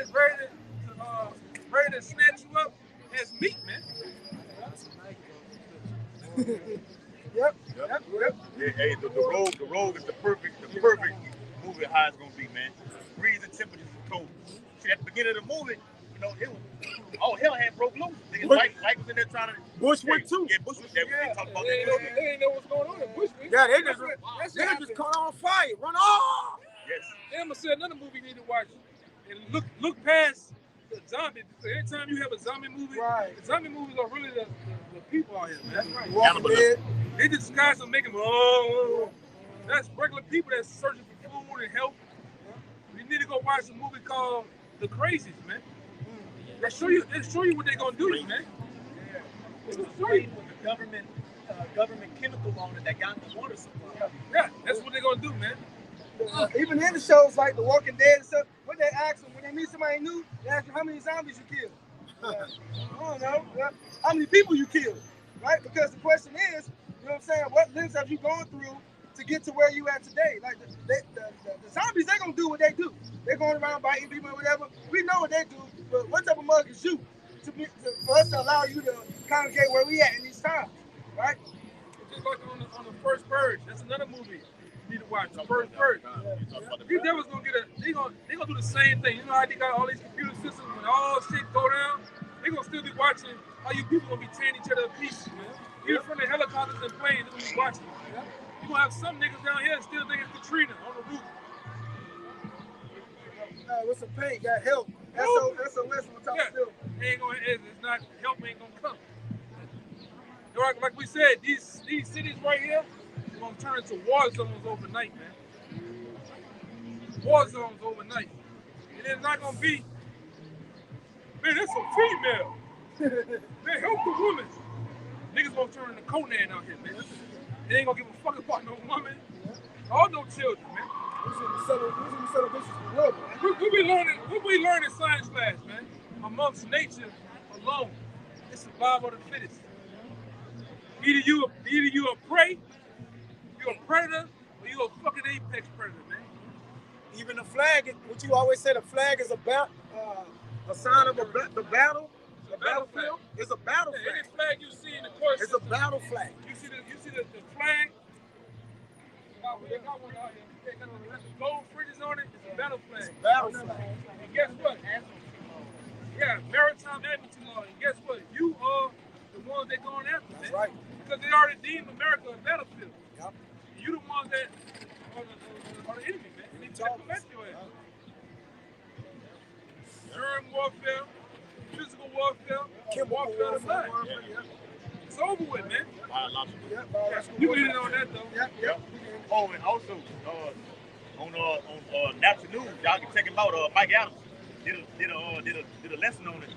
to snatch you up as meat, man. Yep. Hey, the road is the perfect movie how it's gonna be, man. Breeze and temperatures is cold. See, at the beginning of the movie, you know, it was all hell had broke loose. Niggas Mike was in there trying to Bushwick too. Yeah, Bushwick. They talked about They that. ain't know what's going on in Bushwick. Yeah, they just caught on fire. Run off. Yes. I'm gonna say another movie you need to watch and look past the zombie. Every time you have a zombie movie, Right. the zombie movies are really the people out here, man. Right. Walking Dead. They disguise them, make them that's regular people that's searching for food and help. You need to go watch a movie called The Crazies, man. They show you what they're gonna do, man. It was sprayed with the government chemical on it that got the water supply. Yeah, that's what they're gonna do, man. Even in the shows like The Walking Dead and stuff, what they ask them when they meet somebody new, they ask them how many zombies you killed. I don't know. How many people you killed, right? Because the question is, you know what I'm saying, what lives have you gone through to get to where you at today? Like the zombies, they're gonna do what they do. They're going around biting people or whatever. We know what they do, but what type of mug is you for us to allow you to congregate where we at in these times, right? Just like on the First Purge, that's another movie you need to watch. The First Purge. These devils gonna they gonna do the same thing. You know how they got all these computer systems when all shit go down? They gonna still be watching how you people gonna be tearing each other to pieces, man. Even from the helicopters and planes, they're gonna be watching. You gonna have some niggas down here still thinking it's Katrina on the roof. With some paint, got help. That's a lesson on top of still. It's not help ain't gonna come. Like we said, these cities right here are gonna turn into war zones overnight, man. War zones overnight. And it's not gonna be, man, that's a female. Man, help the woman. Niggas gonna turn into Conan out here, man. They ain't gonna give a fuck about no woman or no children, man. We be learning science class, man. Amongst nature alone, it's survival of the fittest. Either you a prey, you're a predator, or you a fucking apex predator, man. Even the flag, what you always say, the flag is a sign of the battle. The battlefield. It's a battle flag. Any flag you see in the course, it's a battle flag. You see the flag. They got one out here. They got gold fringes on it. It's a battle flag. It's a battle flag. And guess what? Yeah, maritime admiralty law. And guess what? You are the ones that going after. That's right. Because they already deemed America a battlefield. Yep. You the ones that are the enemy, man. They prevent your ass. Germ warfare, physical warfare, chemical warfare. It's over with, man. You can hit on that though. Yep. Oh, and also on National News, y'all can check him out. Mike Adams did a lesson on it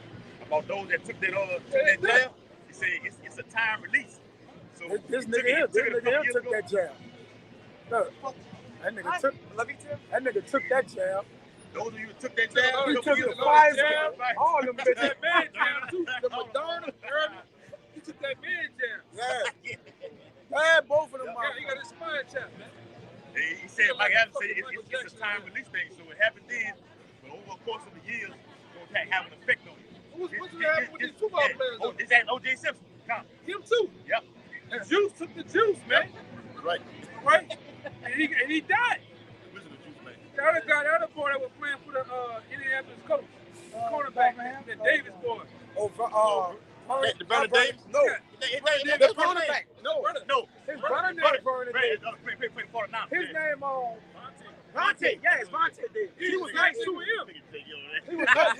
about those that took that jail. He said it's a time release. So this nigga here took that jail. Look, that nigga took that jail. Those of you who took that jab, he took the Pfizer, all them bitches. That man jab too. The Moderna, he took that man jab. Yeah. Had both of them. Yeah, he got his spine tapped, man. He said, Mike Adams said it's a time release thing, so it happened then, but over the course of the years, it's going to have an effect on you. What's going to happen with these football players, though? It's at O.J. Simpson. Him too. Yep. The juice took the juice, man. Right. And he died. The other boy that was playing for the Indianapolis Colts, cornerback, the Davis boy. The Vernon Davis? No. The cornerback. No. His brother name Vernon Davis. His name Vontae. Yeah, it's Vontae Davis. He was nice to him. He was nice.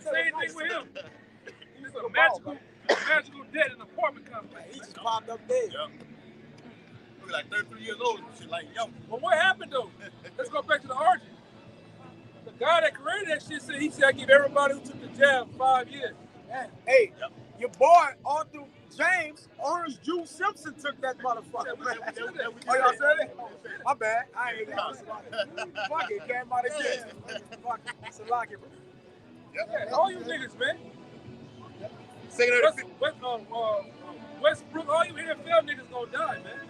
Same thing with him. He's a magical dead in an apartment complex. He just popped up there. Yep. Like 33 years old and shit, like young. But what happened though? Let's go back to the origin. The guy that created that shit said I give everybody who took the jab 5 years. Hey, your boy Arthur James Orange Juice Simpson took that motherfucker. Oh, y'all said it? My bad. I ain't gonna fuck it, came out of jail. Fuck it. It's a lock it. Yeah, all you niggas, man. Westbrook, all you NFL niggas gonna die, man.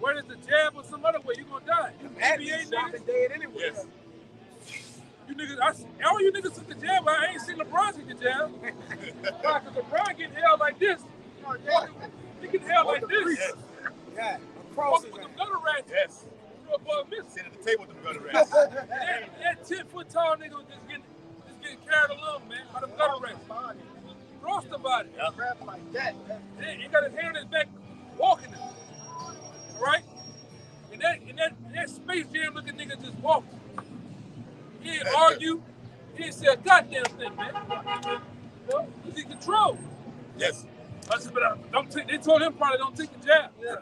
whether it's the jab or some other way, you're gonna die. You Athletes NBA dropping niggas, dead anyway. Yes. you niggas, all you niggas took the jab. I ain't seen LeBron take the jab. Why? Because LeBron getting held like this. He getting held like this. Yes. Yeah, across his With them ass. gutter rats. Yes. You know, above miss. Sitting at the table with them gutter rats. That 10-foot tall nigga was just getting carried along, man. By them gutter rats. Cross the body. Yep. Crap like that. He got his hand on his back, walking it. All right? And that Space Jam looking nigga just walked. He didn't argue. He didn't say a goddamn thing, man. You know? He's in control. Yes. I said, but don't take. They told him probably don't take the jab. Yeah.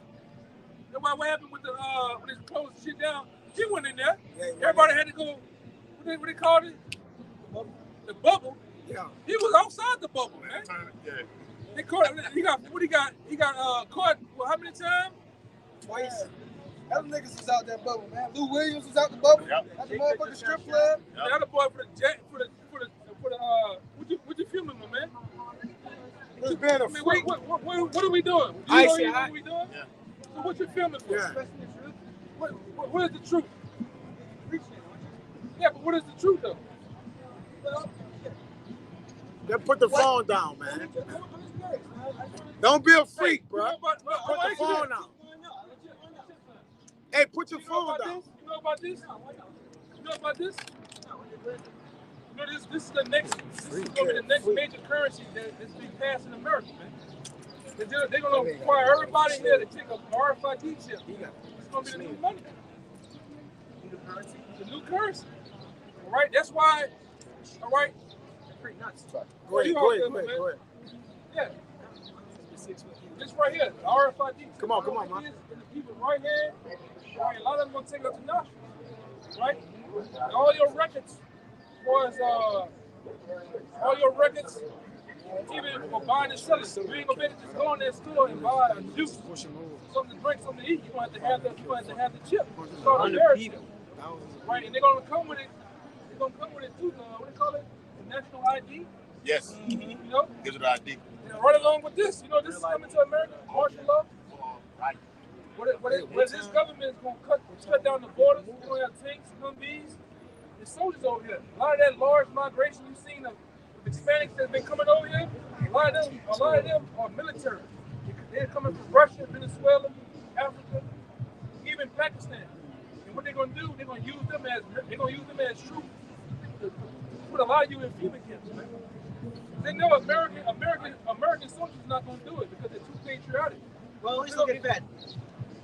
That's why what happened with the when they closed the shit down. He went in there. Yeah, Everybody had to go. What they called it? The bubble. Yeah. He was outside the bubble, man. Yeah. They caught. He got caught. Well, how many times? Twice. Them niggas was out that bubble, man. Lou Williams was out the bubble. Yep. At the motherfucking strip club. Yep. The other boy for the what you filming, my man? Just being a I mean, freak. what are we doing? You I know see, what we doing? Yeah. So what you filming for? Yeah. What is the truth? Yeah, but what is the truth though? Then put the phone down, man. Don't be a freak, bro. Put the phone down. Hey, put your phone down. You know about this? You know about this? You know this is the next. This is gonna be the next major currency that's being passed in America, man. They're gonna require everybody here to take a RFID chip. It's gonna be the new money. The new currency. All right. That's why. All right. Pretty nuts. Go ahead. Yeah. This right here, the RFID. Come on, man. In the people's right hand. Right, a lot of them gonna take it up to nostril. Right? And all your records, was all your records, even for buying and selling. So you ain't gonna be able to just go in that store and buy a juice, something to drink, something to eat. You're gonna have the chip. It's called a American. Right? And they're gonna come with it. They're gonna come with it too. What do they call it? The national ID. Yes. You know? Gives it an ID. And right along with this, you know, this is coming to America, martial law. Right. What this government is going to cut down the borders. We're going to have tanks, Humvees, and soldiers over here. A lot of that large migration you've seen of Hispanics that's been coming over here, a lot of them are military. They're coming from Russia, Venezuela, Africa, even Pakistan. And what they're going to do, they're going to use them as troops to put a lot of you in FEMA camps, man. They know American soldiers are not going to do it because they're too patriotic. Well, at least they'll get fed.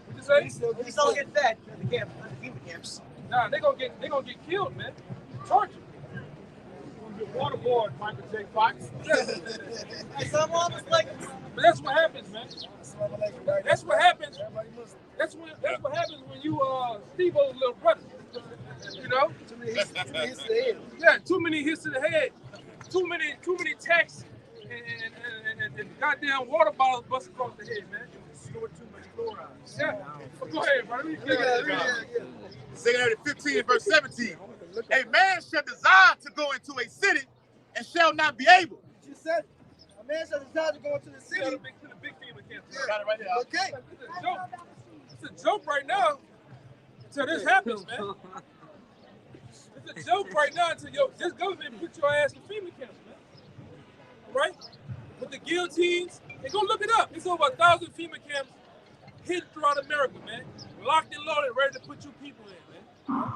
What you say? At least they'll get fed at the FEMA camps. Nah, they're gonna get killed, man. Torture. Waterboard, Michael J. Fox. But that's what happens, man. That's what happens. That's what happens when you Steve-O's little brother. You know? Too many hits to the head. Yeah, too many hits to the head. Too many attacks and goddamn water bottles bust across the head, man. Snort too much chloride. Yeah. Go ahead, bro. Second 15 verse 17. A man shall desire to go into a city and shall not be able. She said, a man shall desire to go into the city. To the big FEMA camp. Got it right there. Okay. It's a joke right now until this happens, man. It's a joke right now until this government put your ass in FEMA camps, man. All right? With the guillotines, and go look it up. It's over 1,000 FEMA camps hidden throughout America, man. Locked and loaded, ready to put you people in, man.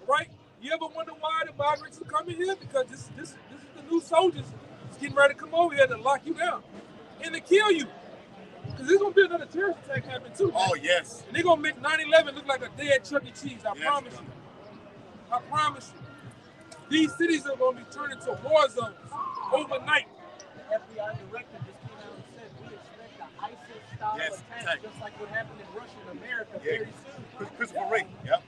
Right? You ever wonder why the migrants are coming here? Because this is the new soldiers that's getting ready to come over here to lock you down and to kill you. Because there's going to be another terrorist attack happening too, man. Oh, yes. And they're going to make 9/11 look like a dead Chuck E. Cheese. I promise you. I promise you. These cities are going to be turned into war zones overnight. FBI director just came out and said we expect an ISIS-style attack, just like what happened in Russia and America very soon. Christopher Ray. Yep.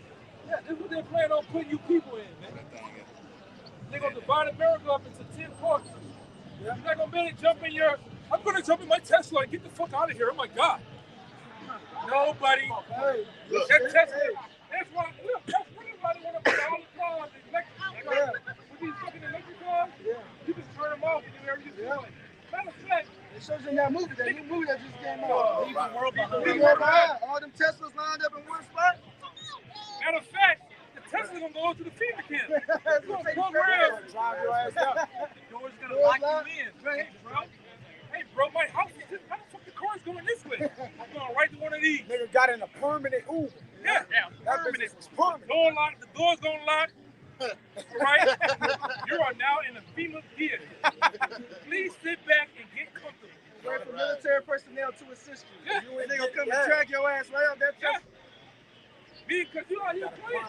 Yeah, this is what they're planning on putting you people in, man. They're going to divide America up into 10 parts. You're not going to be able to jump in your... I'm going to jump in my Tesla and get the fuck out of here. Oh, my God. Nobody. Look. That Tesla... That's why... Look, that's why everybody want to put all the cars electric. With these fucking electric cars, you can turn them off whenever you feel like. Matter of fact, It shows you in that movie, that new movie that just came out. Leave the world behind. Leave the world behind. All them Teslas lined up in one spot. Matter of fact, the Tesla's gonna go to the FEMA camp. It's gonna program. Drive your ass up. The door's gonna lock you in. Hey, bro, my house is just, how the fuck the car's going this way? I'm going right to one of these. Nigga got in a permanent Uber. Yeah, That permanent. bitch was permanent. The door's gonna lock. Right? You are now in a FEMA theater. Please sit back and get comfortable. Wait for military personnel to assist you. Yeah. And they gonna come and drag your ass right out that Yeah. Tesla. Because you out here playing.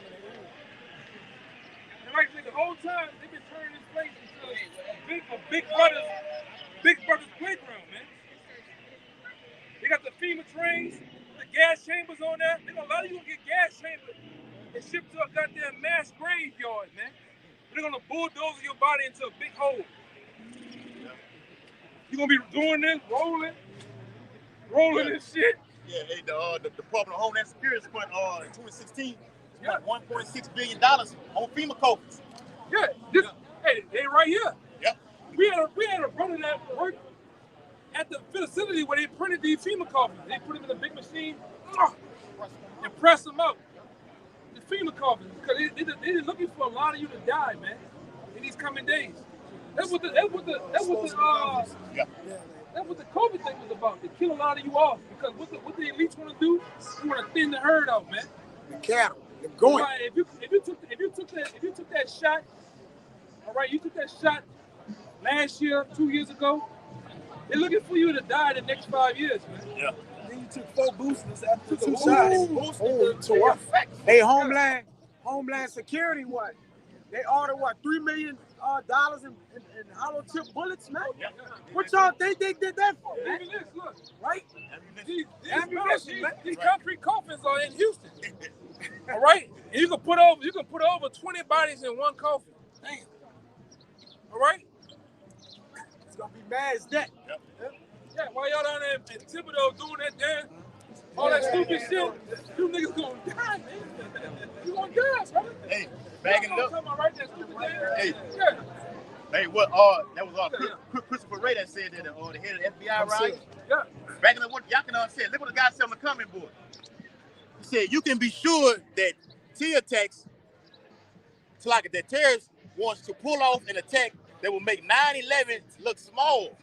And like I said, the whole time, they've been turning this place into a big brother's playground, man. They got the FEMA trains, the gas chambers on there. A lot of you gonna get gas chambers and shipped to a goddamn mass graveyard, man. They're gonna bulldoze your body into a big hole. You're gonna be doing this, rolling this shit. Yeah, hey, the Department of Homeland Security spent in 2016 spent $1.6 billion on FEMA coffers. Yeah, they right here. Yep. We had a brother that worked at the facility where they printed these FEMA coffins. They put them in a big machine and press them out. The FEMA coffins, because they're looking for a lot of you to die, man, in these coming days. That's what the COVID thing was about. To kill a lot of you off, because what the elites want to do, they want to thin the herd out, man. The cattle, the going. Right, if you took that shot, all right, you took that shot last year, 2 years ago. They're looking for you to die in the next 5 years, man. Yeah. Then you took 4 boosters after 2 Ooh. shots. To what? They Homeland Security, what? They ordered what? $3 million in hollow tip bullets, man. Yeah. What y'all think they did that for, man? Even this, look, Right? these concrete coffins are in Houston. All right, and you can put over 20 bodies in one coffin. Damn. All right. It's gonna be mad as that. Yeah, while y'all down there in Thibodeau doing that dance, all that stupid shit, you niggas gonna die, man. You gonna die, brother. Hey, bagging it up. Right, that stupid dance. Hey. Yeah. Hey, what? That was Christopher Ray that said that the head of the FBI, right? Yeah. Back in the what y'all can understand. Look what the guy said on the comment board. He said you can be sure that T attacks, it's like that terrorist wants to pull off an attack that will make 9/11 look small.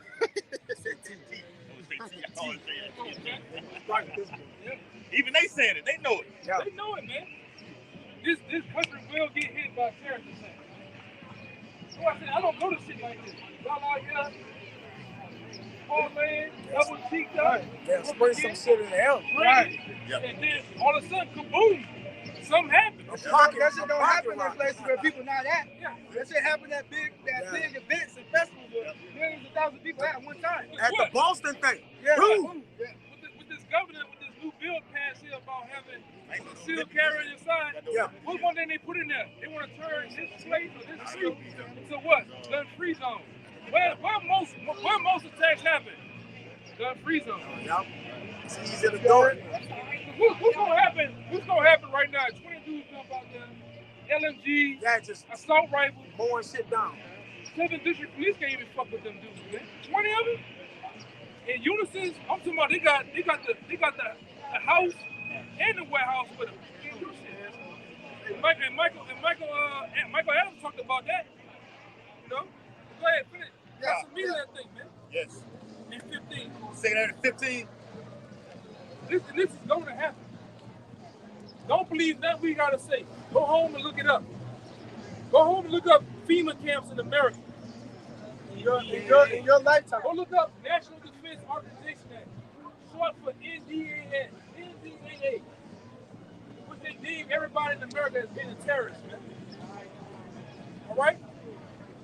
Even they saying it. They know it. Yeah. They know it, man. This country will get hit by terrorist attacks. So I said, I don't go to shit like this. Y'all out here, land, double cheeked up. They'll spray some shit in the hell. Right. And then all of a sudden, kaboom, something happened. That shit don't happen in places where people not at. Yeah. That shit happen at big events and festivals where millions of thousands of people at one time. At the Boston thing. Yeah. Who? With this governor, with this new bill passed here about having concealed carry inside, Yeah. what one thing they put in there? They want to turn this place or this street to what? Gun-free zone. Where most attacks happen? Gun-free zone. Yep. It's easy to do it. What's gonna happen? What's gonna happen right now? 20 dudes jump out there, LMG, Yeah, just assault rifles. mowing shit down. 7th District Police can't even fuck with them dudes, man. 20 of them in unison. I'm talking about they got the house and the warehouse with them. Can't do shit. And Michael Adams talked about that. You know, go ahead, finish. Got some meat in that thing, man. Yes. In 15. Second out of 15. This is going to happen. Don't believe nothing we gotta say. Go home and look it up. Go home and look up FEMA camps in America. In your lifetime. Go look up National Defense Organization Act, short for NDAA, which they deem everybody in America as being a terrorist, man. All right?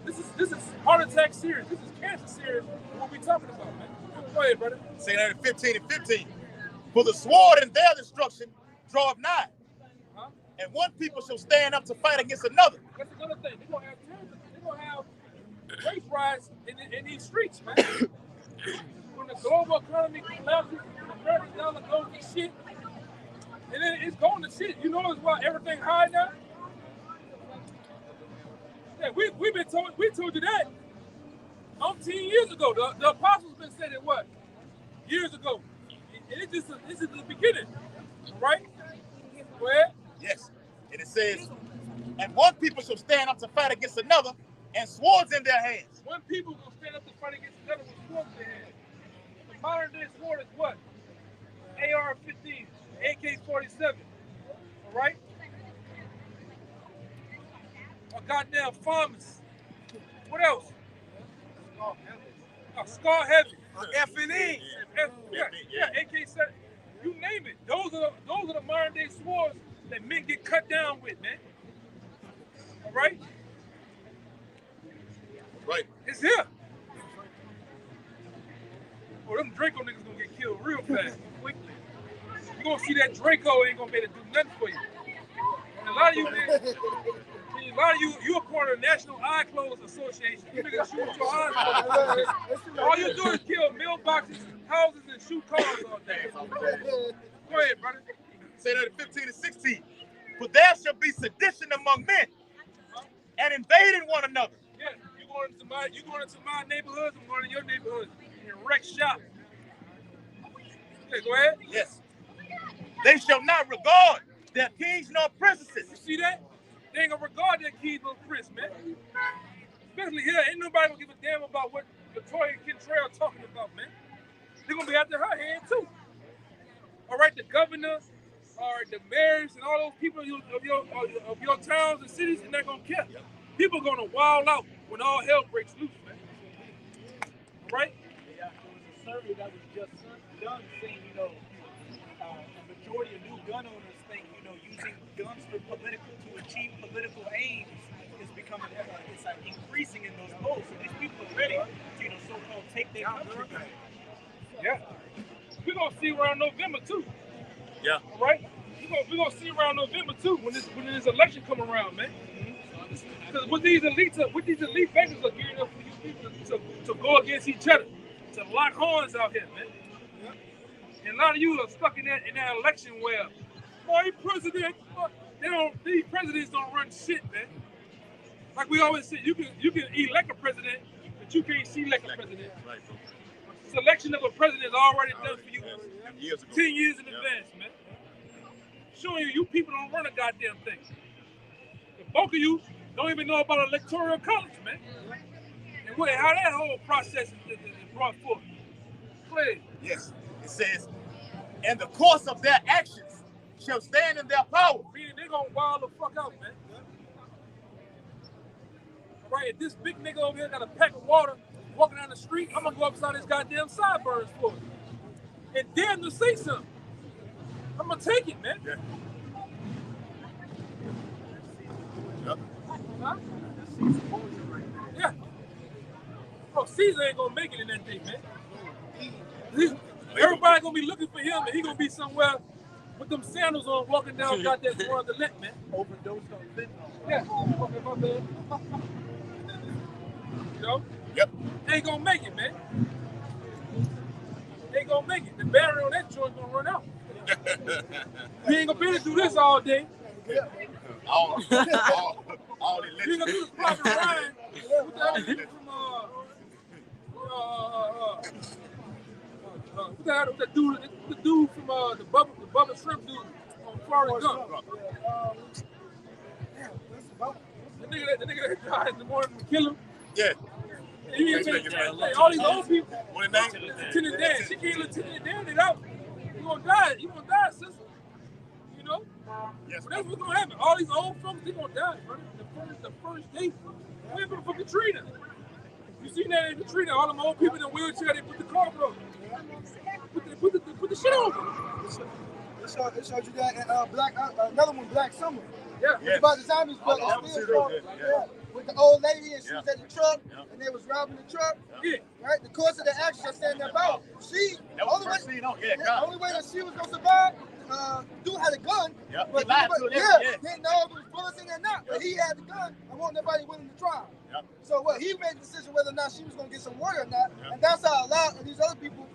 This is heart attack serious. This is cancer serious. What we talking about, man? Go ahead, brother. Second out of 15 and 15. For the sword in their destruction draweth nigh. Huh? And one people shall stand up to fight against another. That's another thing. They're gonna have terrorism. They're gonna have race riots in these streets, man. When the global economy collapses, America's down to go to shit, and then it's going to shit. You know it's why everything high now? Yeah, we told you that 10 years ago. The apostles been saying it what? it's just the beginning. All right? Go ahead. Yes. And it says, and one people shall stand up to fight against another, and swords in their hands. One people gonna stand up to fight against another with swords in their hands. The modern day sword is what? AR-15, AK-47. All right? A goddamn farmers. What else? A Scar Heavy. F&E. Yeah, AK-7. You name it. Those are the modern day swords that men get cut down with, man. All right? Right. It's here. Oh, them Draco niggas gonna get killed real fast, quickly. You gonna see that Draco ain't gonna be able to do nothing for you. And a lot of you, man, you a part of the National Eye Clothes Association. You niggas shoot your eyes closed. All you do is kill mailboxes, houses, and shoot cars all day. Go ahead, brother. Say that in 15 and 16. For there shall be sedition among men, and invading one another. Yeah, you going into my neighborhoods, I'm going to your neighborhoods and wreck shop. Yeah, go ahead. Yes. They shall not regard their kings nor princesses. You see that? They ain't gonna regard their kings nor prince, man. Especially here, ain't nobody gonna give a damn about what Victoria Kentrell talking about, man. They're gonna be after her hand too. All right, the governor, or the mayors, and all those people of your towns and cities, and they're gonna care. People gonna wild out when all hell breaks loose, man. All right? Yeah, there was a survey that was just done saying, a majority of new gun owners think, using guns for to achieve political aims is becoming, it's like increasing in those polls. So these people are ready to, so-called take their country back. Yeah. We're gonna see around November too. Yeah. All right? We're gonna see around November too when this election come around, man. Because what these elite bankers are gearing up for you people to go against each other, to lock horns out here, man. And a lot of you are stuck in that election where, boy, president, these presidents don't run shit, man. Like we always say, you can elect a president, but you can't select a president. Right. Selection of a president is already done for you 10 years in advance, man. Showing you people don't run a goddamn thing. The bulk of you don't even know about electoral college, man. And how that whole process is brought forth. Please. Yes. It says, and the course of their actions shall stand in their power. Meaning they gonna wild the fuck out, man. All right, if this big nigga over here got a pack of water walking down the street, I'm gonna go upside his goddamn sideburns for it. And damn to say something. I'm gonna take it, man. Yeah. Yep. Huh? Yeah. Bro, Caesar ain't gonna make it in that thing, man. Everybody gonna be looking for him, and he gonna be somewhere with them sandals on, walking down goddamn Roi de Lent, man. Overdosed on fentanyl. Yeah. Okay, my bad. Yep. Ain't gonna make it, man. Ain't gonna make it. The battery on that joint gonna run out. We ain't gonna be able to do this all day. All the You ain't gonna do this private ride with the dude from the dude from the Bubba Shrimp dude on Florida Gump. The nigga that died in the morning to kill him. Yeah. All these old people. What his name? Lieutenant Dan. She can't Lieutenant Dan it out. You gonna die. You gonna die, sister. You know? Yes. But that's what's gonna happen. All these old folks, they gonna die, brother. The first day. Wait for Katrina. You seen that in Katrina? All them old people in the wheelchair, they put the carpet over. Put the shit over. It showed you that in another one, Black Summer. Yeah. Yes. About the zombies, but with the old lady, and she was at the truck, and they was robbing the truck. Yeah. Right? The course of the action I said about. The only way that she was gonna survive, dude had a gun. Yep. But didn't know if it was bullets in there or not. But he had the gun. I want nobody winning the trial. Yep. So he made the decision whether or not she was gonna get some water or not. Yep. And that's how a lot of these other people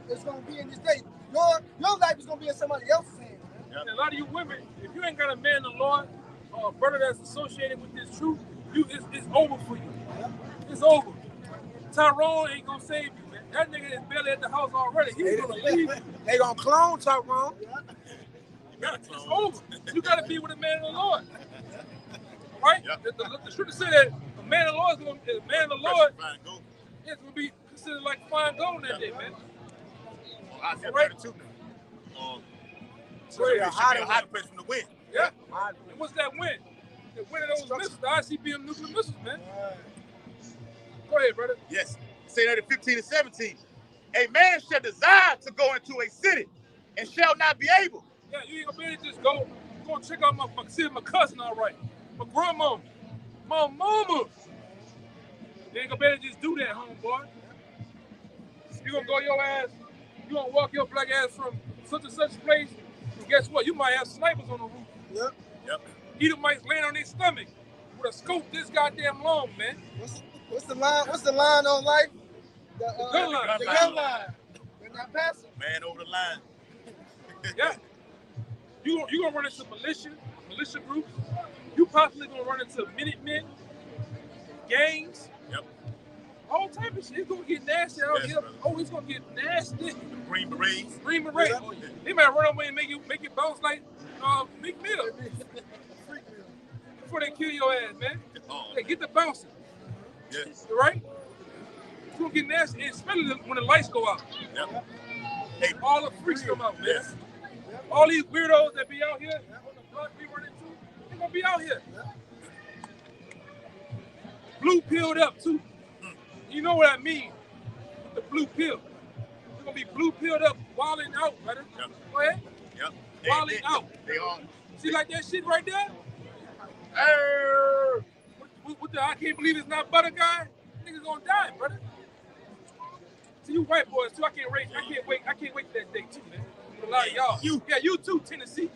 is gonna be in this day. Your life is gonna be in somebody else's hands. Yep. A lot of you women, if you ain't got a man the Lord or a brother that's associated with this truth, it's over for you. Yep. It's over. Tyrone ain't gonna save you, man. That nigga is barely at the house already. He's gonna leave. They gonna clone Tyrone. Yeah, it's over. You gotta be with the man of the Lord. Right? Yep. The scripture said that a man of the Lord is gonna be be considered like fine gold that day, man. Isaiah Right. 32 now. So It yeah, should be a hiding place from the wind. Yeah. And what's that wind? The wind of those missiles, the ICBM nuclear missiles, man. Go ahead, brother. Yes. Say that in 15 and 17. A man shall desire to go into a city and shall not be able. Yeah, you ain't gonna be able to just go and check out see if my cousin all right. My grandma, my mama. You ain't gonna be able to just do that, homeboy. You gonna go your ass, you gonna walk your black ass from such and such place, and guess what? You might have snipers on the roof. Yep. Yep. Either might land on their stomach with a scope this goddamn long, man. What's the line? What's the line on life? The gun line. The gun line. They're not passing. Man over the line. Yeah. You gonna run into militia groups. You possibly gonna run into Minutemen, gangs. Yep. All type of shit. It's gonna get nasty out here. Brother. Oh, it's gonna get nasty. Green berets. Green beret. They might run away and make you bounce like Meek Mill before they kill your ass, man. Oh, Hey, get the bouncing. yes. Right? It's gonna get nasty, especially when the lights go out. Yep. Hey, All the freaks come out, man. yes. All these weirdos that be out here, on the block we run into, they gonna be out here. Blue pilled up too. You know what I mean with the blue pill. They're gonna be blue pilled up, wilding out, brother. Yep. Go ahead. Yep. Wilding out. They are. See like that shit right there? Hey, with the I can't believe it's not butter guy, niggas gonna die, brother. See you white boys too. I can't wait for that day too, man. With a lot of y'all. You too, Tennessee.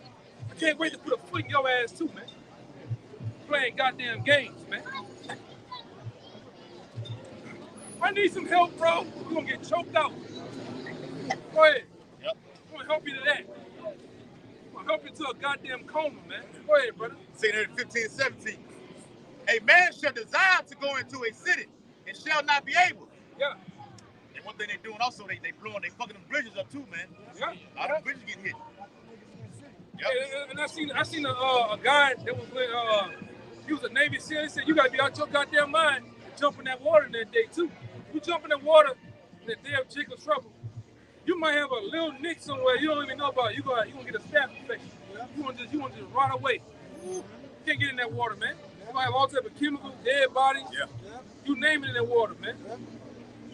I can't wait to put a foot in your ass too, man. Playing goddamn games, man. I need some help, bro. You're gonna get choked out. Go ahead. Yep. I'm gonna help you to that. I'm gonna help you to a goddamn coma, man. Go ahead, brother. Say that in 15 and 17. A man shall desire to go into a city and shall not be able. Yeah. And one thing they doing also, they fucking them bridges up too, man. Yeah. A lot of bridges getting hit. Yep. And I seen a guy that was with he was a Navy SEAL. He said you gotta be out your goddamn mind and jump in that water that day too. You jump in that water in the day of Jacob's trouble, you might have a little nick somewhere you don't even know about. You gonna get a staph infection. You wanna just run away. You can't get in that water, man. You might have all type of chemicals, dead bodies. Yeah. You name it in that water, man.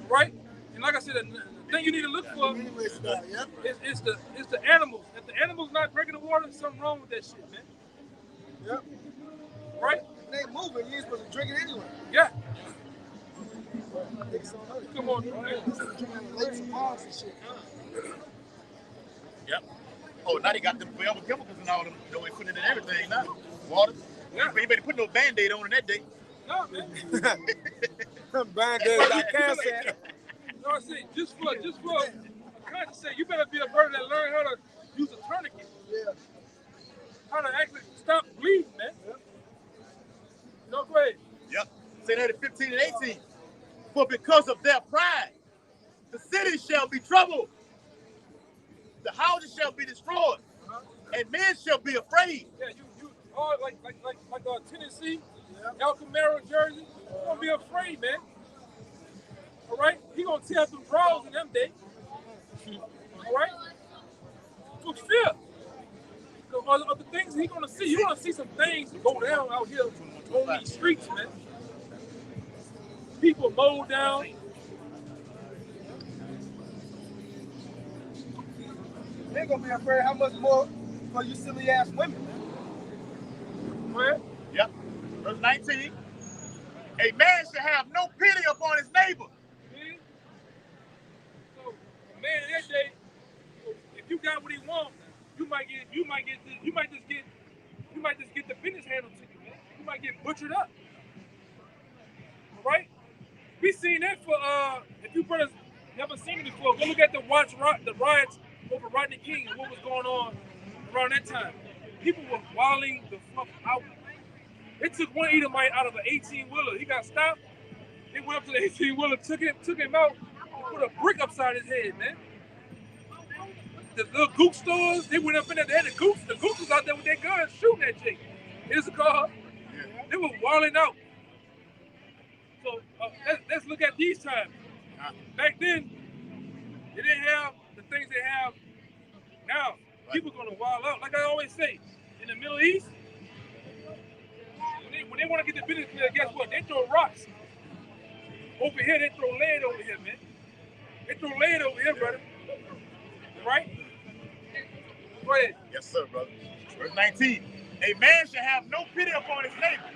Right? And like I said, the thing you need to look for is the animals. If the animal's not drinking the water, something wrong with that shit, man. Yep. Right? If they moving, you ain't supposed to drink it anyway. Yeah. Niggas don't know that. Come on, man. Lakes and ponds and shit. Yep. Oh, now they got them forever chemicals and all them. You know, they putting it in everything now. Water. Yeah. You better put no Band-Aid on that day. No, man. Band-Aid got cancer. No, I say just for a conscious sake, you better be a person that learn how to use a tourniquet. Yeah. How to actually stop bleeding, man. No, go ahead. Yep. Say that at 15 and 18. For because of their pride, the city shall be troubled. The houses shall be destroyed. And men shall be afraid. Yeah, you all like Tennessee, El Camaro, Jersey. You're gonna be afraid, man. All right? He gonna tear through bras in them days. All right? For fear. Of the things he gonna see. You're gonna see some things go down out here on these streets, man. People mowed down. They're gonna be afraid how much more for you silly ass women. Where? Yep. Verse 19. A man shall have no pity upon his neighbor. See? So, a man in that day, if you got what he wants, you might just get the business handled to you, man. You might get butchered up. All right? We seen that for if you brothers never seen it before, go look at the riots over Rodney King and what was going on around that time. People were wilding the fuck out. It took one Edomite out of an 18-wheeler. He got stopped. They went up to the 18-wheeler, took him out, put a brick upside his head, man. The little gook stores, they went up in there, they had the gooks was out there with their guns shooting at Jake. Here's a car. Yeah. They were walling out. So let's look at these times. Back then, they didn't have the things they have now. Right. People gonna wild out. Like I always say, in the Middle East, when they want to get the business clear, guess what? They throw rocks. Over here, they throw lead over here, man. They throw lead over here, brother. Right? Go ahead. Yes, sir, brother. Verse 19. A man shall have no pity upon his neighbor,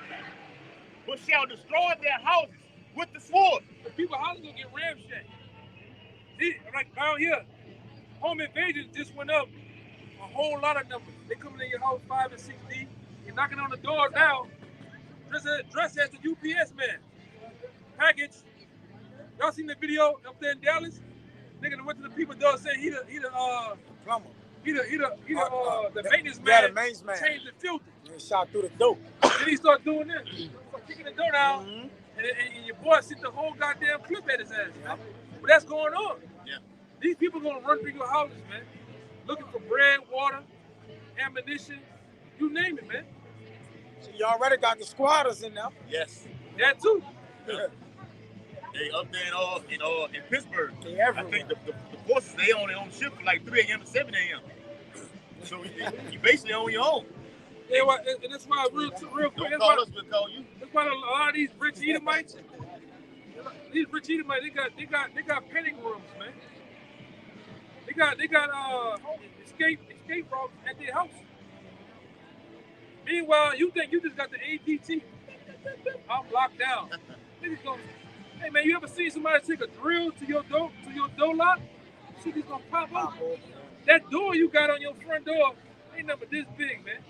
but shall destroy their houses with the sword. The people houses gonna get ramshacked. Like down here, home invasions just went up a whole lot of numbers. They coming in your house 5 and 6 deep. You're knocking on the door now. Dress as the UPS man. Package. Y'all seen the video up there in Dallas? Nigga went to the people's door saying he the plumber. The maintenance man. Yeah, the maintenance man. Changed the filter. And shot through the door. Then he started doing this. Start kicking the door down. Mm-hmm. And your boy sent the whole goddamn clip at his ass, man. But that's going on. Yeah. These people gonna run through your houses, man. Looking for bread, water, ammunition, you name it, man. So you already got the squatters in there. Yes. That too. Yeah. They up there in Pittsburgh. They everywhere. I think the forces, they only on shift from like 3 a.m. to 7 a.m. So you basically on your own. Yeah, well, and that's why real quick. Don't call us, we'll call you. That's why a lot of these rich Edomites, they got panic rooms, man. They got escape routes at their house. Meanwhile, you think you just got the APT. I'm locked down. Hey man, you ever seen somebody take a drill to your door lock? Shit is gonna pop up. That door you got on your front door ain't nothing this big, man.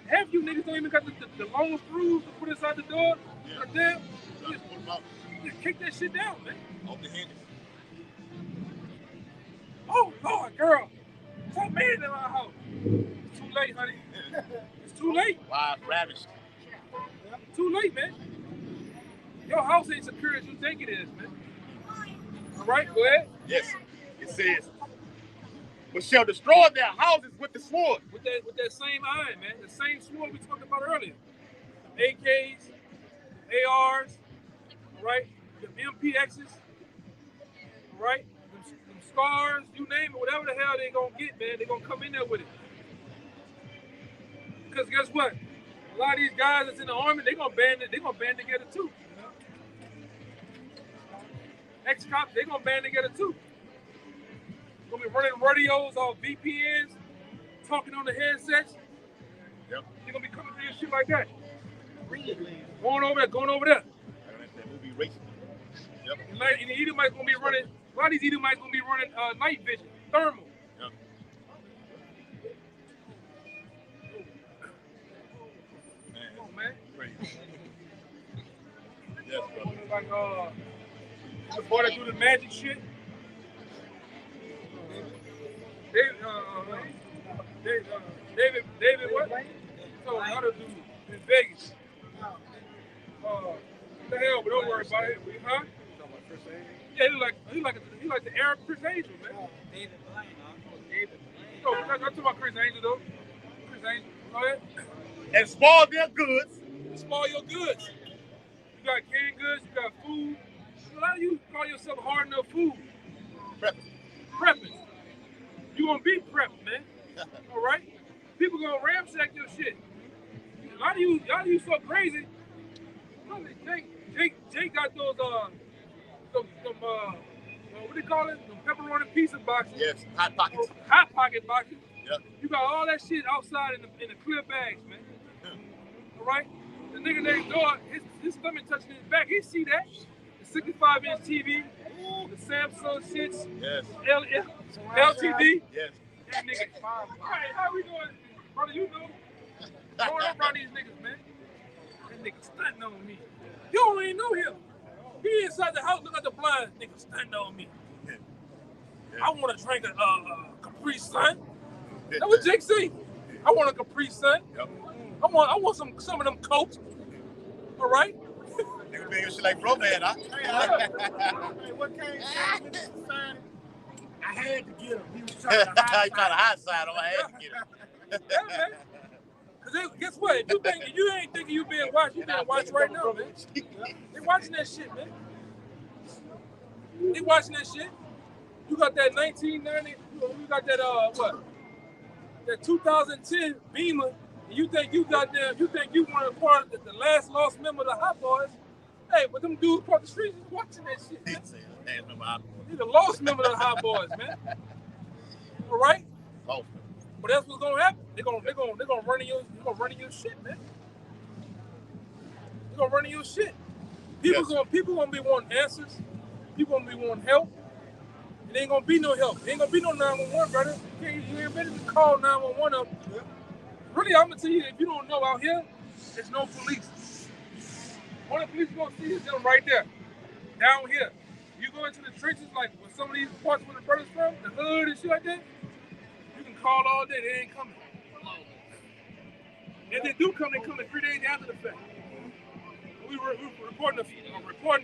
Half you niggas don't even got the long screws to put inside the door. Yeah. Right there. Just kick that shit down, man. Off the hinges. Oh Lord, girl. Some man in my house. It's too late, honey. It's too late. Wow, ravished. Too late, man. Your house ain't secure as you think it is, man. All right, go ahead. Yes. It says, but shall destroy their houses with the sword. With that same iron, man. The same sword we talked about earlier. AKs, ARs, all right? The MPXs, all right? Them scars, you name it, whatever the hell they gonna get, man, they gonna come in there with it. Because guess what? A lot of these guys that's in the army, they gonna band together too. Ex-cops, they gonna band together too. Gonna be running radios off VPNs, talking on the headsets. Yep. They're gonna be coming through this shit like that. Going over there. That movie Racing. Yep. And the Edomites gonna be running. A lot of these Edomites gonna be running night vision, thermal. Yep. Come on, man. Crazy. Yes, brother. Like the boy that do the magic shit. David, what? So another dude in Vegas. What the hell? But don't worry about it, huh? Yeah, he like the Arab Chris Angel, man. David Blaine, no, I'm talking about Chris Angel though. Chris Angel, go ahead. And spoil their goods. Spoil your goods. You got canned goods, you got food. A lot of you call yourself hard enough food. Prepping. You gonna be prepped, man. All right? People gonna ramsack your shit. A lot of you so crazy. Jake got those what do you call it? Them pepperoni pizza boxes. Yes, hot pockets. Hot pocket boxes. Yep. You got all that shit outside in the clear bags, man. All right? The nigga next door, his stomach touching his back. He see that. The 65-inch TV, the Samsung shits, yes. LTD. Yes. That nigga. All right, how we doing? Brother, you know. Going up around these niggas, man. That nigga stunting on me. You don't even know him. He inside the house, look at the blinds. Nigga stunting on me. Yeah. I want to drink a Capri Sun. That's what Jake say. I want a Capri Sun. Yep. I want some of them Cokes. All right? Nigga being shit like bro man, huh? Hey, what came down with this society? I had to get him. He was trying to hide. He trying to hide side on. I had to get him. Yeah, man. Cause guess what? If you ain't thinking you being watched, you being watched right now, man. They watching that shit, man. They watching that shit. You got that 1990. You got that what? That 2010 Beamer. And you think you got there? You think you want to part of the last lost member of the Hot Boys? Hey, but them dudes across the street is watching that shit, man. He's the lost member of the Hot Boys, man. All right. Oh. But that's what's gonna happen. They're gonna run in your shit, man. They're gonna run in your shit. People gonna be wanting answers. People gonna be wanting help. And ain't gonna be no help. Ain't gonna be no 911, brother. You ain't ready to call 911 up. Really, I'm gonna tell you, if you don't know, out here, there's no police. One of the police you're gonna see is them right there, down here. You go into the trenches, like with some of these parts where the brothers from, the hood and shit like that. You can call all day, they ain't coming. If they do come, they come 3 days after the fact. We were reporting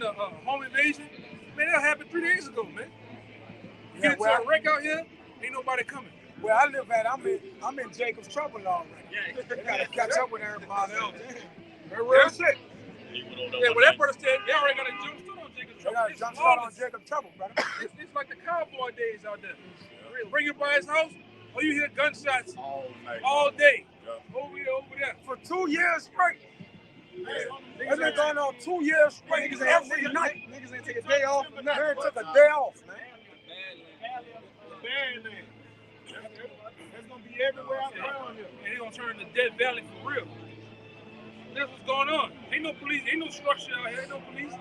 a home invasion. Man, that happened 3 days ago, man. You get into a wreck out here, ain't nobody coming. Where I live at, I'm in Jacob's trouble already. Yeah. They gotta catch up with everybody else. They're real shit. Yeah, well, that brother said they already got a jump start on Jacob's trouble. They got a jump start on Jacob's trouble, brother. It's like the cowboy days out there. Bring it by his house, or you hear gunshots all day. Yeah. Over here, over there. For 2 years straight. It's been going on 2 years straight. Every night. Niggas ain't take a day off. They took a day off, man. That's gonna be everywhere around here. And they're gonna turn into Death Valley for real. That's what's going on. Ain't no police, ain't no structure out here, ain't no police.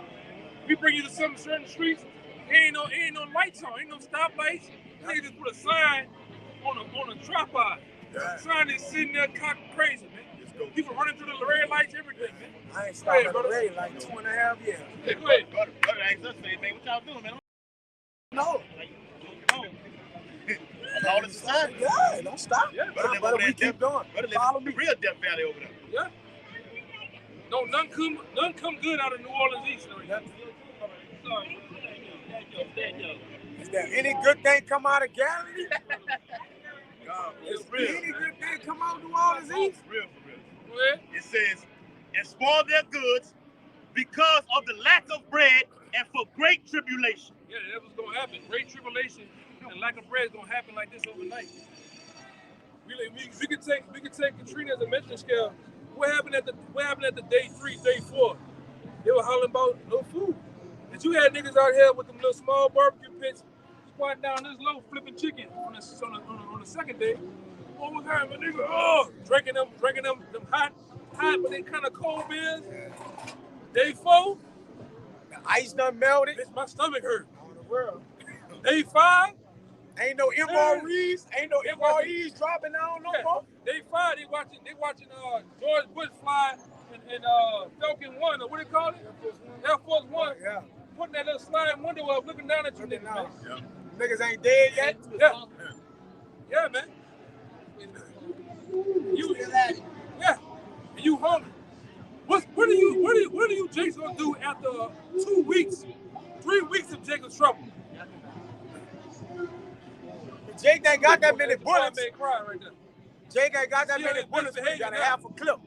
We bring you to some certain streets, ain't no lights on, ain't no stoplights. They just put a sign on a tripod. The sign is sitting there cocked crazy, man. People running through the red lights, everything, man. I ain't stopped at the red like 2.5 years. Hey, go ahead. Brother asked us, man, what y'all doing, man? No. All the time. Yeah, don't stop. Yeah, brother, we keep going. Follow me. Real Death Valley over there. Yeah. No, none come good out of New Orleans East right now. Sorry. Is there any good thing come out of Galilee? It's real. Any good thing come out of New Orleans East? For real. It says, and spoil their goods because of the lack of bread and for great tribulation. Yeah, that was gonna happen. Great tribulation and lack of bread is gonna happen like this overnight. We could take Katrina as a measuring scale. What happened at the day 3, day 4? They were hollering about no food. And you had niggas out here with them little small barbecue pits, squatting down this low, flipping chicken on the second day. What was happening, nigga? Oh, drinking them hot, but they kind of cold beers. Day 4, the ice done melted. Bitch, my stomach hurt. Day 5, ain't no MREs, dropping down no more. Day 5, they watching George Bush fly in Falcon 1, or what they call it? Air Force One. Yeah. Putting that little sliding window up, looking down at you niggas, man. Yeah. Niggas ain't dead yet. Yeah. Yeah, man. Yeah. And you hungry. What are you Jakes gonna do after 2 weeks, 3 weeks of Jacob's trouble? Jake ain't got that many bullets. Cry right there. Jake ain't got that many bullets. He got a half a clip.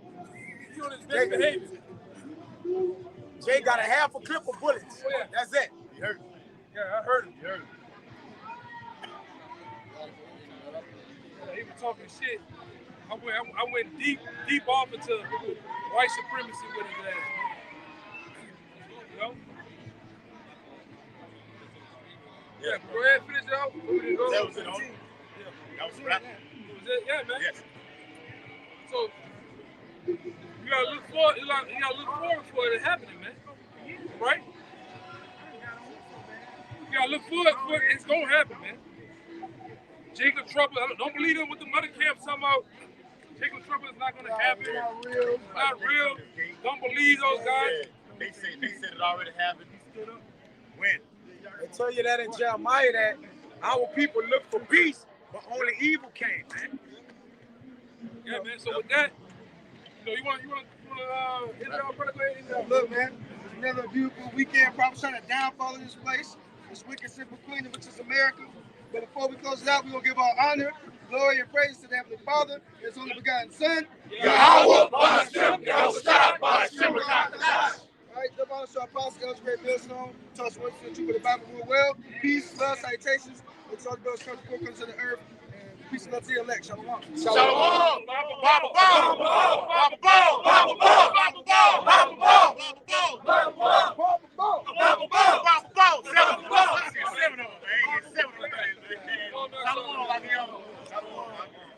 He on his best behavior. Jay got a half a clip of bullets. Oh, yeah. That's it. He hurt. Yeah, I heard him. He hurt. He was talking shit. I went deep off into white supremacy with his ass. You know? Yeah, go ahead, finish it out. That was it, huh? Yeah. That was right. Was it? Yeah, man. Yes. So you gotta look forward for it happening, man. Right? You gotta look forward for it. It's gonna happen, man. Jacob Trouble. Don't believe them with the mother camps talking about Jacob Trouble is not gonna happen. Not real. Don't believe those guys. They said it already happened. When? They tell you that in Jeremiah that our people look for peace, but only evil came, man. Yeah, man. So with that, you want hit it out, brother. Go ahead. Look, man. Another beautiful weekend, prophesying a downfall in this place, this wicked, simple queen, which is America. But before we close it out, we're going to give our honor, glory, and praise to the Heavenly Father, His only begotten Son. Yahweh, Bashem, Yahushua, Bashem, All right, the honor to our apostle, Elder Great Millstone, tell us what to do with the Bible real well. Peace, love, salutations. It's all the best comes to the earth. And peace and love to the elect. Shalom. Shalom. Baba Ball. Baba Ball. Baba Ball. Baba Ball. Baba Ball. Baba Ball. Baba Ball. Baba Ball. Baba Ball. 7 of them. 7 of them, man. 7 of them. Shalom. Shalom.